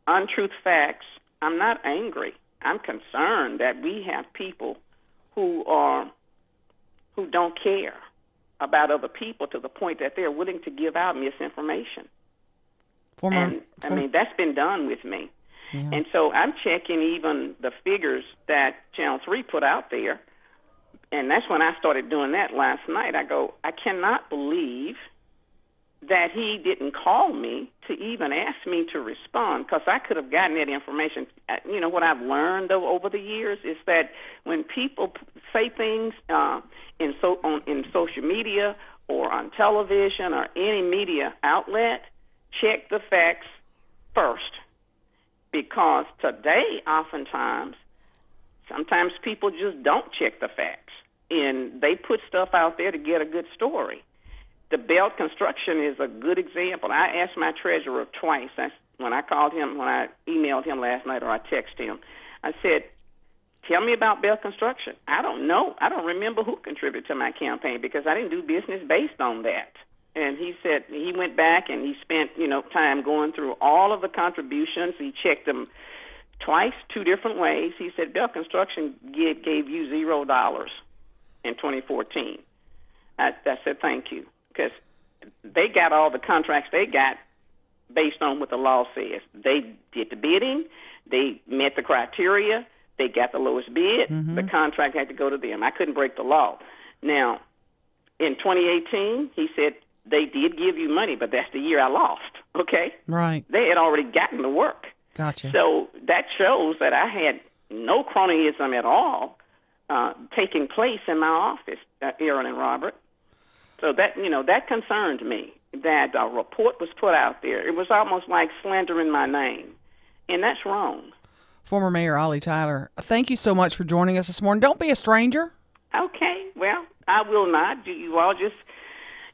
untruth facts, I'm not angry. I'm concerned that we have people who don't care about other people to the point that they're willing to give out misinformation. I mean, that's been done with me. Yeah. And so I'm checking even the figures that Channel 3 put out there, and that's when I started doing that last night. I go, I cannot believe that he didn't call me to even ask me to respond, because I could have gotten that information. You know, what I've learned, though, over the years is that when people say things in social media or on television or any media outlet, check the facts first. Because today, sometimes people just don't check the facts, and they put stuff out there to get a good story. The Belt Construction is a good example. I asked my treasurer twice. When I called him, when I emailed him last night or I texted him, I said, tell me about Belt Construction. I don't know. I don't remember who contributed to my campaign because I didn't do business based on that. And he said he went back and he spent, time going through all of the contributions. He checked them twice, 2 different ways. He said Bell Construction gave you $0 in 2014. I said thank you, because they got all the contracts they got based on what the law says. They did the bidding. They met the criteria. They got the lowest bid. Mm-hmm. The contract had to go to them. I couldn't break the law. Now, in 2018, he said, they did give you money, but that's the year I lost, okay? Right. They had already gotten the work. Gotcha. So that shows that I had no cronyism at all taking place in my office, Erin and Robert. So that concerned me, that a report was put out there. It was almost like slandering my name, and that's wrong. Former Mayor Ollie Tyler, thank you so much for joining us this morning. Don't be a stranger. Okay, well, I will not. You all just...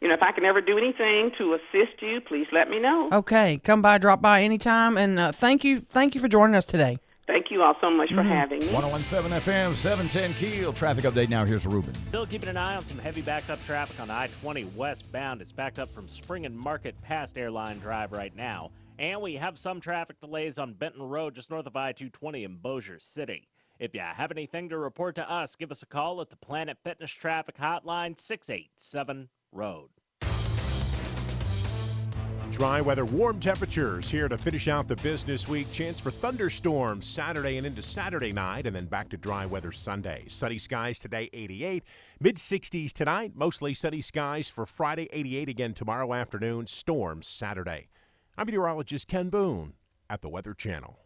if I can ever do anything to assist you, please let me know. Okay, come by, drop by anytime, and thank you for joining us today. Thank you all so much for having me. 101.7 FM, 710 Keel. Traffic update now. Here's Ruben. Still keeping an eye on some heavy backed up traffic on I-20 westbound. It's backed up from Spring and Market past Airline Drive right now. And we have some traffic delays on Benton Road just north of I-220 in Bossier City. If you have anything to report to us, give us a call at the Planet Fitness Traffic Hotline, 687-ROAD. Dry weather, warm temperatures here to finish out the business week. Chance for thunderstorms Saturday and into Saturday night, and then back to dry weather Sunday. Sunny skies today, 88. Mid-60s tonight, mostly sunny skies for Friday, 88 again tomorrow afternoon. Storms Saturday. I'm meteorologist Ken Boone at the Weather Channel.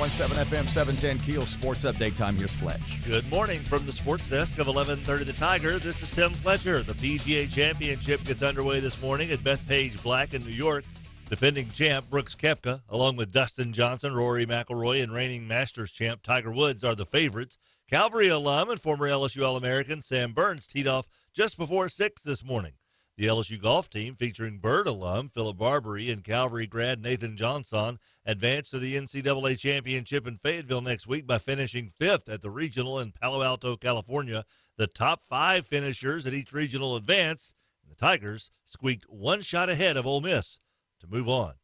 .17 FM, 710 Keel Sports Update time. Here's Fletch. Good morning from the sports desk of 1130 The Tiger. This is Tim Fletcher. The PGA Championship gets underway this morning at Bethpage Black in New York, Defending champ Brooks Koepka, along with Dustin Johnson, Rory McIlroy, and reigning Masters champ Tiger Woods are the favorites. Calvary alum and former LSU All-American Sam Burns teed off just before 6 this morning. The LSU golf team, featuring Bird alum Philip Barbary and Calvary grad Nathan Johnson, advanced to the NCAA championship in Fayetteville next week by finishing 5th at the regional in Palo Alto, California. The top 5 finishers at each regional advance, and the Tigers squeaked one shot ahead of Ole Miss to move on.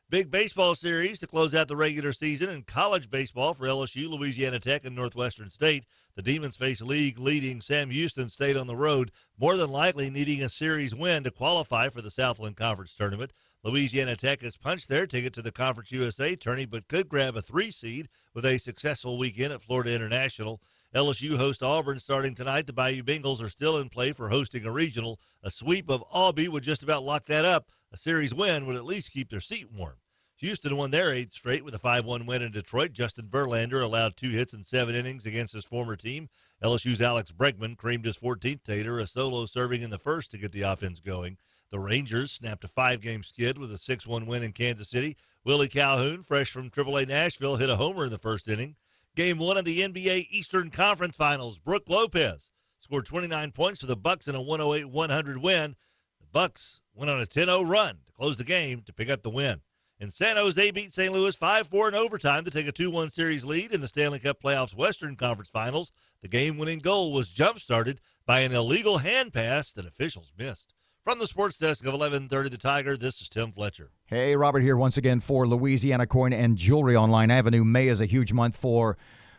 Big baseball series to close out the regular season in college baseball for LSU, Louisiana Tech, and Northwestern State. The Demons face league-leading Sam Houston State on the road, more than likely needing a series win to qualify for the Southland Conference Tournament. Louisiana Tech has punched their ticket to the Conference USA tourney, but could grab a 3 seed with a successful weekend at Florida International. LSU hosts Auburn starting tonight. The Bayou Bengals are still in play for hosting a regional. A sweep of Aubie would just about lock that up. A series win would at least keep their seat warm. Houston won their 8th straight with a 5-1 win in Detroit. Justin Verlander allowed 2 hits in 7 innings against his former team. LSU's Alex Bregman creamed his 14th tater, a solo serving in the first to get the offense going. The Rangers snapped a 5-game skid with a 6-1 win in Kansas City. Willie Calhoun, fresh from AAA Nashville, hit a homer in the first inning. Game 1 of the NBA Eastern Conference Finals, Brook Lopez scored 29 points for the Bucks in a 108-100 win. The Bucks went on a 10-0 run to close the game to pick up the win. And San Jose beat St. Louis 5-4 in overtime to take a 2-1 series lead in the Stanley Cup Playoffs Western Conference Finals. The game-winning goal was jump-started by an illegal hand pass that officials missed. From the sports desk of 1130 The Tiger, this is Tim Fletcher. Hey, Robert here once again for Louisiana Coin and Jewelry on Line Avenue. May is a huge month for,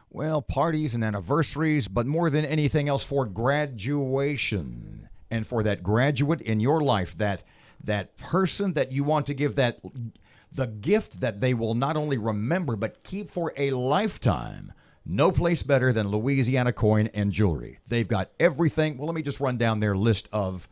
well, parties and anniversaries, but more than anything else for graduation. And for that graduate in your life, that person that you want to give the gift that they will not only remember but keep for a lifetime. No place better than Louisiana Coin and Jewelry. They've got everything. Well, let me just run down their list of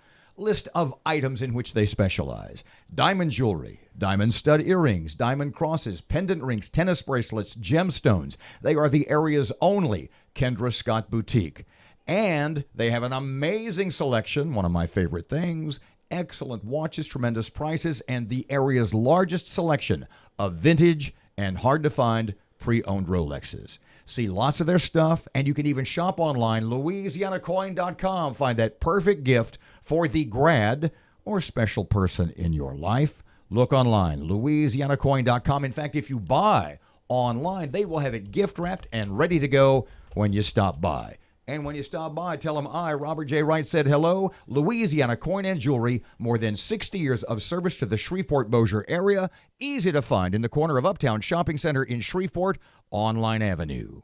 items in which they specialize. Diamond jewelry, diamond stud earrings, diamond crosses, pendant rings, tennis bracelets, gemstones. They are the area's only Kendra Scott boutique. And they have an amazing selection, one of my favorite things, excellent watches, tremendous prices, and the area's largest selection of vintage and hard-to-find pre-owned Rolexes. See lots of their stuff, and you can even shop online, LouisianaCoin.com. Find that perfect gift for the grad or special person in your life. Look online, LouisianaCoin.com. In fact, if you buy online, they will have it gift-wrapped and ready to go when you stop by. And when you stop by, tell them I, Robert J. Wright, said hello. Louisiana Coin and Jewelry, more than 60 years of service to the Shreveport-Bossier area. Easy to find in the corner of Uptown Shopping Center in Shreveport on Line Avenue.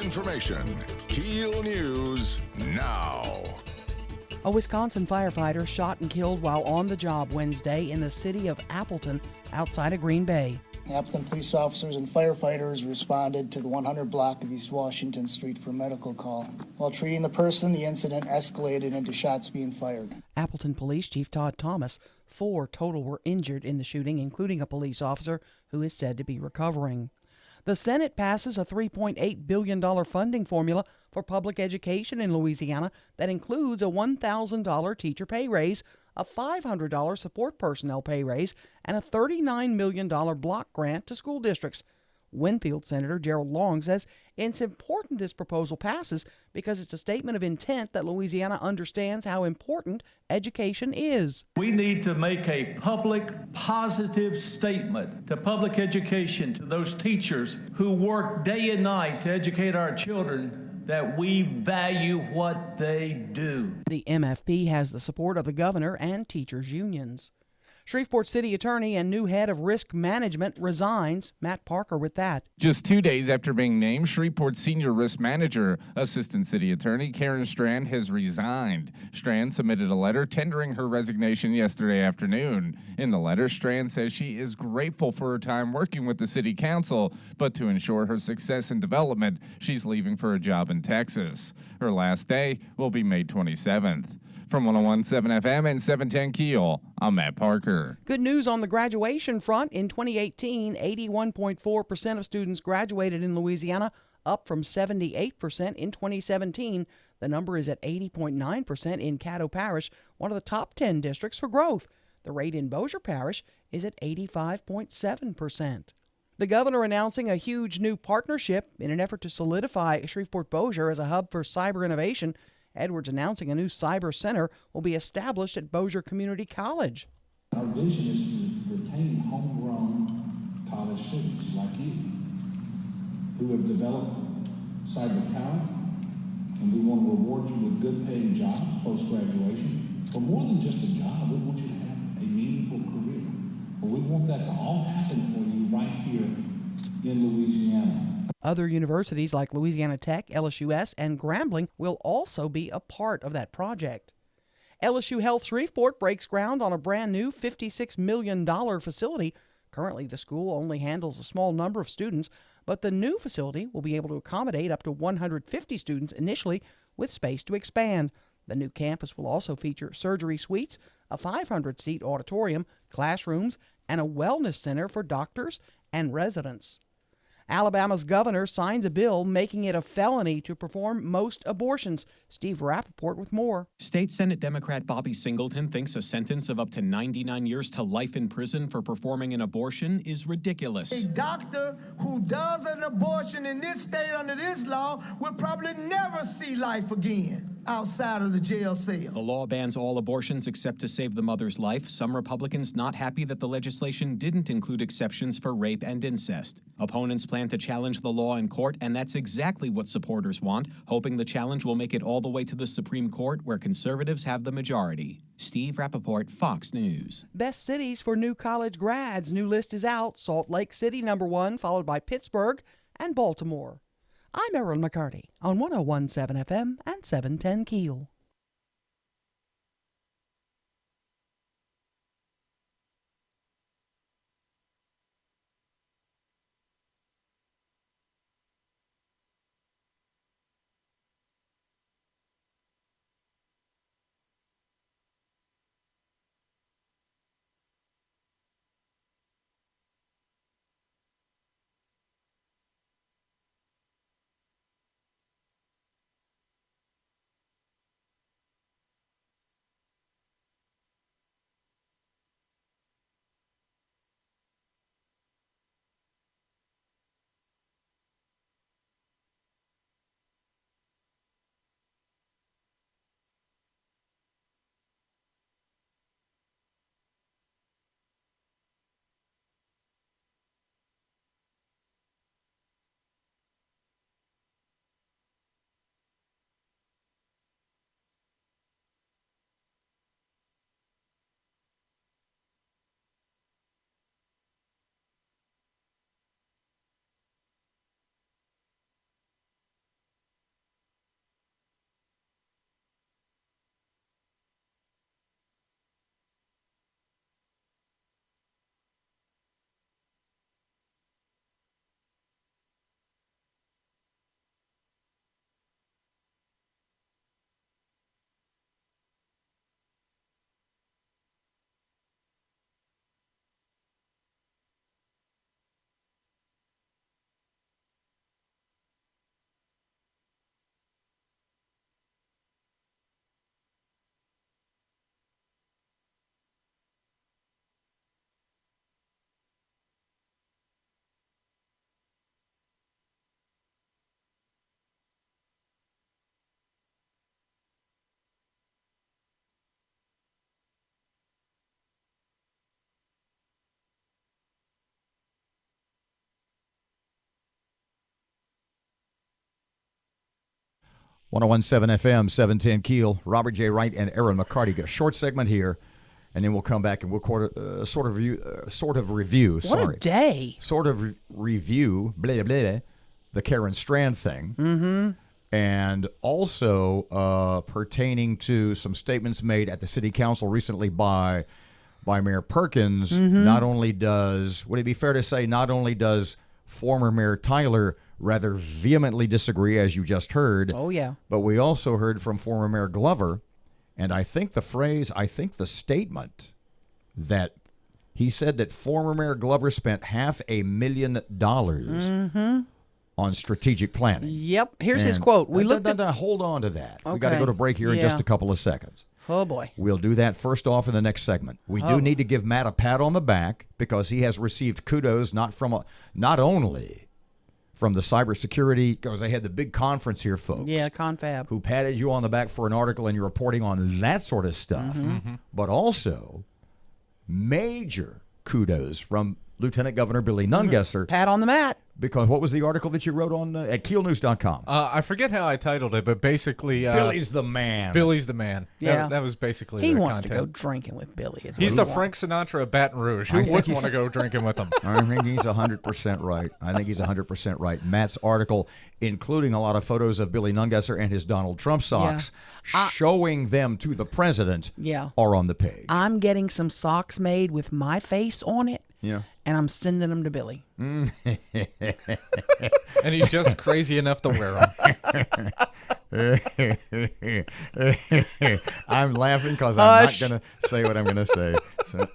Information. KEEL News now. A Wisconsin firefighter shot and killed while on the job Wednesday in the city of Appleton outside of Green Bay. Appleton police officers and firefighters responded to the 100 block of East Washington Street for a medical call. While treating the person, the incident escalated into shots being fired. Appleton Police Chief Todd Thomas, 4 total were injured in the shooting, including a police officer who is said to be recovering. The Senate passes a $3.8 billion funding formula for public education in Louisiana that includes a $1,000 teacher pay raise, a $500 support personnel pay raise, and a $39 million block grant to school districts. Winfield Senator Gerald Long says it's important this proposal passes because it's a statement of intent that Louisiana understands how important education is. We need to make a public, positive statement to public education, to those teachers who work day and night to educate our children, that we value what they do. The MFP has the support of the governor and teachers' unions. Shreveport City Attorney and new head of risk management resigns. Matt Parker with that. Just 2 days after being named Shreveport Senior Risk Manager, Assistant City Attorney Karen Strand has resigned. Strand submitted a letter tendering her resignation yesterday afternoon. In the letter, Strand says she is grateful for her time working with the City Council, but to ensure her success and development, she's leaving for a job in Texas. Her last day will be May 27th. From 101.7 FM and 710 KEEL, I'm Matt Parker. Good news on the graduation front. In 2018, 81.4% of students graduated in Louisiana, up from 78% in 2017. The number is at 80.9% in Caddo Parish, one of the top 10 districts for growth. The rate in Bossier Parish is at 85.7%. The governor announcing a huge new partnership in an effort to solidify Shreveport-Bossier as a hub for cyber innovation. Edwards announcing a new cyber center will be established at Bossier Community College. Our vision is to retain homegrown college students like you who have developed cyber talent, and we want to reward you with good paying jobs post-graduation. But more than just a job, we want you to have a meaningful career. But we want that to all happen for you right here in Louisiana. Other universities like Louisiana Tech, LSUS, and Grambling will also be a part of that project. LSU Health Shreveport breaks ground on a brand new $56 million facility. Currently, the school only handles a small number of students, but the new facility will be able to accommodate up to 150 students initially, with space to expand. The new campus will also feature surgery suites, a 500-seat auditorium, classrooms, and a wellness center for doctors and residents. Alabama's governor signs a bill making it a felony to perform most abortions. Steve Rappaport with more. State Senate Democrat Bobby Singleton thinks a sentence of up to 99 years to life in prison for performing an abortion is ridiculous. A doctor who does an abortion in this state under this law will probably never see life again outside of the jail cell. The law bans all abortions except to save the mother's life. Some Republicans not happy that the legislation didn't include exceptions for rape and incest. Opponents plan to challenge the law in court, and that's exactly what supporters want, hoping the challenge will make it all the way to the Supreme Court, where conservatives have the majority. Steve Rappaport, Fox News. Best cities for new college grads. New list is out. Salt Lake City, #1, followed by Pittsburgh and Baltimore. I'm Erin McCarty on 101.7 FM and 710 KEEL. 1017 FM, 710 Keel, Robert J. Wright, and Erin McCarty. Get a short segment here, and then we'll come back and we'll sort of review. What a day. Sort of review, blah, blah, blah, the Karen Strand thing. Mm-hmm. And also pertaining to some statements made at the city council recently by Mayor Perkins. Mm-hmm. Not only would it be fair to say, not only does former Mayor Tyler rather vehemently disagree, as you just heard. Oh, yeah. But we also heard from former Mayor Glover, and I think the statement that he said that former Mayor Glover spent $500,000 on strategic planning. Yep. Here's his quote. Hold on to that. We got to go to break here in just a couple of seconds. Oh, boy. We'll do that first off in the next segment. We do need to give Matt a pat on the back because he has received kudos not only from the cybersecurity, because they had the big conference here, folks. Yeah, Confab. Who patted you on the back for an article and you're reporting on that sort of stuff. Mm-hmm. But also major kudos from Lieutenant Governor Billy Nungesser. Pat on the mat. Because what was the article that you wrote on at KEELnews.com? I forget how I titled it, but basically... Billy's the man. Billy's the man. Yeah. That was basically He the wants content. to go drinking with Billy. He's the Frank Sinatra of Baton Rouge. Who wouldn't want to go drinking with him? I think he's 100% right. I think he's 100% right. Matt's article, including a lot of photos of Billy Nungesser and his Donald Trump socks, showing them to the president, are on the page. I'm getting some socks made with my face on it. Yeah. And I'm sending them to Billy. And he's just crazy enough to wear them. I'm laughing because I'm not going to say what I'm going to say. So,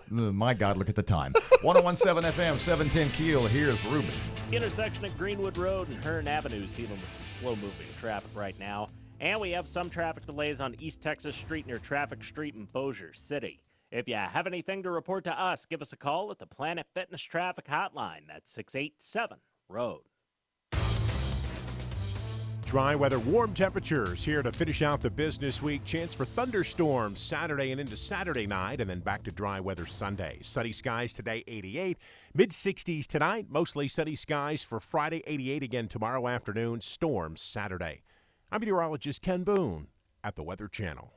my God, look at the time. 1017 FM, 710 Keel. Here's Ruben. Intersection at Greenwood Road and Hearn Avenue is dealing with some slow-moving traffic right now. And we have some traffic delays on East Texas Street near Traffic Street in Bossier City. If you have anything to report to us, give us a call at the Planet Fitness Traffic Hotline. That's 687-ROAD. Dry weather, warm temperatures here to finish out the business week. Chance for thunderstorms Saturday and into Saturday night, and then back to dry weather Sunday. Sunny skies today, 88. Mid-60s tonight, mostly sunny skies for Friday, 88 again tomorrow afternoon. Storms Saturday. I'm meteorologist Ken Boone at the Weather Channel.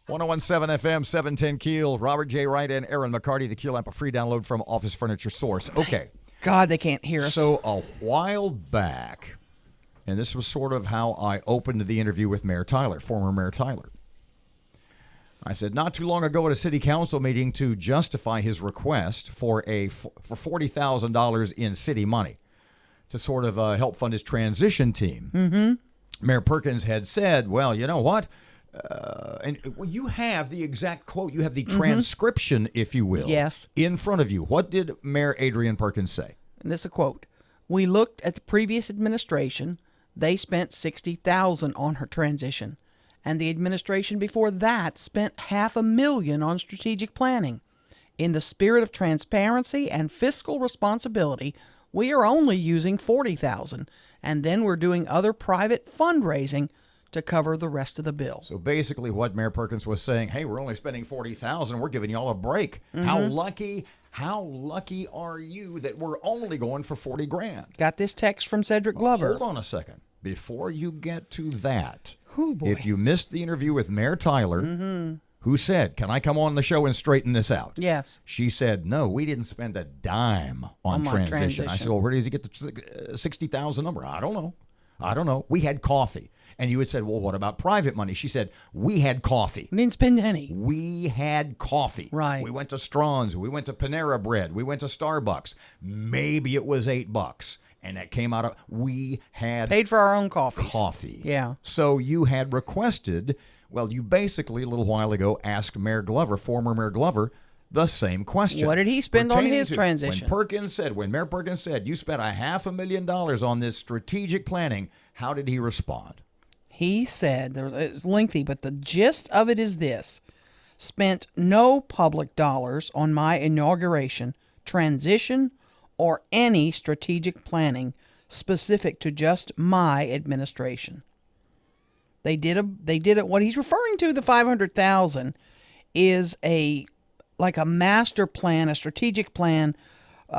.1017 FM, 710 Keel. Robert J. Wright and Erin McCarty. The Keel app, a free download from Office Furniture Source. Okay. God, they can't hear us. So a while back, and this was sort of how I opened the interview with Mayor Tyler, former Mayor Tyler. I said, not too long ago at a city council meeting to justify his request for $40,000 in city money to sort of help fund his transition team. Mm-hmm. Mayor Perkins had said, well, you know what? And you have the exact quote. You have the transcription, if you will, Yes. in front of you. What did Mayor Adrian Perkins say? And this is a quote. We looked at the previous administration. They spent $60,000 on her transition. And the administration before that spent $500,000 on strategic planning. In the spirit of transparency and fiscal responsibility, we are only using $40,000, and then we're doing other private fundraising to cover the rest of the bill. So basically what Mayor Perkins was saying, hey, we're only spending $40,000, we're giving y'all a break. How lucky are you that we're only going for $40,000? Got this text from Cedric Glover. Hold on a second. Before you get to that, oh boy. If you missed the interview with Mayor Tyler, who said, can I come on the show and straighten this out? Yes. She said, no, we didn't spend a dime on transition. I said, well, where does he get the 60,000 number? I don't know. We had coffee. And you had said, well, what about private money? She said, we had coffee. We didn't spend any. We had coffee. Right. We went to Strawn's. We went to Panera Bread. We went to Starbucks. Maybe it was $8. And that came out of, we had paid for our own coffees. Coffee. Yeah. So you had requested, well, you basically a little while ago asked Mayor Glover, former Mayor Glover, the same question. What did he spend on his transition? When Mayor Perkins said you spent $500,000 on this strategic planning, how did he respond? He said, it's lengthy, but the gist of it is this: spent no public dollars on my inauguration, transition, or any strategic planning specific to just my administration. They did it. What he's referring to, the $500,000, is a master plan, a strategic plan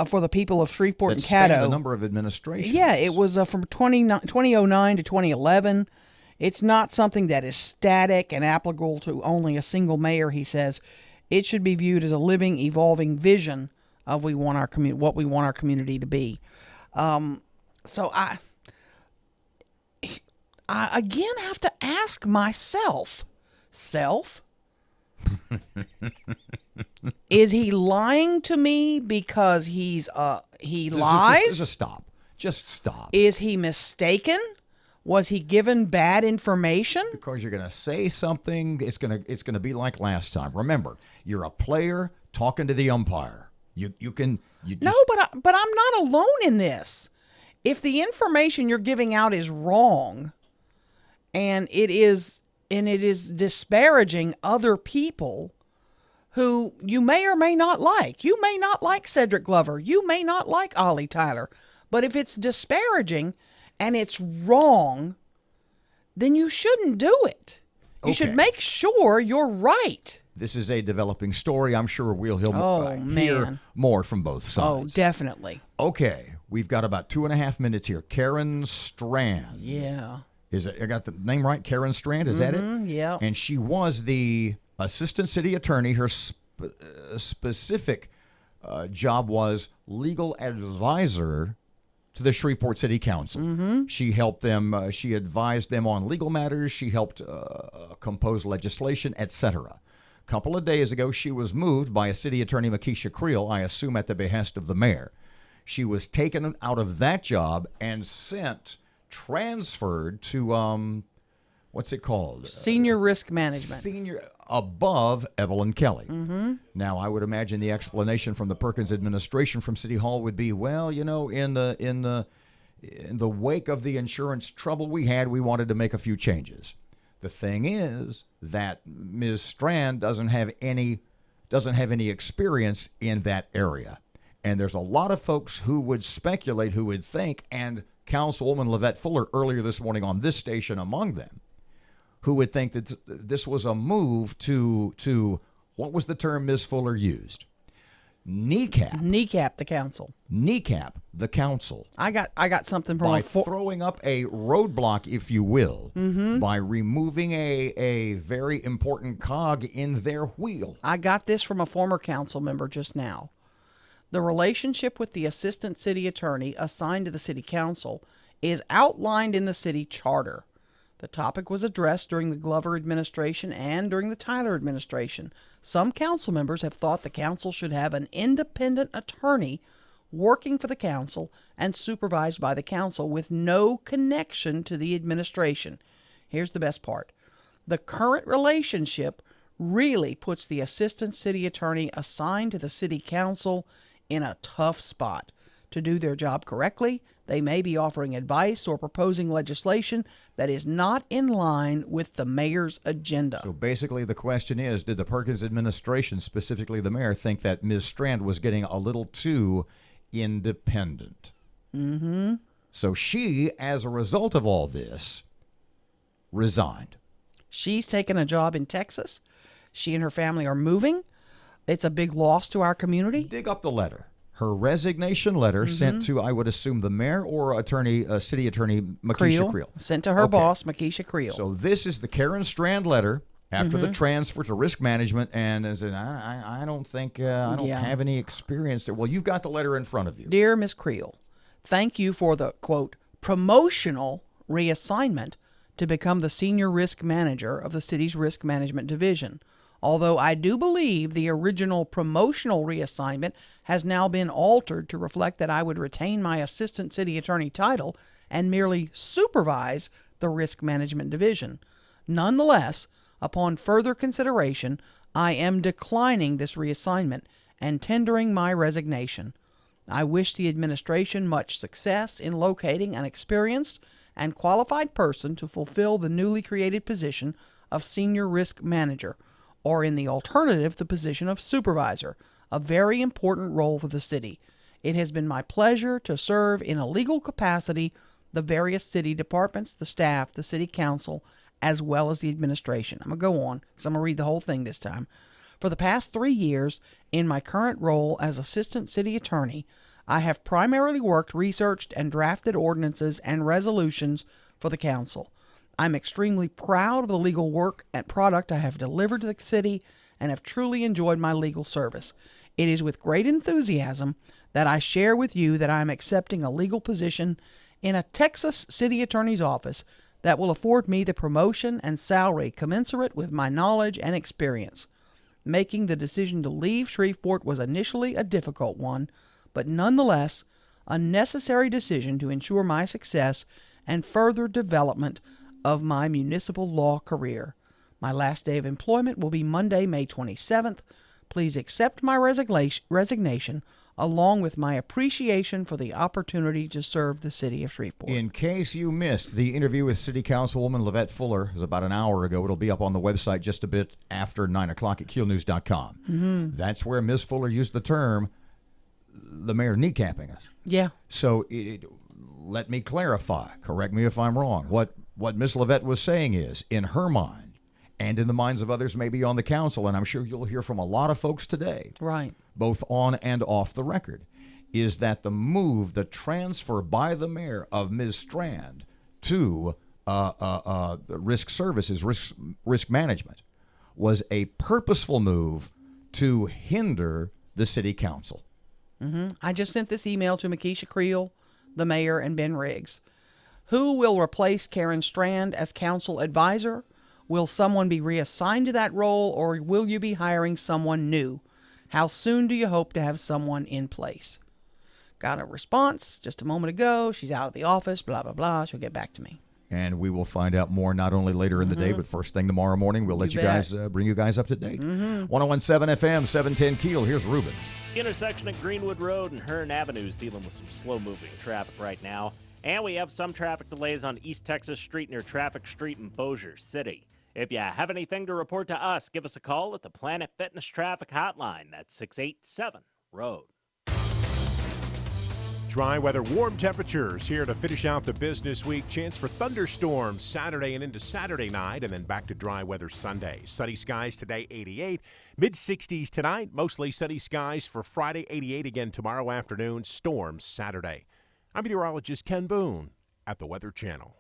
for the people of Shreveport and Caddo. The number of administrations. Yeah, it was from 2009 to 2011. It's not something that is static and applicable to only a single mayor, he says. It should be viewed as a living, evolving vision of what we want our community to be. So I again have to ask myself, is he lying to me because he lies? Just stop. Just stop. Is he mistaken? Was he given bad information? Because you're going to say something, it's going to be like last time. Remember, you're a player talking to the umpire. But I'm not alone in this. If the information you're giving out is wrong, and it is disparaging other people who you may or may not like. You may not like Cedric Glover. You may not like Ollie Tyler. But if it's disparaging and it's wrong, then you shouldn't do it. You should make sure you're right. This is a developing story. I'm sure we'll hear more from both sides. Oh, definitely. Okay, we've got about 2.5 minutes here. Karen Strand. Yeah. I got the name right? Karen Strand, is that it? Yeah. And she was the assistant city attorney. Her specific job was legal advisor to the Shreveport City Council. She helped them, she advised them on legal matters, she helped compose legislation, etc. A couple of days ago, she was moved by a city attorney, Makisha Creel, I assume at the behest of the mayor. She was taken out of that job and transferred to, what's it called? Senior Risk Management. Above Evelyn Kelly. Now, I would imagine the explanation from the Perkins administration from City Hall would be, well, in the wake of the insurance trouble we had, we wanted to make a few changes. The thing is that Ms. Strand doesn't have any experience in that area, and there's a lot of folks who would speculate, who would think, and Councilwoman Lavette Fuller earlier this morning on this station among them, who would think that this was a move to what was the term Ms. Fuller used? Kneecap the council. Kneecap the council. I got something from by throwing up a roadblock, if you will, by removing a very important cog in their wheel. I got this from a former council member just now. The relationship with the assistant city attorney assigned to the city council is outlined in the city charter. The topic was addressed during the Glover administration and during the Tyler administration. Some council members have thought the council should have an independent attorney working for the council and supervised by the council with no connection to the administration. Here's the best part. The current relationship really puts the assistant city attorney assigned to the city council in a tough spot. To do their job correctly, they may be offering advice or proposing legislation that is not in line with the mayor's agenda. So basically the question is, did the Perkins administration, specifically the mayor, think that Ms. Strand was getting a little too independent? Mm-hmm. So she, as a result of all this, resigned. She's taken a job in Texas. She and her family are moving. It's a big loss to our community. Dig up the letter. Her resignation letter sent to, I would assume, the mayor or city attorney Makisha Creel. Sent to her boss, Makisha Creel. So this is the Karen Strand letter after the transfer to risk management, and as I don't think I don't have any experience there. Well, you've got the letter in front of you. Dear Ms. Creel, thank you for the, quote, promotional reassignment to become the senior risk manager of the city's risk management division. Although I do believe the original promotional reassignment has now been altered to reflect that I would retain my assistant city attorney title and merely supervise the risk management division. Nonetheless, upon further consideration, I am declining this reassignment and tendering my resignation. I wish the administration much success in locating an experienced and qualified person to fulfill the newly created position of senior risk manager, or in the alternative, the position of supervisor, a very important role for the city. It has been my pleasure to serve in a legal capacity the various city departments, the staff, the city council, as well as the administration. I'm going to go on because I'm going to read the whole thing this time. For the past 3 years, in my current role as assistant city attorney, I have primarily worked, researched, and drafted ordinances and resolutions for the council. I'm extremely proud of the legal work and product I have delivered to the city and have truly enjoyed my legal service. It is with great enthusiasm that I share with you that I am accepting a legal position in a Texas city attorney's office that will afford me the promotion and salary commensurate with my knowledge and experience. Making the decision to leave Shreveport was initially a difficult one, but nonetheless a necessary decision to ensure my success and further development of my municipal law career. My last day of employment will be Monday, May 27th. Please accept my resignation along with my appreciation for the opportunity to serve the city of Shreveport. In case you missed the interview with City Councilwoman Lavette Fuller, it was about an hour ago. It'll be up on the website just a bit after 9 o'clock at KEELnews.com. Mm-hmm. That's where Ms. Fuller used the term, the mayor kneecapping us. Yeah. So let me clarify. Correct me if I'm wrong. What Ms. Lavette was saying is, in her mind, and in the minds of others maybe on the council, and I'm sure you'll hear from a lot of folks today, right, both on and off the record, is that the transfer by the mayor of Ms. Strand to risk services, risk management, was a purposeful move to hinder the city council. Mm-hmm. I just sent this email to Makisha Creel, the mayor, and Ben Riggs. Who will replace Karen Strand as council advisor? Will someone be reassigned to that role, or will you be hiring someone new? How soon do you hope to have someone in place? Got a response just a moment ago. She's out of the office, blah, blah, blah. She'll get back to me. And we will find out more not only later in the day, but first thing tomorrow morning. We'll let you guys bring you guys up to date. 101.7 FM, 710 KEEL. Here's Ruben. Intersection at Greenwood Road and Hearn Avenue is dealing with some slow-moving traffic right now. And we have some traffic delays on East Texas Street near Traffic Street in Bossier City. If you have anything to report to us, give us a call at the Planet Fitness Traffic Hotline. That's 687-ROAD. Dry weather, warm temperatures here to finish out the business week. Chance for thunderstorms Saturday and into Saturday night, and then back to dry weather Sunday. Sunny skies today, 88. Mid-60s tonight, mostly sunny skies for Friday, 88 again tomorrow afternoon. Storms Saturday. I'm meteorologist Ken Boone at the Weather Channel.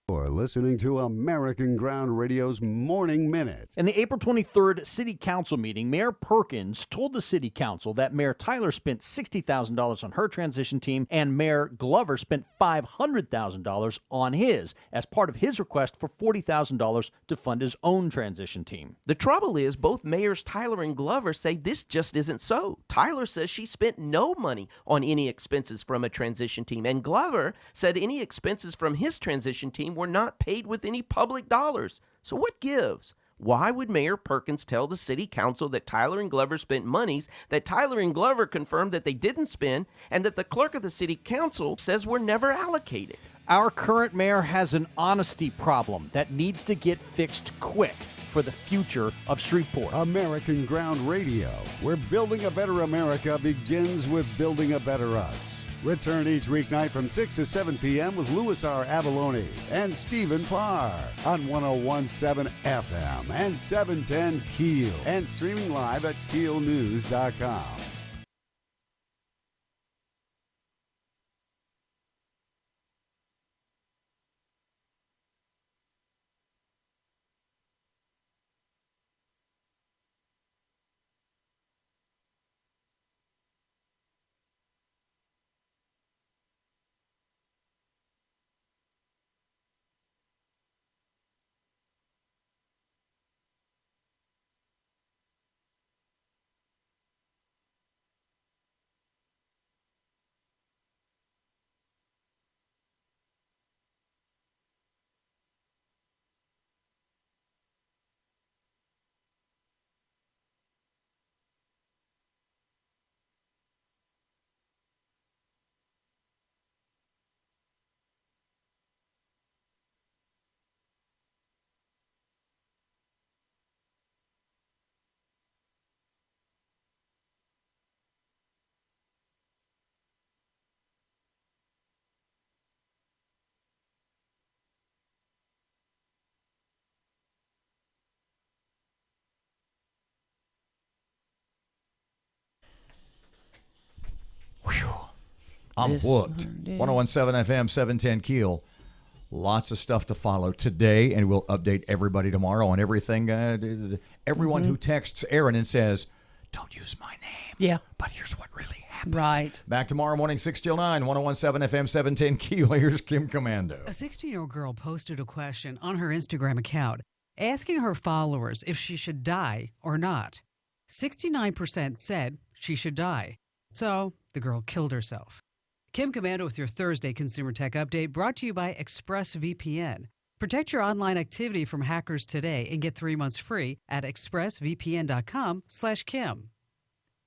You're listening to American Ground Radio's Morning Minute. In the April 23rd City Council meeting, Mayor Perkins told the City Council that Mayor Tyler spent $60,000 on her transition team and Mayor Glover spent $500,000 on his as part of his request for $40,000 to fund his own transition team. The trouble is both Mayors Tyler and Glover say this just isn't so. Tyler says she spent no money on any expenses from a transition team, and Glover said any expenses from his transition team were not paid with any public dollars. So what gives? Why would Mayor Perkins tell the City Council that Tyler and Glover spent monies that Tyler and Glover confirmed that they didn't spend and that the clerk of the City Council says were never allocated? Our current mayor has an honesty problem that needs to get fixed quick for the future of Shreveport. American Ground Radio, where building a better America begins with building a better us. Return each weeknight from 6 to 7 p.m. with Louis R. Avalone and Stephen Parr on 101.7 FM and 710 KEEL and streaming live at KEELnews.com. I'm whooped. 101.7 FM, 710 KEEL. Lots of stuff to follow today, and we'll update everybody tomorrow on everything. Everyone who texts Erin and says, don't use my name. Yeah. But here's what really happened. Right. Back tomorrow morning, 6 till 9, 101.7 FM, 710 KEEL. Here's Kim Commando. A 16-year-old girl posted a question on her Instagram account asking her followers if she should die or not. 69% said she should die. So the girl killed herself. Kim Commando with your Thursday Consumer Tech Update, brought to you by ExpressVPN. Protect your online activity from hackers today and get 3 months free at expressvpn.com/Kim.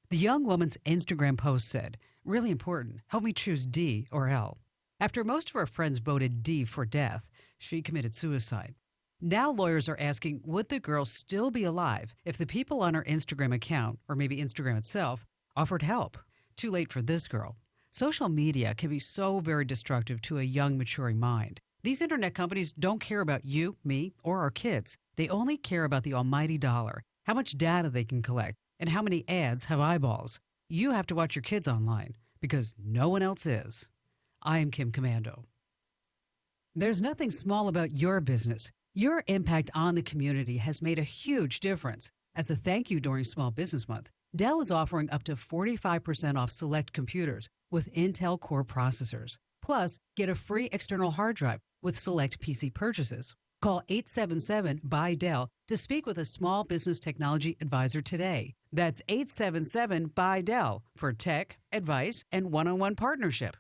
The young woman's Instagram post said, really important, help me choose D or L. After most of her friends voted D for death, she committed suicide. Now lawyers are asking, would the girl still be alive if the people on her Instagram account, or maybe Instagram itself, offered help? Too late for this girl. Social media can be so very destructive to a young, maturing mind. These internet companies don't care about you, me, or our kids. They only care about the almighty dollar, how much data they can collect, and how many ads have eyeballs. You have to watch your kids online because no one else is. I am Kim Commando. There's nothing small about your business. Your impact on the community has made a huge difference. As a thank you during Small Business Month, Dell is offering up to 45% off select computers with Intel Core processors. Plus, get a free external hard drive with select PC purchases. Call 877-BUY-DELL to speak with a small business technology advisor today. That's 877-BUY-DELL for tech, advice, and one-on-one partnership.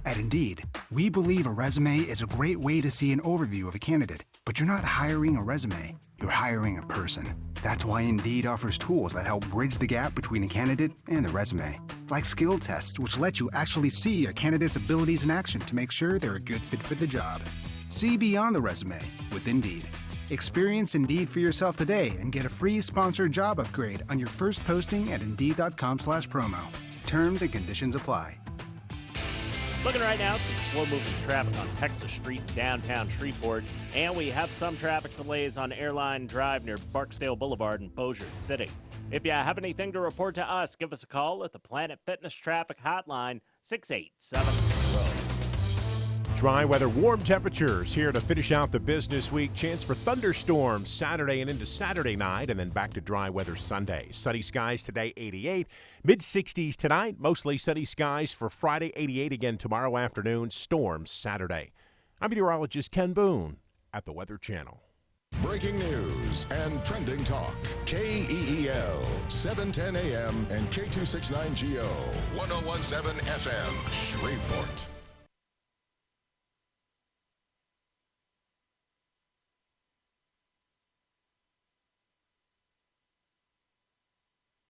At Indeed, we believe a resume is a great way to see an overview of a candidate, but you're not hiring a resume, you're hiring a person. That's why Indeed offers tools that help bridge the gap between a candidate and the resume, like skill tests, which let you actually see a candidate's abilities in action to make sure they're a good fit for the job. See beyond the resume with Indeed. Experience Indeed for yourself today and get a free sponsored job upgrade on your first posting at Indeed.com/promo. Terms and conditions apply. Looking right now at some slow-moving traffic on Texas Street, downtown Shreveport, and we have some traffic delays on Airline Drive near Barksdale Boulevard in Bossier City. If you have anything to report to us, give us a call at the Planet Fitness Traffic Hotline, 6870. dry weather, warm temperatures here to finish out the business week. Chance for thunderstorms Saturday and into Saturday night, and then back to dry weather Sunday. Sunny skies today, 88. Mid-60s tonight, mostly sunny skies for Friday, 88 again tomorrow afternoon. Storms Saturday. I'm meteorologist Ken Boone at the Weather Channel. Breaking news and trending talk. KEEL, 710 AM and K269GO, 1017 FM, Shreveport.